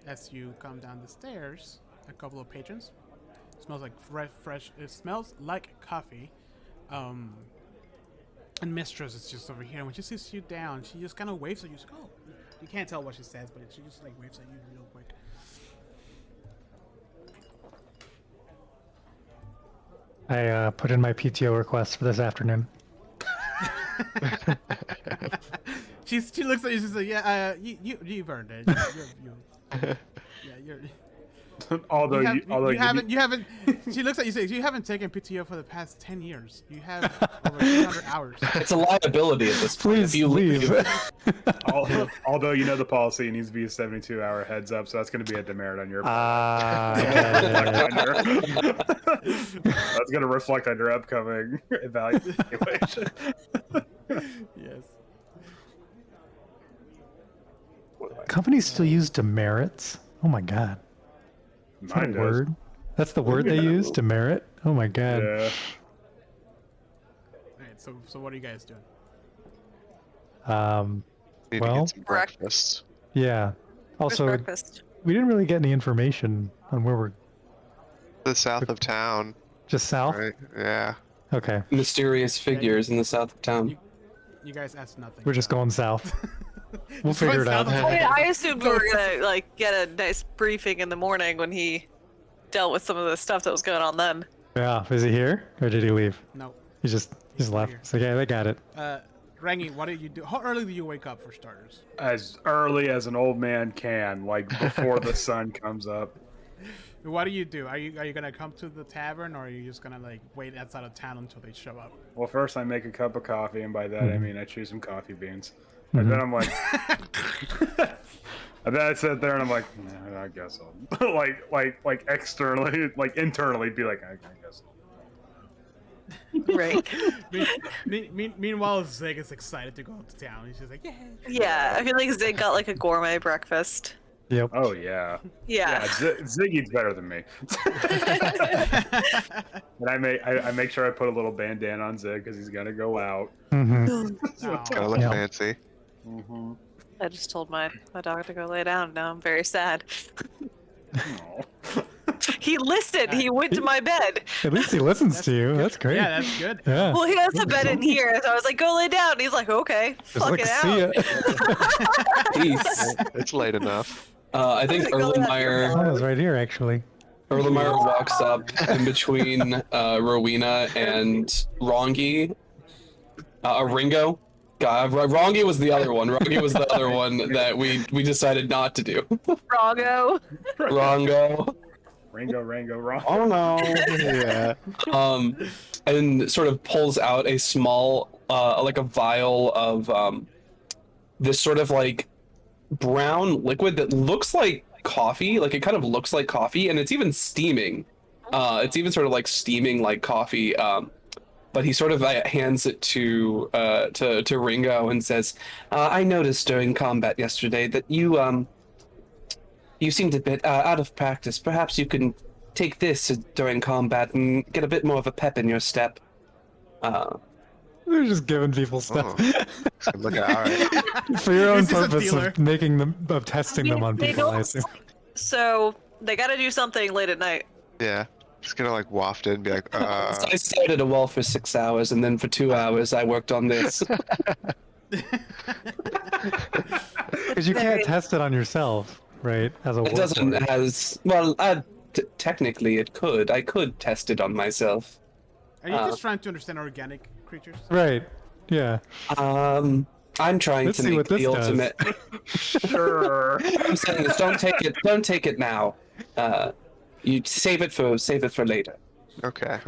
as you come down the stairs, a couple of patrons. It smells like fresh. It smells like coffee. And Mistress is just over here, and when she sees you down, she just kind of waves at you. She's like, oh, you can't tell what she says, but she just like waves at you real quick. I put in my PTO request for this afternoon. She looks at you. She's like, yeah, you've earned it. You're Although you haven't. She looks at you. Says, you haven't taken PTO for the past 10 years. You have over 300 hours. It's a liability at this point. Please If you leave. although you know the policy needs to be a 72-hour heads up, so that's going to be a demerit on your part. That's going to reflect on your upcoming evaluation. Yes. Companies still use demerits? Oh my god. Is that Mine a does. word? That's the word they use? Demerit? Oh my god. Yeah. Alright, so what are you guys doing? Need to Well- get some breakfast. Yeah. Where's Also, breakfast? we didn't really get any information on where we're The south of town, just south. right? Yeah. Okay. Mysterious figures in the south of town. You guys asked nothing. We're just so- going south. We'll Just figure runs it down out. the I mean, hall. I assumed we were gonna like get a nice briefing in the morning when he dealt with some of the stuff that was going on then. Yeah, is he here or did he leave? No. He's just not left. here. It's like, yeah, they got it. Rangi, what did you do? How early do you wake up for starters? As early as an old man can, like before the sun comes up. What do? Are you gonna come to the tavern, or are you just gonna like wait outside of town until they show up? Well, first I make a cup of coffee, and by that I mean I choose some coffee beans. And then I'm like, and then I sit there and I'm like, nah, I guess I'll like externally, like internally, be like, I guess I'll. Right. Meanwhile, Zig is excited to go up to town. He's just like, yeah. Yeah, I feel like Zig got like a gourmet breakfast. Yep. Oh yeah. Yeah. Zig eats better than me. And I make sure I put a little bandana on Zig because he's gonna go out. Gotta look Yeah. fancy. I just told my dog to go lay down. Now I'm very sad. Aw. He listened. He went to my bed. At least he listens to you. That's great. Yeah, that's good. Yeah. Well, he has a bed in here, so I was like, "Go lay down." And he's like, "Okay, Just fuck like, it see out." ya. Peace. It's late enough. I think Go ahead. Erlenmeyer Oh, it's right here, actually. walks up in between Rowena and Rongi. Ringo. God, Rongi was the other one. Rongi was the other one that we decided not to do. Rongo. Rongo. Rango, wrong. Oh no. Yeah. And sort of pulls out a small, like a vial of this sort of like brown liquid that looks like coffee. Like it kind of looks like coffee, and it's even steaming. It's even sort of like steaming like coffee. But he sort of hands it to Ringo and says, "I noticed during combat yesterday that you seemed a bit out of practice. Perhaps you can take this during combat and get a bit more of a pep in your step." They're just giving people stuff Oh. Look at all right. for your own This is a purpose dealer. of making them, of testing them on They people. I don't- assume. So they got to do something late at night. Yeah. Just gonna like waft it and be like, I stayed at a well for 6 hours, and then for 2 hours I worked on this. Because you can't test it on yourself, right? As a It doesn't warlord. has well. Technically, it could. I could test it on myself. Are you just trying to understand organic creatures? Right. Yeah. I'm trying Let's to see make what this the does. ultimate. Sure. I'm saying this. Don't take it now. You save it for later. okay.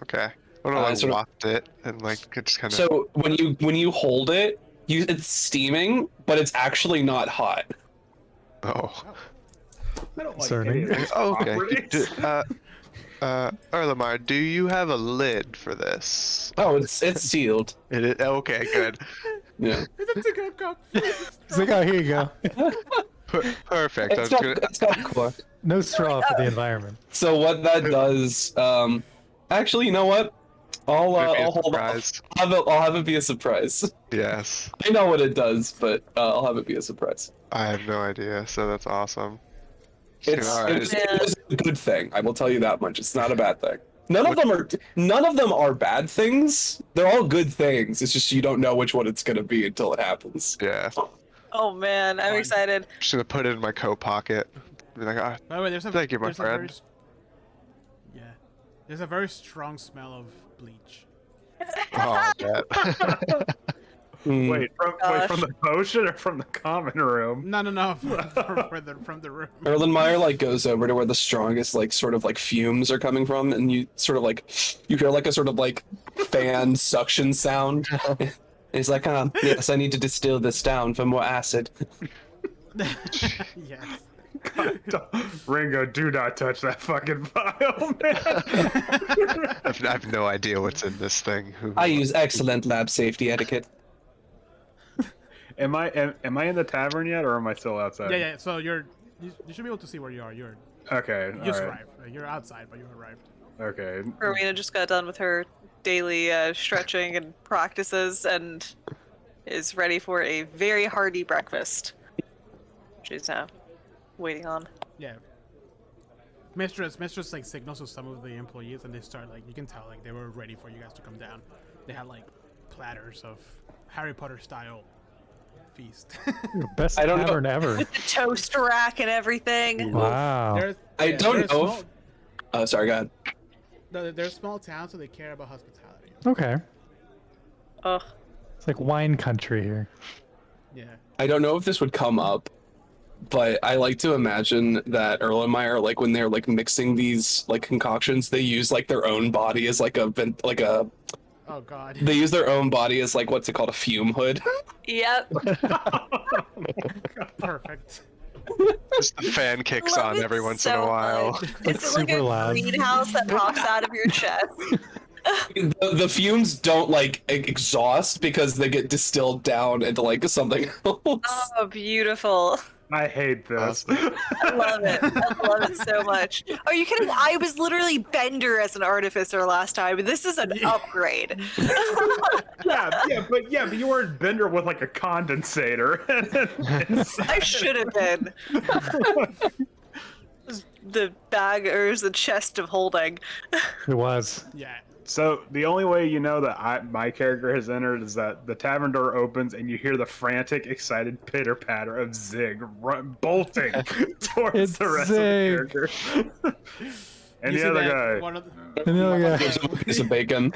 I want to like sort of- waft it and like just kind of. So when you hold it, it's steaming, but it's actually not hot. Oh. I don't like Concerning. any of these Oh, okay. properties. Erlenmeyer, do you have a lid for this? Oh, it's sealed. It is okay. Good. Yeah. It's a good cup. It's like, oh, here you go. Perfect. I was gonna. It's got a cork. No straw for the environment. So what that does, actually, you know what? I'll Maybe a hold on. surprise. I'll have it be a surprise. Yes. I know what it does, but I'll have it be a surprise. I have no idea. So that's awesome. It's, All right. it's a good thing. I will tell you that much. It's not a bad thing. None of them are bad things. They're all good things. It's just you don't know which one it's gonna be until it happens. Yeah. Oh man, I'm excited. Just gonna put it in my coat pocket. Be like, ah, By the way, Thank you, my friend. There's a very strong smell of bleach. oh, that. Wait, Gosh. from the potion or from the common room? No, from the room. Erlenmeyer like goes over to where the strongest like sort of like fumes are coming from, and you sort of like you hear like a sort of like fan suction sound. And he's like, yes, I need to distill this down for more acid. Yes. Ringo, do not touch that fucking file, man. I have no idea what's in this thing. I use excellent lab safety etiquette. Am I in the tavern yet, or am I still outside? Yeah. So you should be able to see where you are. You Okay. just all right. arrived. You're outside, but you arrived. Okay. Rowena just got done with her daily stretching and practices and is ready for a very hearty breakfast. She's now waiting on. Yeah. Mistress like signals to some of the employees, and they start like you can tell like they were ready for you guys to come down. They had like platters of Harry Potter style feast. Best I don't know. tavern ever. With the toast rack and everything. Wow. I don't they're know small- if. Oh, sorry, go ahead. No, they're a small town, so they care about hospitality. Okay. Ugh. It's like wine country here. Yeah. I don't know if this would come up, but I like to imagine that Erlenmeyer, like when they're like mixing these like concoctions, they use like their own body as like a Oh God. they use their own body as like what's it called, a fume hood. Yep. Perfect. Just the fan kicks Love on it every once in a so while. much. Like Is it like super a loud. greenhouse that pops out of your chest? The fumes don't like exhaust because they get distilled down into like something else. Oh, beautiful. I hate this. I love it. I love it so much. Are you kidding? I was literally Bender as an artificer last time. This is an upgrade. but you weren't Bender with like a condensator. I should have been. The bag or the chest of holding. It was. Yeah. So the only way you know that my character has entered is that the tavern door opens and you hear the frantic, excited pitter patter of Zig bolting towards It's the rest Zig. of the character. And You the see other that guy. One of And the other guy. Gives him a piece of bacon.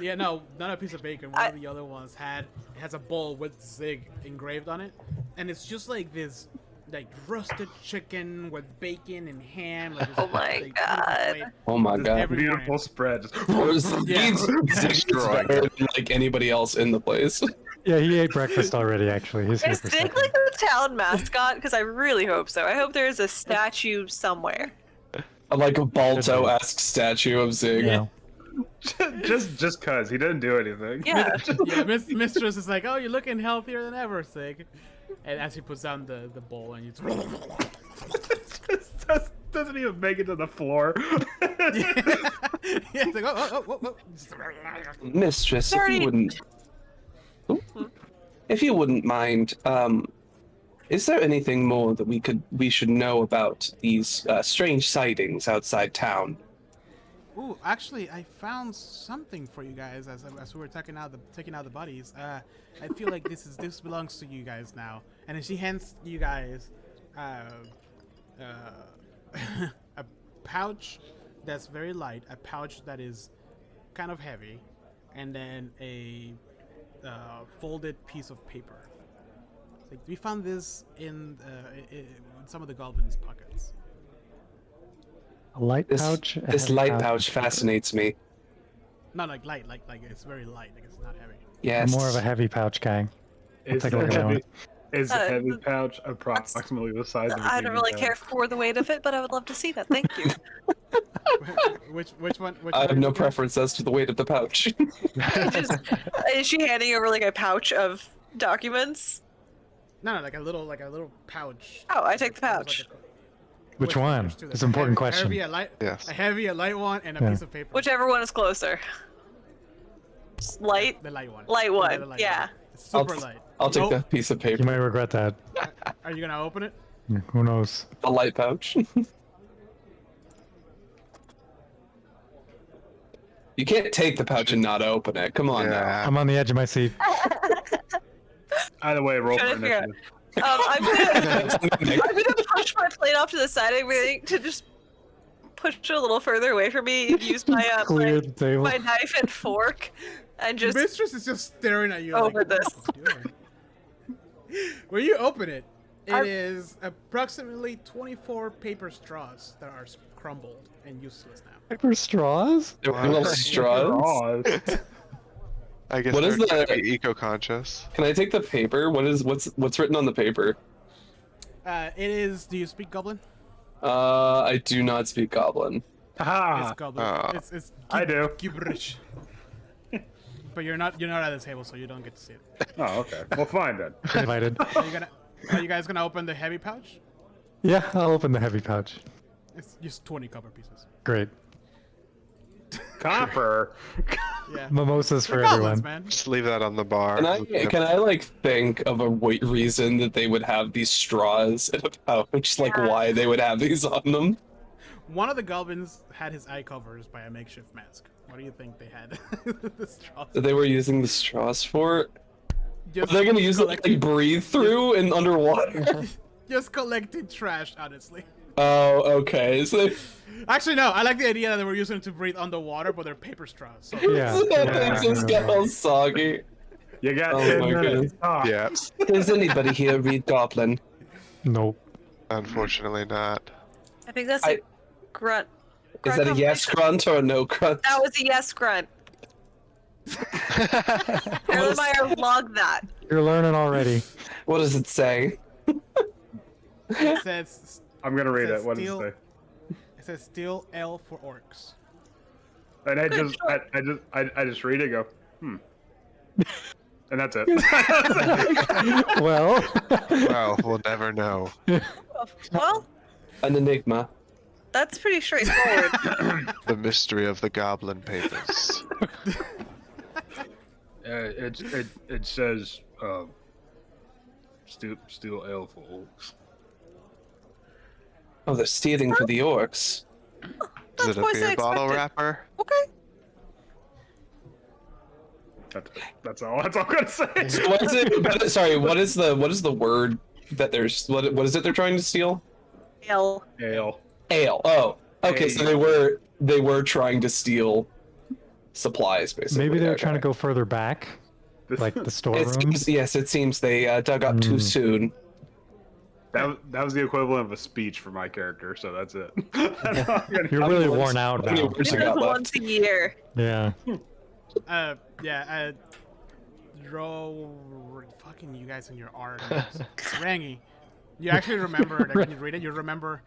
yeah, no, not a piece of bacon. One of the other ones has a bowl with Zig engraved on it, and it's just like this, like roasted chicken with bacon and ham. Like this, Oh my like, beautiful God. plate. Oh my This god. every- beautiful spread. Just, Yeah. Zig's better than like anybody else in the place. Yeah, he ate breakfast already, actually. He's here Is for Zig supper. like the town mascot? Because I really hope so. I hope there is a statue somewhere. Like a Balto-esque statue of Zig. Yeah. just cause he didn't do anything. Yeah. Yeah, Mistress is like, "Oh, you're looking healthier than ever, Zig." And as he puts down the bowl, and you Doesn't even make it to the floor. yeah, it's like, oh. Mistress, if Sorry. you wouldn't, if you wouldn't mind, is there anything more that we should know about these strange sightings outside town? Ooh, actually, I found something for you guys as we were taking out the bodies. I feel like this belongs to you guys now. And then she hands you guys a pouch that's very light, a pouch that is kind of heavy, and then a folded piece of paper. It's like, we found this in some of the goblins' pockets. A light This pouch? a this heavy light pouch fascinates me. Not like light, like it's very light, like it's not heavy. Yes. I'm more of a heavy pouch guy. Is take a look at that one. Is the Uh, heavy pouch approximately the size of a I don't really baby care for the weight of it, but I would love to see that. Thank you. Which one? Which I one have no is it? preference as to the weight of the pouch. Is she handing over like a pouch of documents? No, like a little pouch. Oh, I take the There's pouch. Which one? there's two. It's an important A question. heavy, a light, Yes. a heavy, a light one, and a Yeah. piece of paper. Whichever one is closer. Light? The light one. Light Yeah, one, the light yeah. one. It's super I'll, light. I'll take Oh, the piece of paper. You might regret that. Are you gonna open it? Who knows? The light pouch. You can't take the pouch and not open it. Come on now. Yeah. I'm on the edge of my seat. Either way, roll for Trying to figure out- initiative. I'm gonna push my plate off to the side of everything to just push it a little further away from me and use my Clear the table. my knife and fork and just Mistress is just staring at you. over like, this. What are you doing? When you open it, I'm- it is approximately 24 paper straws that are crumbled and useless now. Paper straws? They're little straws. I guess What is they're trying the- to be eco-conscious. Can I take the paper? What's written on the paper? It is. Do you speak Goblin? I do not speak Goblin. Ah, It's Goblin. Ah. It's I do. gibberish. But you're not at the table, so you don't get to see it. Oh, okay. Well, fine then. Invited. Are you guys gonna open the heavy pouch? Yeah, I'll open the heavy pouch. It's just 20 copper pieces. Great. Copper. Yeah. Mimosas for They're goblins, everyone. man. Just leave that on the bar. Can I like think of a reason that they would have these straws in a pouch? Like Yeah. why they would have these on them? One of the goblins had his eye covers by a makeshift mask. What do you think they had? The straws. That they were using the straws for? Just They're gonna use it to collecting- like breathe through and underwater. Just collecting trash, honestly. Oh, okay. So Actually, no. I like the idea that they were using it to breathe underwater, but they're paper straws. So Yeah. it just got all soggy. You got Oh 10 my minutes. Ah. Yeah, Does anybody here read Goblin? Nope. unfortunately not. I think that's a grunt. Is grunt that a yes combination. grunt or a no grunt? That was a yes grunt. Erlenmeyer, log that. You're learning already. What does it say? it says I'm gonna read Says it. What does it steel- say? it says steel L for orcs. And I Good just, I just read it. Go, and that's it. Well, Well, we'll never know. Well, An enigma. that's pretty straightforward. The mystery of the goblin papers. It says steel L for orcs. Oh, they're stealing for the orcs. Is it a voice I beer bottle expected. wrapper? Okay. That's all. That's all I'm gonna say. So what is it? Sorry, what is the word that there's what is it they're trying to steal? L. Ale. Ale. Oh, okay. So Ale. they were trying to steal supplies, basically. maybe they were Okay. trying to go further back, like the It storeroom. seems, yes, it seems they dug up too soon. That was the equivalent of a speech for my character, so that's it. You're really worn out How many now. words It you got was left? once a year. Yeah. Fucking you guys in your art. Rangy, you actually remember that when you read it, you remember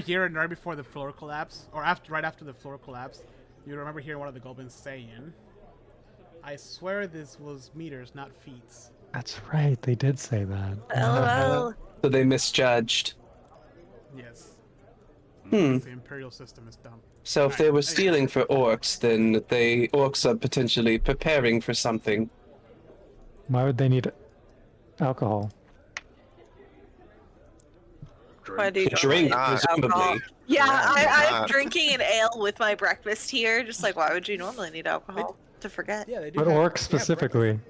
here and right before the floor collapse, or right after the floor collapse, you remember hearing one of the goblins saying, "I swear this was meters, not feet." That's right. They did say that. LOL. So they misjudged. Yes. Hmm. The imperial system is dumb. So if they were stealing for orcs, then orcs are potentially preparing for something. Why would they need alcohol? Why do you Drink, normally Ah, need alcohol? presumably. Yeah, I'm not. drinking an ale with my breakfast here. Just like, why would you normally need alcohol? To forget. Yeah, they do. But have- orcs they have specifically.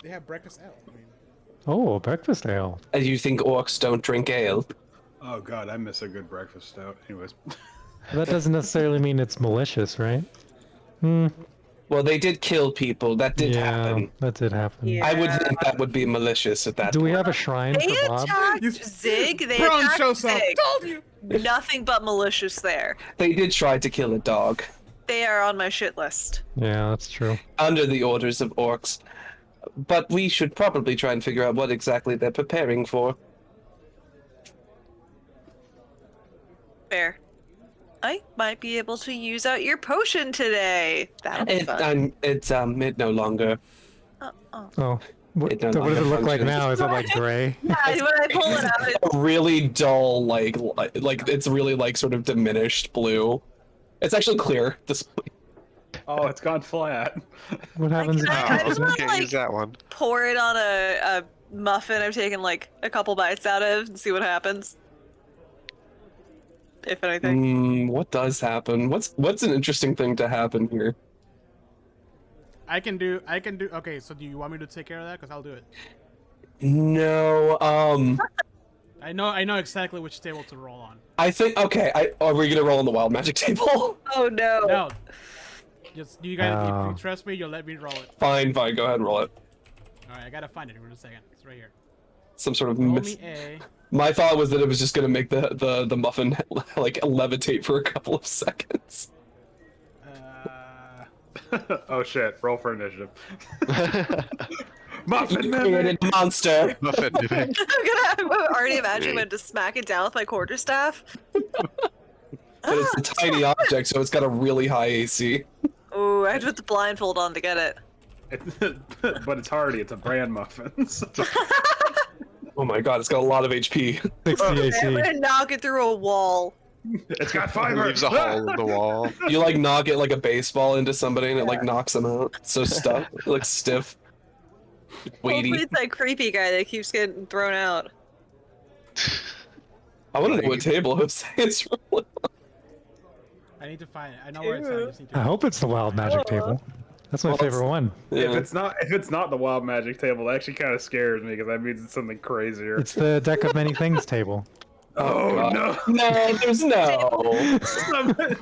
They have breakfast ale. I mean, Oh, breakfast ale. And you think orcs don't drink ale? Oh god, I miss a good breakfast stout. Anyways, That doesn't necessarily mean it's malicious, right? Hmm. Well, they did kill people. That did yeah, happen. that did happen. Yeah. I would think that would be malicious at that Do we point. have a shrine They for Bob? attacked You- Zig. They Braun attacked shows up. Zig. Told you. Nothing but malicious there. They did try to kill a dog They are on my shit list. Yeah, that's true. under the orders of orcs. But we should probably try and figure out what exactly they're preparing for. Fair. I might be able to use out your potion today. That'll be fun. It no longer. Oh. Oh, what, It no so what does it longer look like functions. now? Is it like gray? Yeah, when I pull it out, it's A really dull, like it's really like sort of diminished blue. It's actually clear. This oh, it's gone flat. What happens? I Oh, just wanna, can't like, use that one. pour it on a muffin I've taken like a couple bites out of and see what happens. If anything. what does happen? What's an interesting thing to happen here? I can do. Okay, so do you want me to take care of that? Because I'll do it. No, I know exactly which table to roll on. I think are we gonna roll on the wild magic table? Oh no. No. Just you guys, if Oh. you trust me, you'll let me roll it. Fine, go ahead and roll it. All right, I gotta find it in a second. It's right here. Some sort of Roll me a. My thought was that it was just gonna make the muffin like levitate for a couple of seconds. Oh shit! Roll for initiative. Muffin You mimic. created a monster. Muffin mimic. I'm already imagining when to smack it down with my quarterstaff. But it's a tiny object, so it's got a really high AC. Ooh, I had to put the blindfold on to get it. But it's hardy. It's a brand muffin. So- Oh my god, it's got a lot of HP. 60 I'm AC. gonna knock it through a wall. it's got fiber. Leaves a hole in the wall. You like knock it like a baseball into somebody and it like knocks them out. It's so stuck, it looks stiff, weighty. Hopefully it's that creepy guy that keeps getting thrown out. I want to know what table Jose is rolling. I need to find it. I know where it's at. I just need to. I hope it's the wild magic table. That's my Well, favorite one. If Yeah. it's not the wild magic table, it actually kind of scares me because that means it's something crazier. It's the deck of many things table. Oh God. no! No, there's no.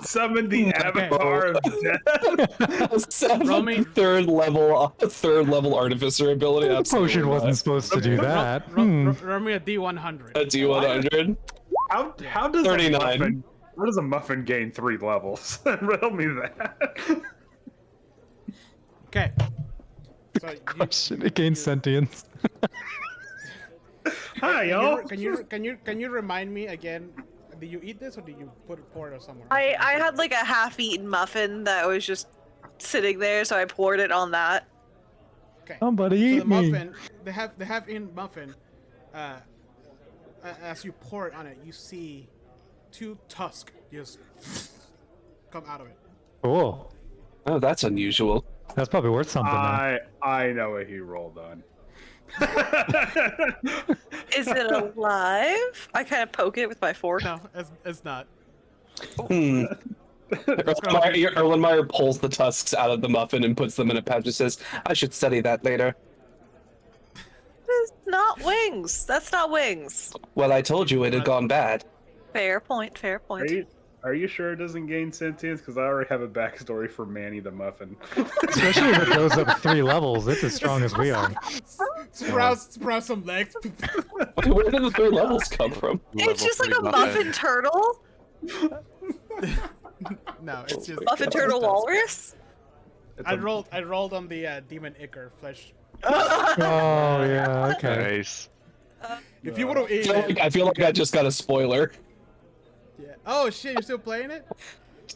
Summon the avatar of death. Roll me third level artificer ability. The Absolutely potion wasn't not. supposed to do that. Roll me a D100. A D100. How does 39. How does a muffin gain 3 levels? Riddle me that. Okay. So Question. It gains sentience. Hi, y'all. Can you remind me again? Did you eat this or did you pour it somewhere? I had like a half-eaten muffin that was just sitting there, so I poured it on that. Okay. Somebody So eat the me. muffin, the half-eaten muffin. As you pour it on it, you see 2 tusks just come out of it. Cool. Oh, that's unusual. That's probably worth something now. I know what he rolled on. Is it alive? I kind of poke it with my fork. No, it's not. Hmm. Erlenmeyer pulls the tusks out of the muffin and puts them in a pouch and says, I should study that later. It's not wings. That's not wings. Well, I told you it had gone bad. Fair point. Fair point. Are you sure it doesn't gain sentience? Because I already have a backstory for Manny the Muffin. Especially if it goes up 3 levels. It's as strong as we are. Sprout some legs. Where did the 3 levels come from? It's just like a muffin turtle. No, it's just Muffin turtle walrus. I rolled on the demon ichor flesh. Oh, yeah, okay. Nice. If you would have eaten it, I feel like I just got a spoiler. yeah. Oh shit, you're still playing it?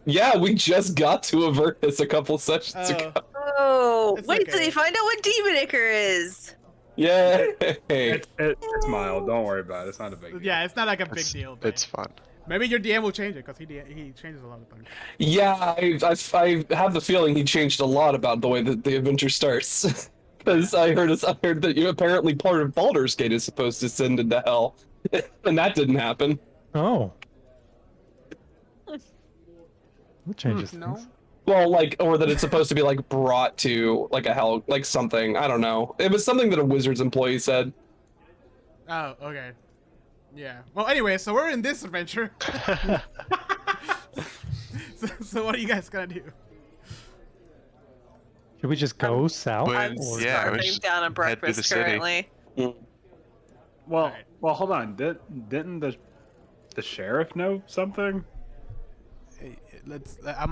Yeah, we just got to avert this a couple sessions ago. Oh, It's wait till okay. you find out what demon ichor is. Yay! It's mild. Don't worry about it. It's not a big deal. Yeah, it's not like a big deal. But It's fun. maybe your DM will change it because he changes a lot of things. Yeah, I have the feeling he changed a lot about the way that the adventure starts. Because I heard that you apparently part of Baldur's Gate is supposed to send into hell, and that didn't happen. Oh. That changes No. things. Well, like, or that it's supposed to be like brought to like a hell, like something. I don't know. It was something that a Wizards employee said. Oh, okay. Yeah. Well, anyway, so we're in this adventure. so what are you guys gonna do? Should we just go south? I'm Yeah, we starving should down on head to the breakfast city. currently. Well, Alright. well, hold on. Didn't the sheriff know something? Hey, let's. I'm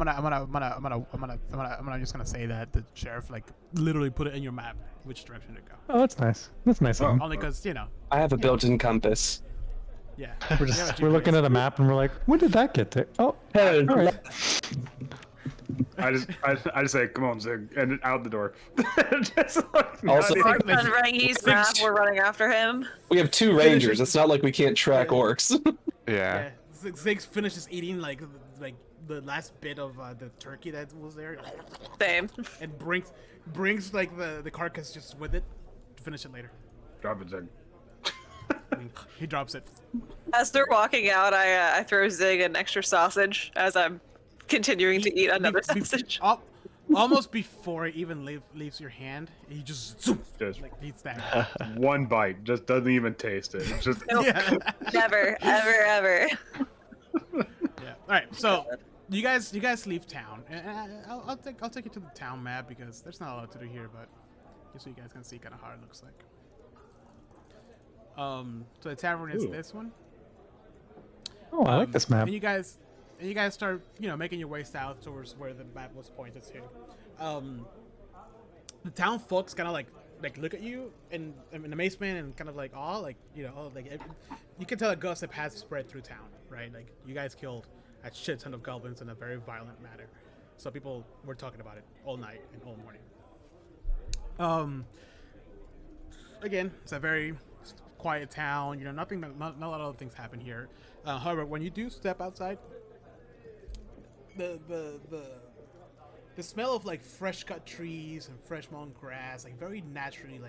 just gonna say that the sheriff like literally put it in your map which direction to go. Oh, that's nice. That's nice of him. Only because you know. I have a built-in compass. Yeah. We're looking at a map and we're like, when did that get there? Oh, Hey, all right. I just say, come on, Zig, and out the door. Just like, Also- not even- Mark's running east map. We're running after him. we have 2 rangers. It's not like we can't track orcs. Yeah. Yeah. Ziggs finishes eating like the last bit of the turkey that was there, Same. and brings like the carcass just with it to finish it later. Drop it, Zig. He drops it. As they're walking out, I throw Zig an extra sausage as I'm continuing to eat another sausage. Almost before it even leaves your hand, he just zoom, Just like eats that. one bite, just doesn't even taste it. It's just Nope. Yeah. Never, ever, ever. Yeah. All right. So you guys leave town, and I'll take you to the town map because there's not a lot to do here, but just so you guys can see kind of how it looks like. So the tavern is Ooh. this one. Oh, I like this map. And you guys start, making your way south towards where the map was pointed to. The town folks kind of like look at you in amazement and kind of like awe, like you can tell a gossip has spread through town, right? Like you guys killed a shit ton of goblins in a very violent manner, so people were talking about it all night and all morning. Again, it's a very quiet town. Not a lot of things happen here. However, when you do step outside, the smell of like fresh cut trees and fresh mown grass, like very naturally,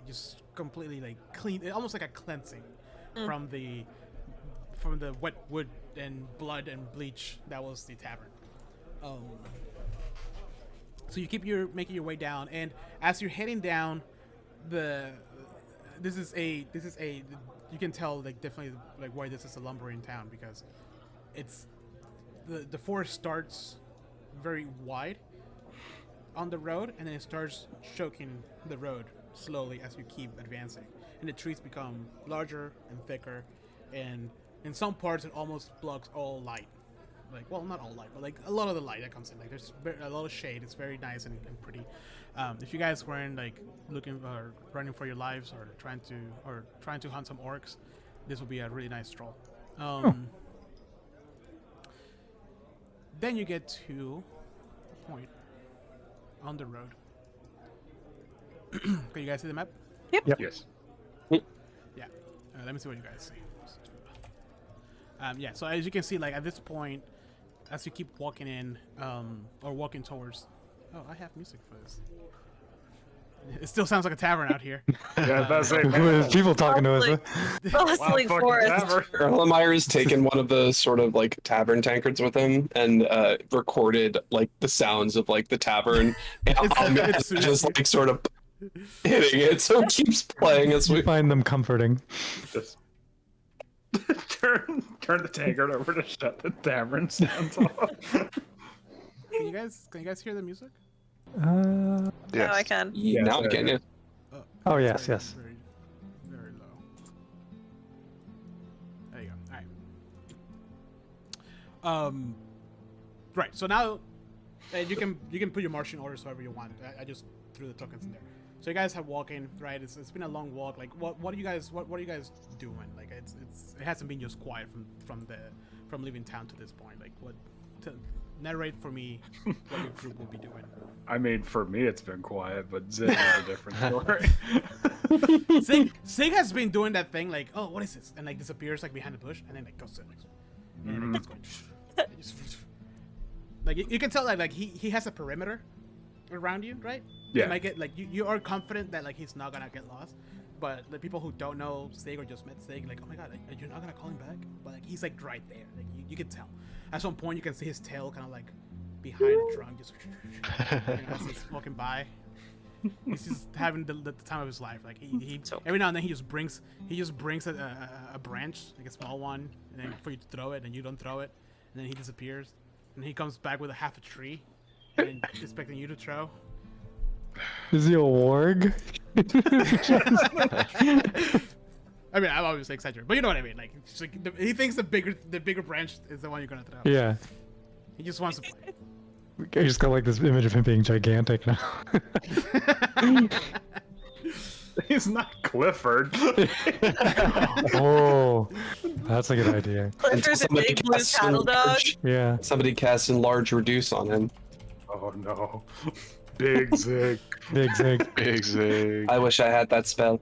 just completely like clean, almost like a cleansing from the wet wood and blood and bleach that was the tavern. So you keep making your way down, and as you're heading down, this is a you can tell like definitely like why this is a lumbering town, because it's the forest starts very wide on the road, and then it starts choking the road slowly as you keep advancing, and the trees become larger and thicker, and in some parts it almost blocks all light. Like, well, not all light, but like a lot of the light that comes in. Like, there's a lot of shade. It's very nice and pretty. If you guys weren't like looking or running for your lives or trying to hunt some orcs, this would be a really nice stroll. Then you get to a point on the road. Can you guys see the map? Yep. Yes. Yeah. Let me see what you guys see. Yeah. So as you can see, like at this point, as you keep walking in, or walking towards. Oh, I have music for this. It still sounds like a tavern out here. Yeah, that's it. There's people talking to us. Like, bustling fucking forest. tavern. Erlenmeyer's taken one of the sort of like tavern tankards with him and recorded like the sounds of like the tavern. And It's just like sort of hitting it, so it keeps playing as We we. find them comforting. Just turn the tankard over to shut the tavern sounds off. Can you guys hear the music? Uh, No, I can. Yeah, now I can. Yeah. Oh, It's yes, very, yes. Very, very low. There you go. All right. Right. So now, you can put your marching orders however you want. I just threw the tokens in there. So you guys have walking, right? It's been a long walk. Like, what are you guys doing? Like, it hasn't been just quiet from leaving town to this point. Like, narrate for me what your group will be doing. I mean, for me, it's been quiet, but Zig has a different story. Sig has been doing that thing, like, oh, what is this? And like disappears like behind the bush, and then like goes to it, and it keeps going. It just, like you can tell like he has a perimeter around you, right? Yeah. You might get like you are confident that like he's not gonna get lost, but the people who don't know Sig or just met Sig, like, oh my god, like, you're not gonna call him back, but like he's like right there, like you can tell. At some point, you can see his tail kind of like behind the trunk, just as he's walking by. He's just having the time of his life. Like he every now and then he just brings a branch, like a small one, and then for you to throw it, and you don't throw it, and then he disappears, and he comes back with a half a tree, and expecting you to throw. Is he a warg? I mean, I'm obviously exaggerating, but you know what I mean. Like, it's like he thinks the bigger branch is the one you're gonna throw. Yeah. He just wants to play. I just got like this image of him being gigantic now. He's not Clifford. Oh, that's a good idea. Clifford's a big blue casts cattle dog. enlarge- Yeah. Somebody casts enlarge reduce on him. Oh no. Big Zig. Big Zig. Big Zig. I wish I had that spell.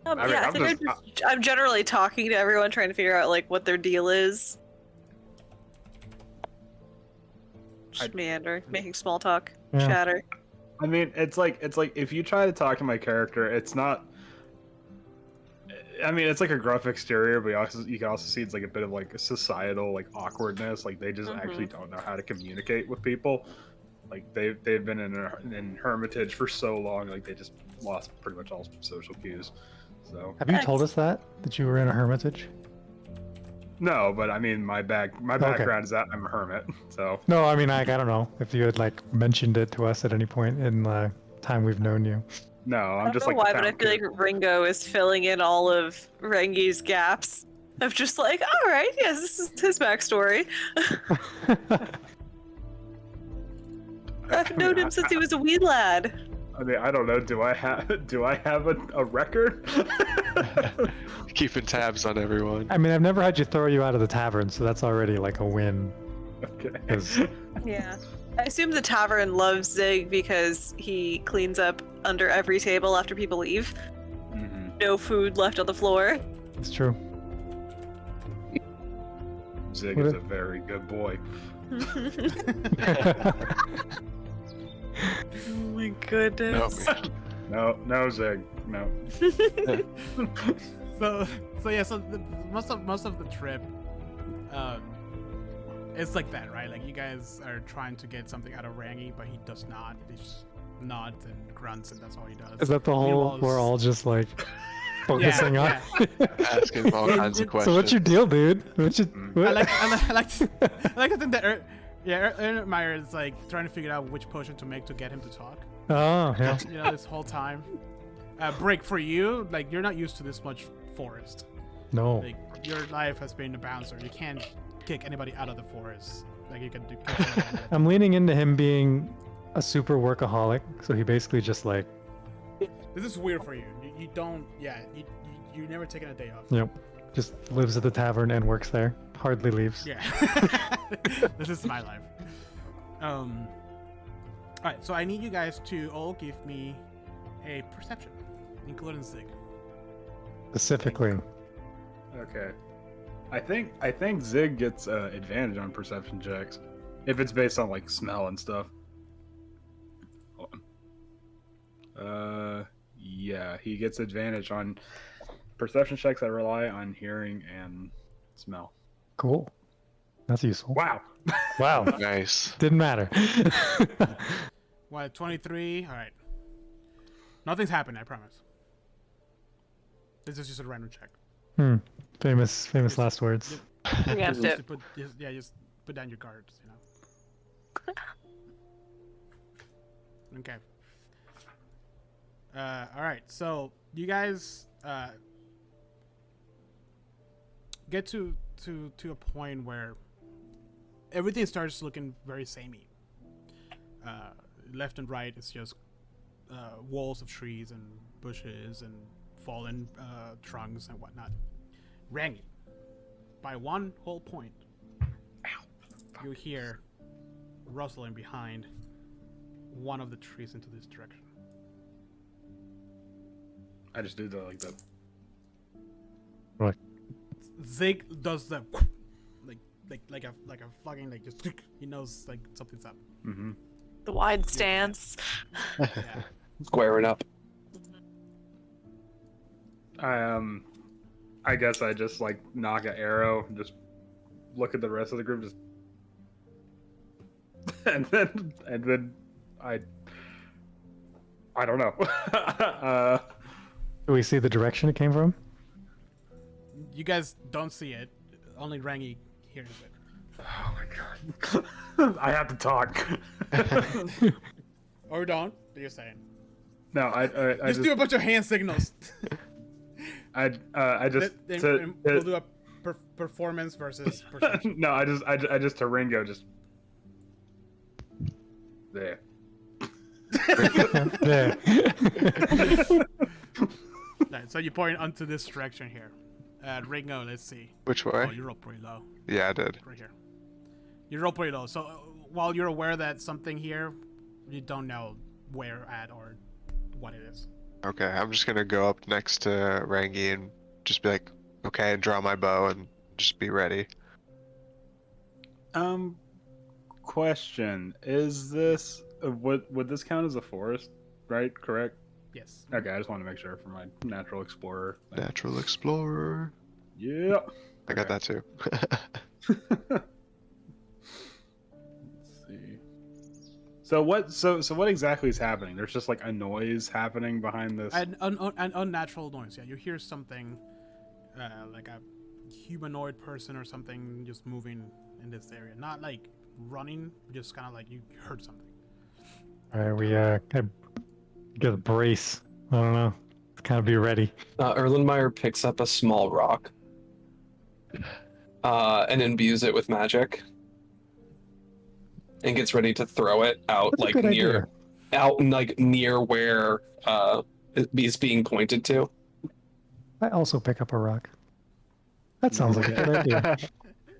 I mean, Yeah, I I'm think just- I'm generally talking to everyone, trying to figure out like what their deal is. Just meander, making small talk, Yeah. chatter. I mean, it's like if you try to talk to my character, it's not. I mean, it's like a gruff exterior, but you can also see it's like a bit of like a societal like awkwardness. Like they just actually don't know how to communicate with people. Like they've been in hermitage for so long, like they just lost pretty much all social cues. So Have you told us that you were in a hermitage? no, but I mean, my background is that I'm a hermit. So No, I mean, like, I don't know if you had like mentioned it to us at any point in the time we've known you. no, I I'm don't just know like why, the but I town feel like kid. Ringo is filling in all of Rengi's gaps. Of just like, all right, yes, this is his backstory. I've known him since he was a wee lad. I mean, I don't know. Do I have a record? Keeping tabs on everyone. I mean, I've never had you throw you out of the tavern, so that's already like a win. Okay. 'Cause- Yeah. I assume the tavern loves Zig because he cleans up under every table after people leave. Mhm. No food left on the floor. It's true. Zig What is a- a very good boy. Oh my goodness. No, Zig. No. So yeah, so most of the trip, It's like that, right? Like you guys are trying to get something out of Rangy, but he does not. He just nods and grunts, and that's all he does. Is that the whole? Meanwhile, We're all just like focusing on. Asking all kinds of questions. So what's your deal, dude? What's your, what? I like to think that Aaron Meyer is like trying to figure out which potion to make to get him to talk. Oh yeah. You know, this whole time. Break for you, like you're not used to this much forest. No. Like your life has been a bouncer. You can't kick anybody out of the forest. Like you can do. I'm leaning into him being a super workaholic, so he basically just like. This is weird for you. You don't. Yeah. You never taken a day off. Yep. Just lives at the tavern and works there. Hardly leaves. Yeah. This is my life. Alright, so I need you guys to all give me a perception, including Zig. Specifically. Okay. I think Zig gets advantage on perception checks if it's based on like smell and stuff. Hold on. Yeah, he gets advantage on perception checks that rely on hearing and smell. Cool. That's useful. Wow. Wow. Nice. Didn't matter. What, 23? Alright. Nothing's happened, I promise. This is just a random check. Famous last words. Preemptive. Just put down your cards, you know. Okay. Alright, so you guys get to a point where everything starts looking very samey. Left and right is just walls of trees and bushes and fallen trunks and whatnot. Rangy, by one whole point, you hear rustling behind one of the trees into this direction. I just do the like the. Right. Zig does the like a fucking like just he knows like something's up. Mm-hmm. The wide stance. Yeah. Squaring up. I guess I just like knock an arrow and just look at the rest of the group, just and then I don't know. Do we see the direction it came from? You guys don't see it. Only Rangy hears it. Oh my god! I have to talk. Or don't. What you're saying? No, I Just do a bunch of hand signals. I just Then we'll do a performance versus perception. no, I just to Ringo just there. There. Right, so you point onto this direction here. Ringo, let's see. Which way? Oh, you rolled pretty low. Yeah, I did. Right here. You rolled pretty low. So while you're aware that something here, you don't know where at or what it is. Okay, I'm just gonna go up next to Rangi and just be like, okay, and draw my bow and just be ready. Question: Is this would this count as a forest? Right? Correct. Yes. Okay, I just want to make sure for my natural explorer thing. Natural explorer. Yeah. I got that too. Let's see. So what exactly is happening? There's just like a noise happening behind this. An unnatural noise. Yeah, you hear something like a humanoid person or something just moving in this area. Not like running, just kind of like you heard something. All right, we get a brace. I don't know. Kind of be ready. Erlenmeyer picks up a small rock and imbues it with magic and gets ready to throw it out That's a good idea. near where it's being pointed to. I also pick up a rock. That sounds like a good idea.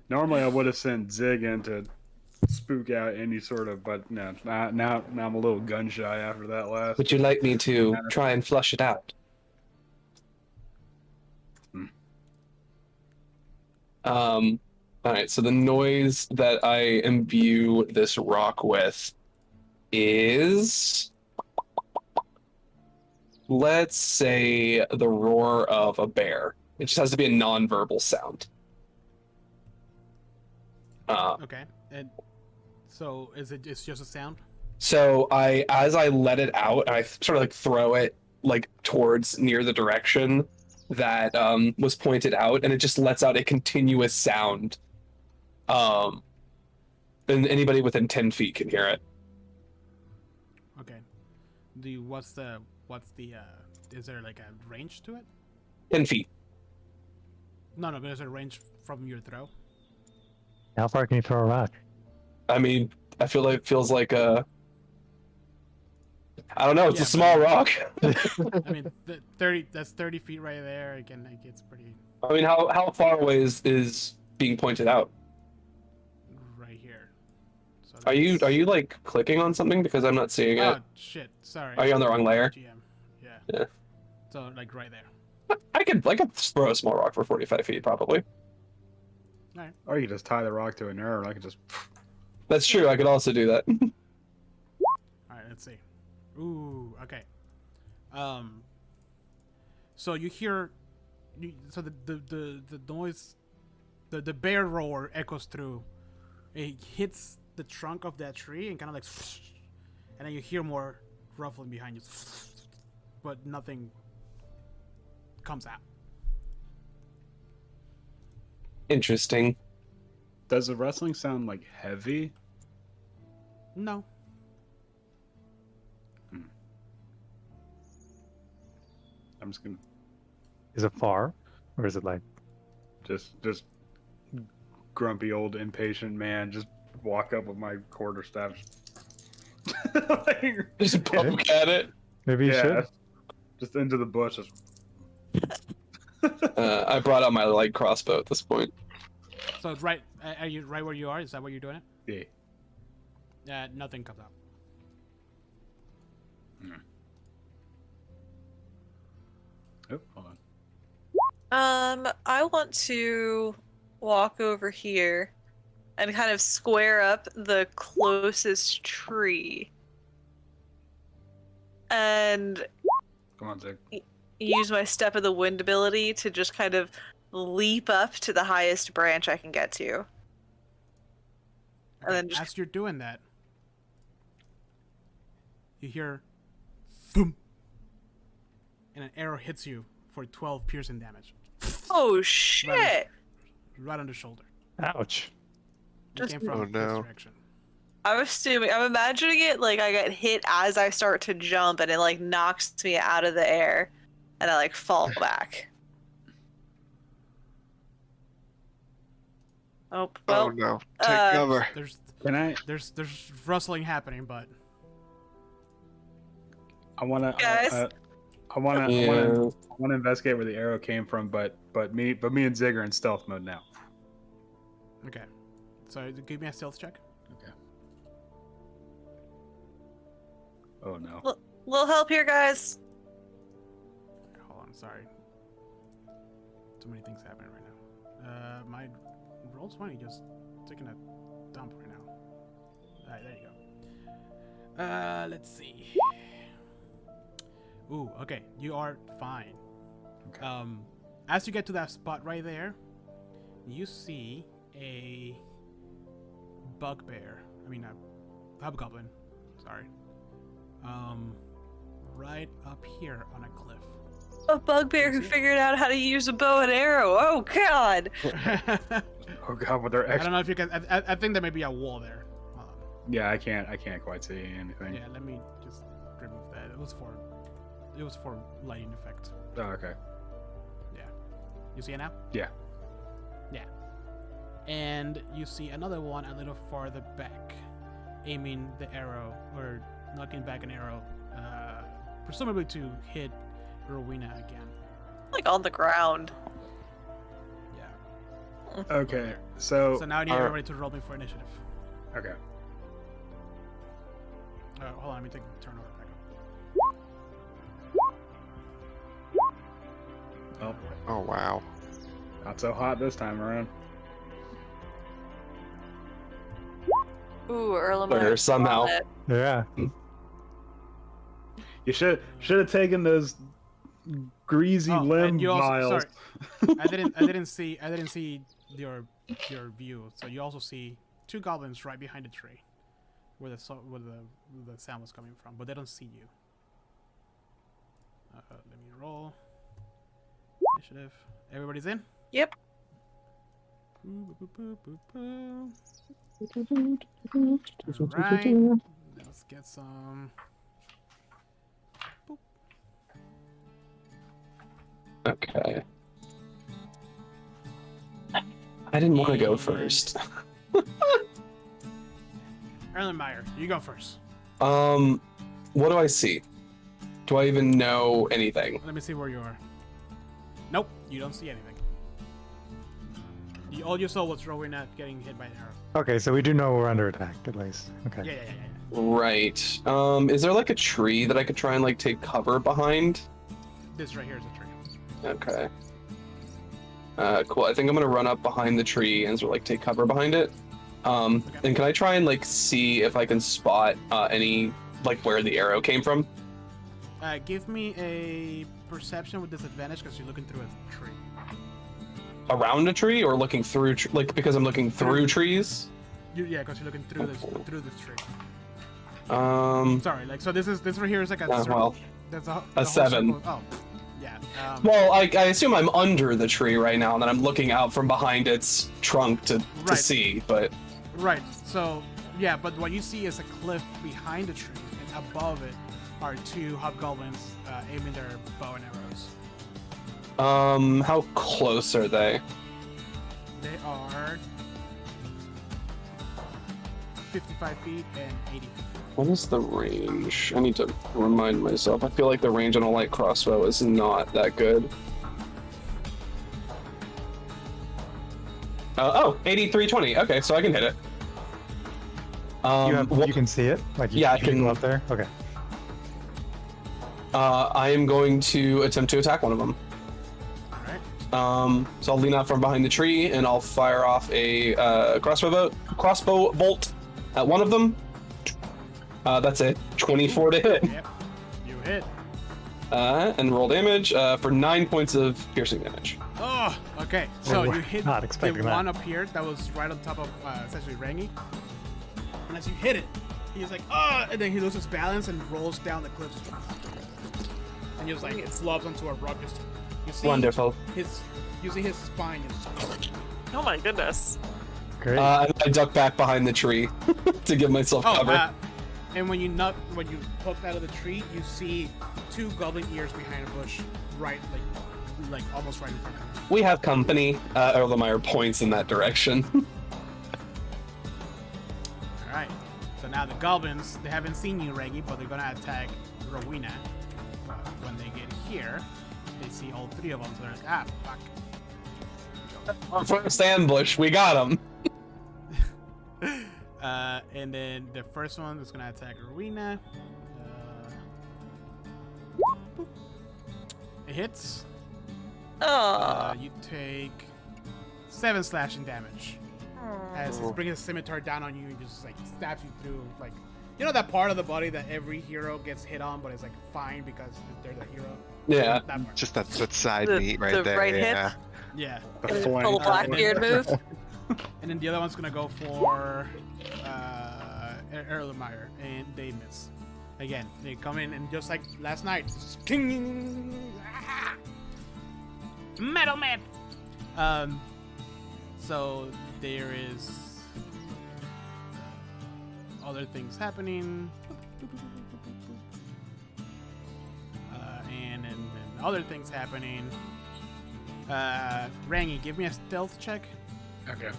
Normally I would have sent Zig in to spook out any sort of, but no, now I'm a little gun shy after that last. Would you like me to try and flush it out? All right, so the noise that I imbue this rock with is, let's say, the roar of a bear. It just has to be a non-verbal sound. Okay. And so it's just a sound? So as I let it out, I sort of like throw it like towards near the direction that was pointed out, and it just lets out a continuous sound. And anybody within 10 feet can hear it. Okay. What's the is there like a range to it? 10 feet. No, but is there a range from your throw? How far can you throw a rock? I mean, I feel like it feels like a. I don't know. It's Yeah, a small rock. I mean, 30. That's 30 feet right there. Again, like it's pretty I mean, how far away is being pointed out? right here. So Are you that's- like clicking on something because I'm not seeing it? Oh shit! Sorry. Are you on the wrong layer? GM. Yeah. Yeah. So like right there. I could throw a small rock for 45 feet probably. Or you just tie the rock to an arrow, and I can just. That's true. I could also do that. All right. Let's see. Ooh. Okay. So you hear, so the noise, the bear roar echoes through. It hits the trunk of that tree and kind of like, and then you hear more ruffling behind you, but nothing comes out. Interesting. Does the wrestling sound like heavy? No. I'm just gonna Is it far, or is it like? just grumpy old impatient man just walk up with my quarterstaff. Like, Just poke at it. Maybe you yeah, should. just into the bushes. I brought out my light crossbow at this point. So it's right. Are you right where you are? Is that where you're doing it? Yeah. Nothing comes out. Oh, hold on. I want to walk over here and kind of square up the closest tree. And Come on, Zig. use my step of the wind ability to just kind of leap up to the highest branch I can get to. And then just As you're doing that, you hear thump, and an arrow hits you for 12 piercing damage, oh shit! right on the shoulder. Ouch. It Just- came from Oh, this no. direction. I'm imagining it like I get hit as I start to jump and it like knocks me out of the air and I like fall back. Oh, well, Oh no! Take uh, cover. There's Can I? there's rustling happening, but I wanna. Guys? I wanna. Yeah. I wanna investigate where the arrow came from, but me and Zig are in stealth mode now. okay. So give me a stealth check. Okay. Oh no. little help here, guys. Hold on, sorry. Too many things happening right now. My Roll20 just taking a dump right now. Alright, there you go. Let's see. Ooh, okay, you are fine. Okay. As you get to that spot right there, you see a bugbear. I mean, a hobgoblin. Sorry. Right up here on a cliff. A bugbear who figured out how to use a bow and arrow. Oh god! Oh god, with their I extra. don't know if you can. I think there may be a wall there. Hold on. Yeah, I can't quite see anything. Yeah, let me just remove that. It was for lighting effect. Oh, okay. Yeah. You see it now? Yeah. Yeah. And you see another one a little farther back, aiming the arrow or knocking back an arrow, presumably to hit Rowena again. Like on the ground. Yeah. Okay. So. So now I need everybody to roll me for initiative. Okay. Hold on, let me take the turn over back up. Oh, Oh wow! not so hot this time around. Ooh, Earl Or somehow. Yeah. You should have taken those greasy Oh, limb and you also, miles. sorry, I didn't see your view. So you also see 2 goblins right behind the tree, where the sound was coming from, but they don't see you. Let me roll initiative. Everybody's in. Yep. Alright, let's get some. Boop. Okay. I didn't want to go first. Erlenmeyer, you go first. What do I see? Do I even know anything? Let me see where you are. Nope, you don't see anything. All you saw was Rowena getting hit by an arrow. Okay, so we do know we're under attack at least. Okay. Yeah. Right. Is there like a tree that I could try and like take cover behind? This right here is a tree. Okay. Cool. I think I'm gonna run up behind the tree and sort of like take cover behind it. And can I try and like see if I can spot any like where the arrow came from? Give me a perception with disadvantage because you're looking through a tree. Around a tree or looking through like because I'm looking through trees? Yeah, because you're looking through this tree. Sorry, like so this right here is like a circle. Well, That's a whole 7. circle. Oh, yeah. Well, I assume I'm under the tree right now, and then I'm looking out from behind its trunk to Right. see. But Right. So yeah, but what you see is a cliff behind the tree, and above it are 2 hobgoblins aiming their bow and arrows. how close are they? They are 55 feet and 80 feet. What is the range? I need to remind myself. I feel like the range on a light crossbow is not that good. 8320. Okay, so I can hit it. You can see it? Like Yeah, I you can can- go up there? Okay. I am going to attempt to attack one of them. All right. So I'll lean out from behind the tree and I'll fire off a crossbow bolt at one of them. That's it. 24 to hit. Yep. You hit. And roll damage for 9 points of piercing damage. Oh, okay. So We're you hit not the expecting that. one up here that was right on top of essentially Rangi. And as you hit it, he's like, oh, and then he loses balance and rolls down the cliff. And just like it slobs onto a rock. Just you see Wonderful. you see his spine. Just, Oh my goodness. Great. I duck back behind the tree to give myself cover. and when you poke out of the tree, you see 2 goblin ears behind a bush, right, like almost right in front of you. We have company. Erlenmeyer points in that direction. All right. So now the goblins, they haven't seen you, Reggie, but they're gonna attack Rowena. When they get here, they see all 3 of them, so they're like, ah, fuck. First ambush, we got him. And then the first one is gonna attack Rowena. It hits. Oh. You take 7 slashing damage. As he's bringing a scimitar down on you and just like stabs you through, like, you know that part of the body that every hero gets hit on, but it's like fine because they're the hero. Yeah. That part. Just that side The- meat right the there. right hit? Yeah. Yeah. The Full flank. Blackbeard move. And then the other one's gonna go for Erlenmeyer, and they miss. Again, they come in and just like last night, just king, Metal Man. So there is other things happening, and then other things happening. Rangi, give me a stealth check. Okay.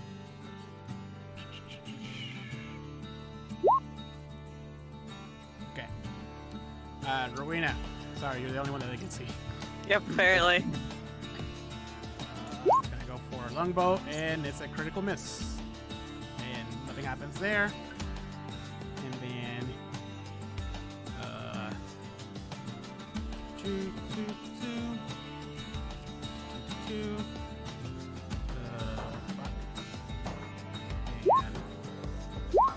Okay. Rowena. Sorry, you're the only one that I can see. Yep, apparently. Gonna go for longbow, and it's a critical miss. And nothing happens there. And then, two. Fuck. And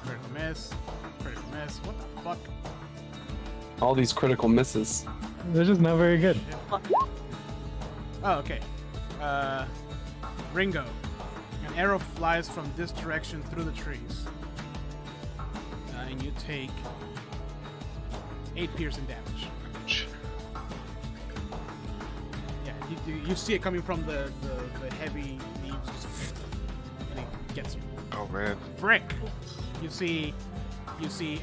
critical miss. Critical miss. What the fuck? All these critical misses. They're just not very good. Oh, okay. Ringo. An arrow flies from this direction through the trees. And you take 8 piercing damage. Ouch. Yeah, you see it coming from the heavy leaves, and it gets you. Oh man. Brick. You see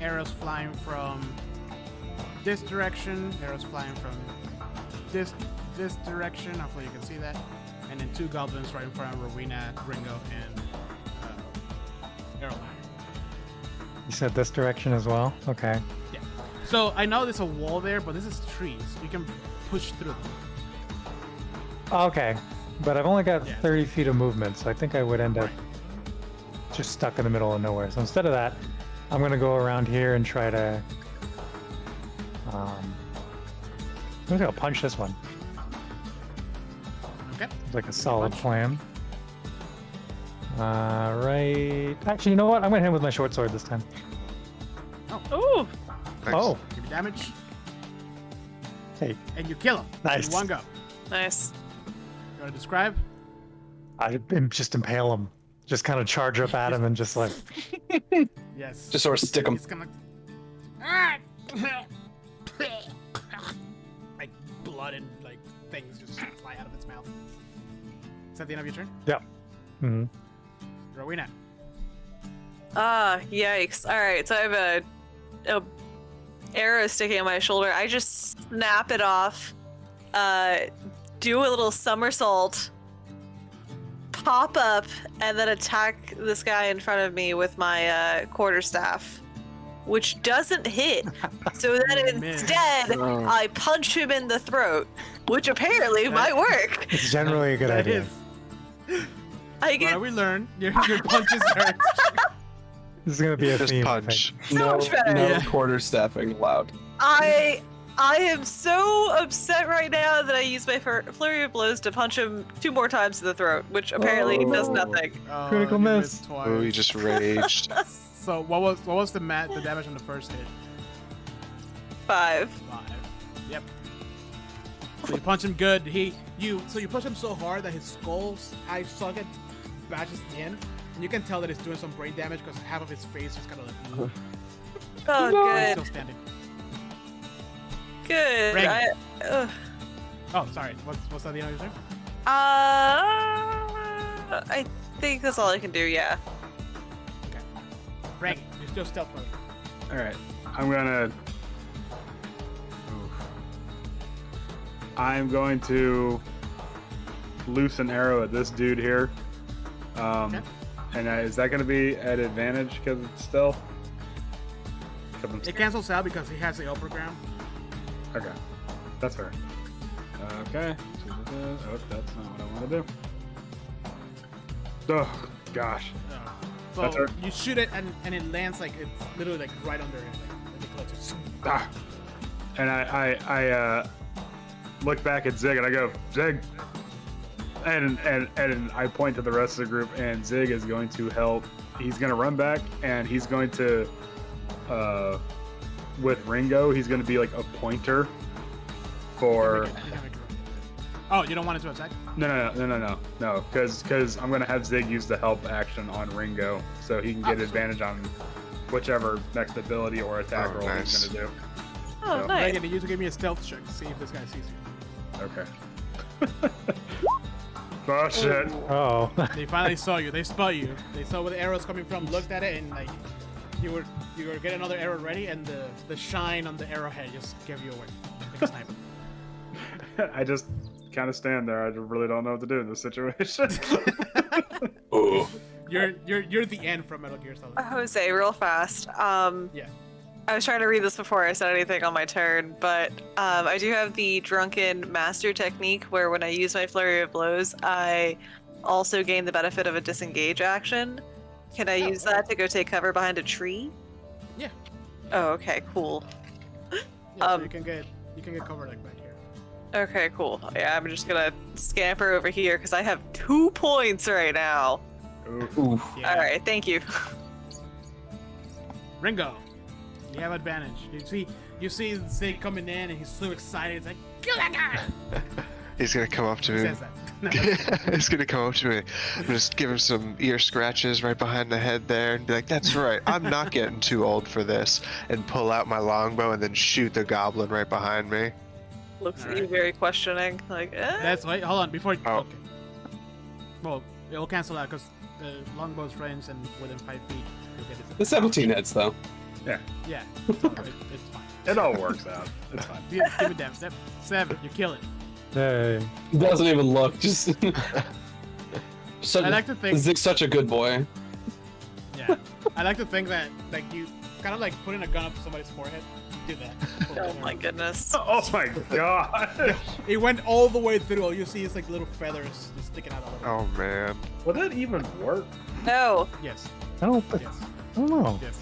arrows flying from this direction. Arrows flying from this direction. Hopefully you can see that. And then 2 goblins right in front of Rowena, Ringo, and Arrowline. You said this direction as well? Okay. Yeah. So I know there's a wall there, but this is trees. You can push through them. Okay. But I've only got Yeah. 30 feet of movement, so I think I would end up just stuck in the middle of nowhere. So instead of that, I'm going to go around here and try to... I'm going to punch this one. Okay. It's like a solid Punch. plan. Right. Actually, you know what? I'm going to hit him with my short sword this time. Ooh. Nice. Oh, Give me damage, hey. and you kill him. Nice. In one go. Nice. You want to describe? I just impale him. Just kind of charge up at him and just like... Yes. Just sort of stick them. It's gonna like blood and like things just fly out of its mouth. Is that the end of your turn? Yeah. Mhm. Rowena. Yikes. Alright, so I have a arrow sticking on my shoulder. I just snap it off, do a little somersault, pop up, and then attack this guy in front of me with my quarterstaff, which doesn't hit. So then Man. instead, Oh. I punch him in the throat, which apparently might work. It's generally a good That idea. is. I What get we learn? Your punches hurt. This is going to be a Just theme. I punch. think. so No, much better. no Yeah. quarter staffing allowed. I am so upset right now that I used my flurry of blows to punch him 2 more times in the throat, which apparently does Oh. nothing. Oh, Critical you miss. missed twice. Oh, you just raged. So what was the damage on the first hit? 5. 5. Yep. So you punch him good. You punch him so hard that his skull's eye socket bashes in, and you can tell that he's doing some brain damage because half of his face is kind of like. Oh, But he's still good. standing. Good. Reagan. Ugh. Oh, sorry. What's that the end of your turn? I think that's all I can do, yeah. Okay. Reagan, you're still stealth mode. Alright, I'm going to loose an arrow at this dude here. Okay. And is that going to be at advantage because it's stealth? 'Cause I'm It cancels out because he has the upper ground. Okay, that's fair. Okay. Oh, that's not what I want to do. Oh, gosh. That's So her. you shoot it and it lands like it's literally like right under him. Like it closes. Ah. And I look back at Zig and I go, Zig. And I point to the rest of the group, and Zig is going to help. He's going to run back, and he's going to, with Ringo, he's going to be like a pointer for. Oh, you don't want it to attack? No. Because I'm going to have Zig use the help action on Ringo, so he can get advantage on whichever next ability or attack Oh, roll nice. he's going to do. Oh, So, nice. Reagan, you need to give me a stealth check to see if this guy sees you. Okay. Oh shit. Oh. They finally saw you. They spot you. They saw where the arrow's coming from, looked at it, and like you were getting another arrow ready, and the shine on the arrowhead just gave you away like a sniper. I just kind of stand there. I really don't know what to do in this situation. Oh. You're the end from Metal Gear Solid. Jose, real fast. Yeah. I was trying to read this before I said anything on my turn, but I do have the Drunken Master technique where when I use my Flurry of Blows, I also gain the benefit of a disengage action. Can I use that to go take cover behind a tree? Yeah. Oh, okay, cool. Yeah, so Um, you can get covered like back here. Okay, cool. Yeah, I'm just gonna scamper over here because I have 2 points right now. Oof. Oof. Yeah. All right, thank you. Ringo, you have advantage. You see Zig coming in, and he's so excited. It's like, kill that guy! He's gonna come up to Who me. says that? No. He's gonna come up to me. I'm gonna just give him some ear scratches right behind the head there and be like, "That's right. I'm not getting too old for this." And pull out my longbow and then shoot the goblin right behind me. Looks at you Alright. very questioning. Like, That's wait. Hold on. Before. Oh. Okay. Well, it will cancel out because the longbow's range and within 5 feet you'll get it. The 17 hits though. Yeah. So it's fine. It all works out. It's fine. Give it down. 7. You kill it. Hey. Doesn't even look. Just. I like to think. Zig's such a good boy. Yeah. I like to think that like you kind of like putting a gun up to somebody's forehead. You do that. oh my goodness. Oh my god. It went all the way through. All you see is like little feathers just sticking out a little. Oh man. Would that even work? No. Yes. Oh, Yes. I don't know. Yes.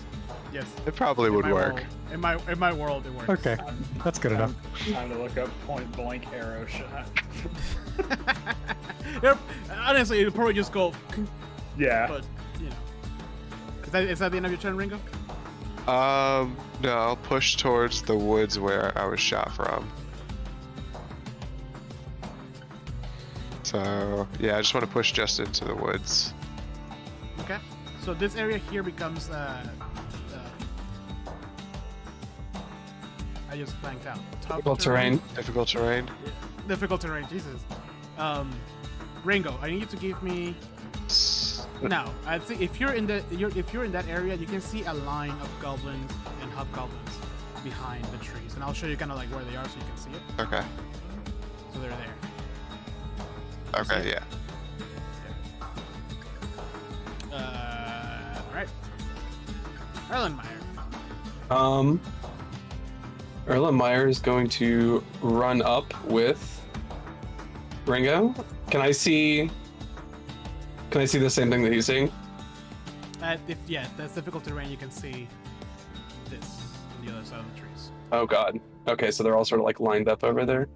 Yes. It probably In would my work. world- in my world, it works. Okay, that's good enough. Time to look up point blank arrow shot. Yep. Honestly, it'd probably just go. Yeah. But you know, is that the end of your turn, Ringo? No, I'll push towards the woods where I was shot from. So, yeah, I just want to push just into the woods. Okay. So this area here becomes I just blanked out. Tough Difficult terrain. Difficult terrain. Difficult terrain. Jesus. Ringo, I need you to give me. No, I think if you're in that area, you can see a line of goblins and hobgoblins behind the trees, and I'll show you kind of like where they are so you can see it. Okay. So they're there. Okay, yeah. All right. Erlenmeyer. Erlenmeyer is going to run up with Ringo. Can I see the same thing that he's seeing? If that's difficult terrain, you can see this on the other side of the trees. Oh god. Okay, so they're all sort of like lined up over there.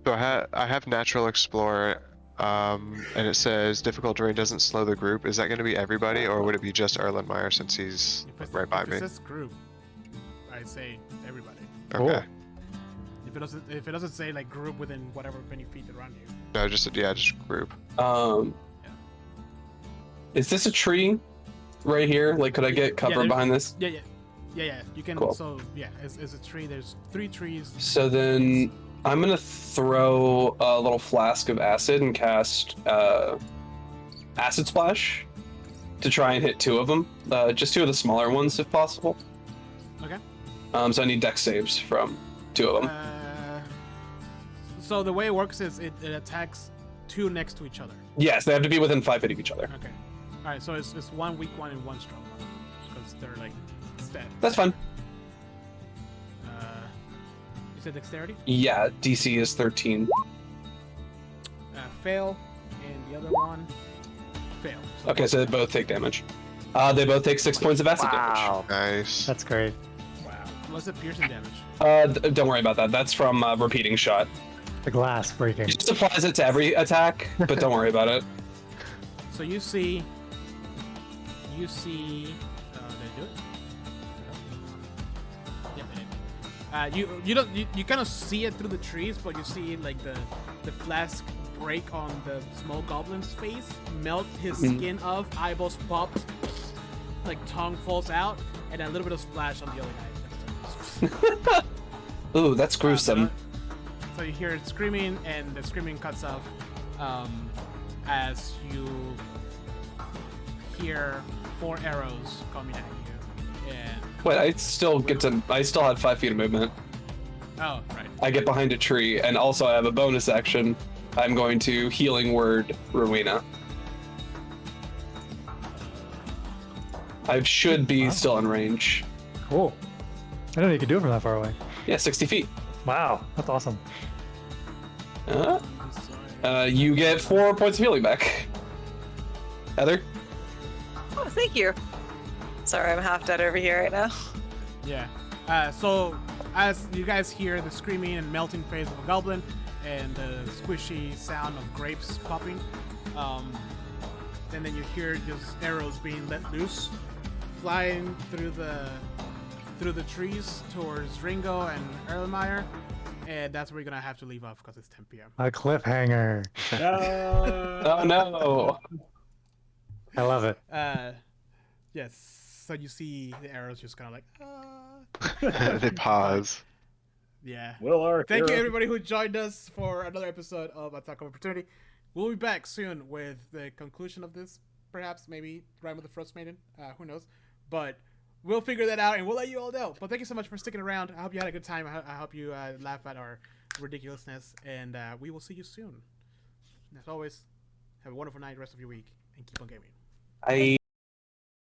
So I have Natural Explorer, and it says difficult terrain doesn't slow the group. Is that going to be everybody, or would it be just Erlenmeyer since he's right by me? If it says group, I say everybody. Okay. If it doesn't say like group within whatever many feet around you. No, just group. Is this a tree right here? Like, could I get cover there's- behind this? Yeah. You can. Cool. So yeah, it's a tree. There's 3 trees. So then I'm gonna throw a little flask of acid and cast acid splash to try and hit 2 of them. Just 2 of the smaller ones if possible. Okay. So I need dex saves from 2 of them. So the way it works is it attacks 2 next to each other. Yes, they have to be within 5 feet of each other. Okay. All right. So it's 1 weak one and 1 strong one because they're like stat. That's fine. You said dexterity? Yeah, DC is 13. Fail, and the other one fail. Okay, so they both take damage. They both take 6 points of acid damage. Nice. That's great. Wow. What's the piercing damage? Don't worry about that. That's from repeating shot. The glass breaking. It just applies it to every attack, but don't worry about it. So you see. Did I do it? Yep, I did. You kind of see it through the trees, but you see like the flask break on the small goblin's face, melt his skin off, eyeballs pop, like tongue falls out, and a little bit of splash on the other guy. Ooh, that's gruesome. So you hear it screaming, and the screaming cuts off as you hear 4 arrows coming at you. And Wait, I still had 5 feet of movement. oh, right. I get behind a tree, and also I have a bonus action. I'm going to healing word Rowena. I should be still in range. Cool. I didn't know you could do it from that far away. Yeah, 60 feet. Wow, that's awesome. You get 4 points of healing back. Heather? Oh, thank you. Sorry, I'm half dead over here right now. Yeah. So as you guys hear the screaming and melting face of a goblin and the squishy sound of grapes popping, and then you hear just arrows being let loose, flying through the trees towards Ringo and Erlenmeyer, and that's where you're gonna have to leave off because it's 10 p.m. A cliffhanger. Oh no! I love it. Yes. So you see the arrows just kind of like. They pause. Yeah. Will our Thank you hero- everybody who joined us for another episode of Attack of Opportunity. We'll be back soon with the conclusion of this. Perhaps, maybe Rime with the Frostmaiden. Who knows? But we'll figure that out and we'll let you all know. But thank you so much for sticking around. I hope you had a good time. I hope you laugh at our ridiculousness. And we will see you soon. And as always, have a wonderful night, rest of your week, and keep on gaming. I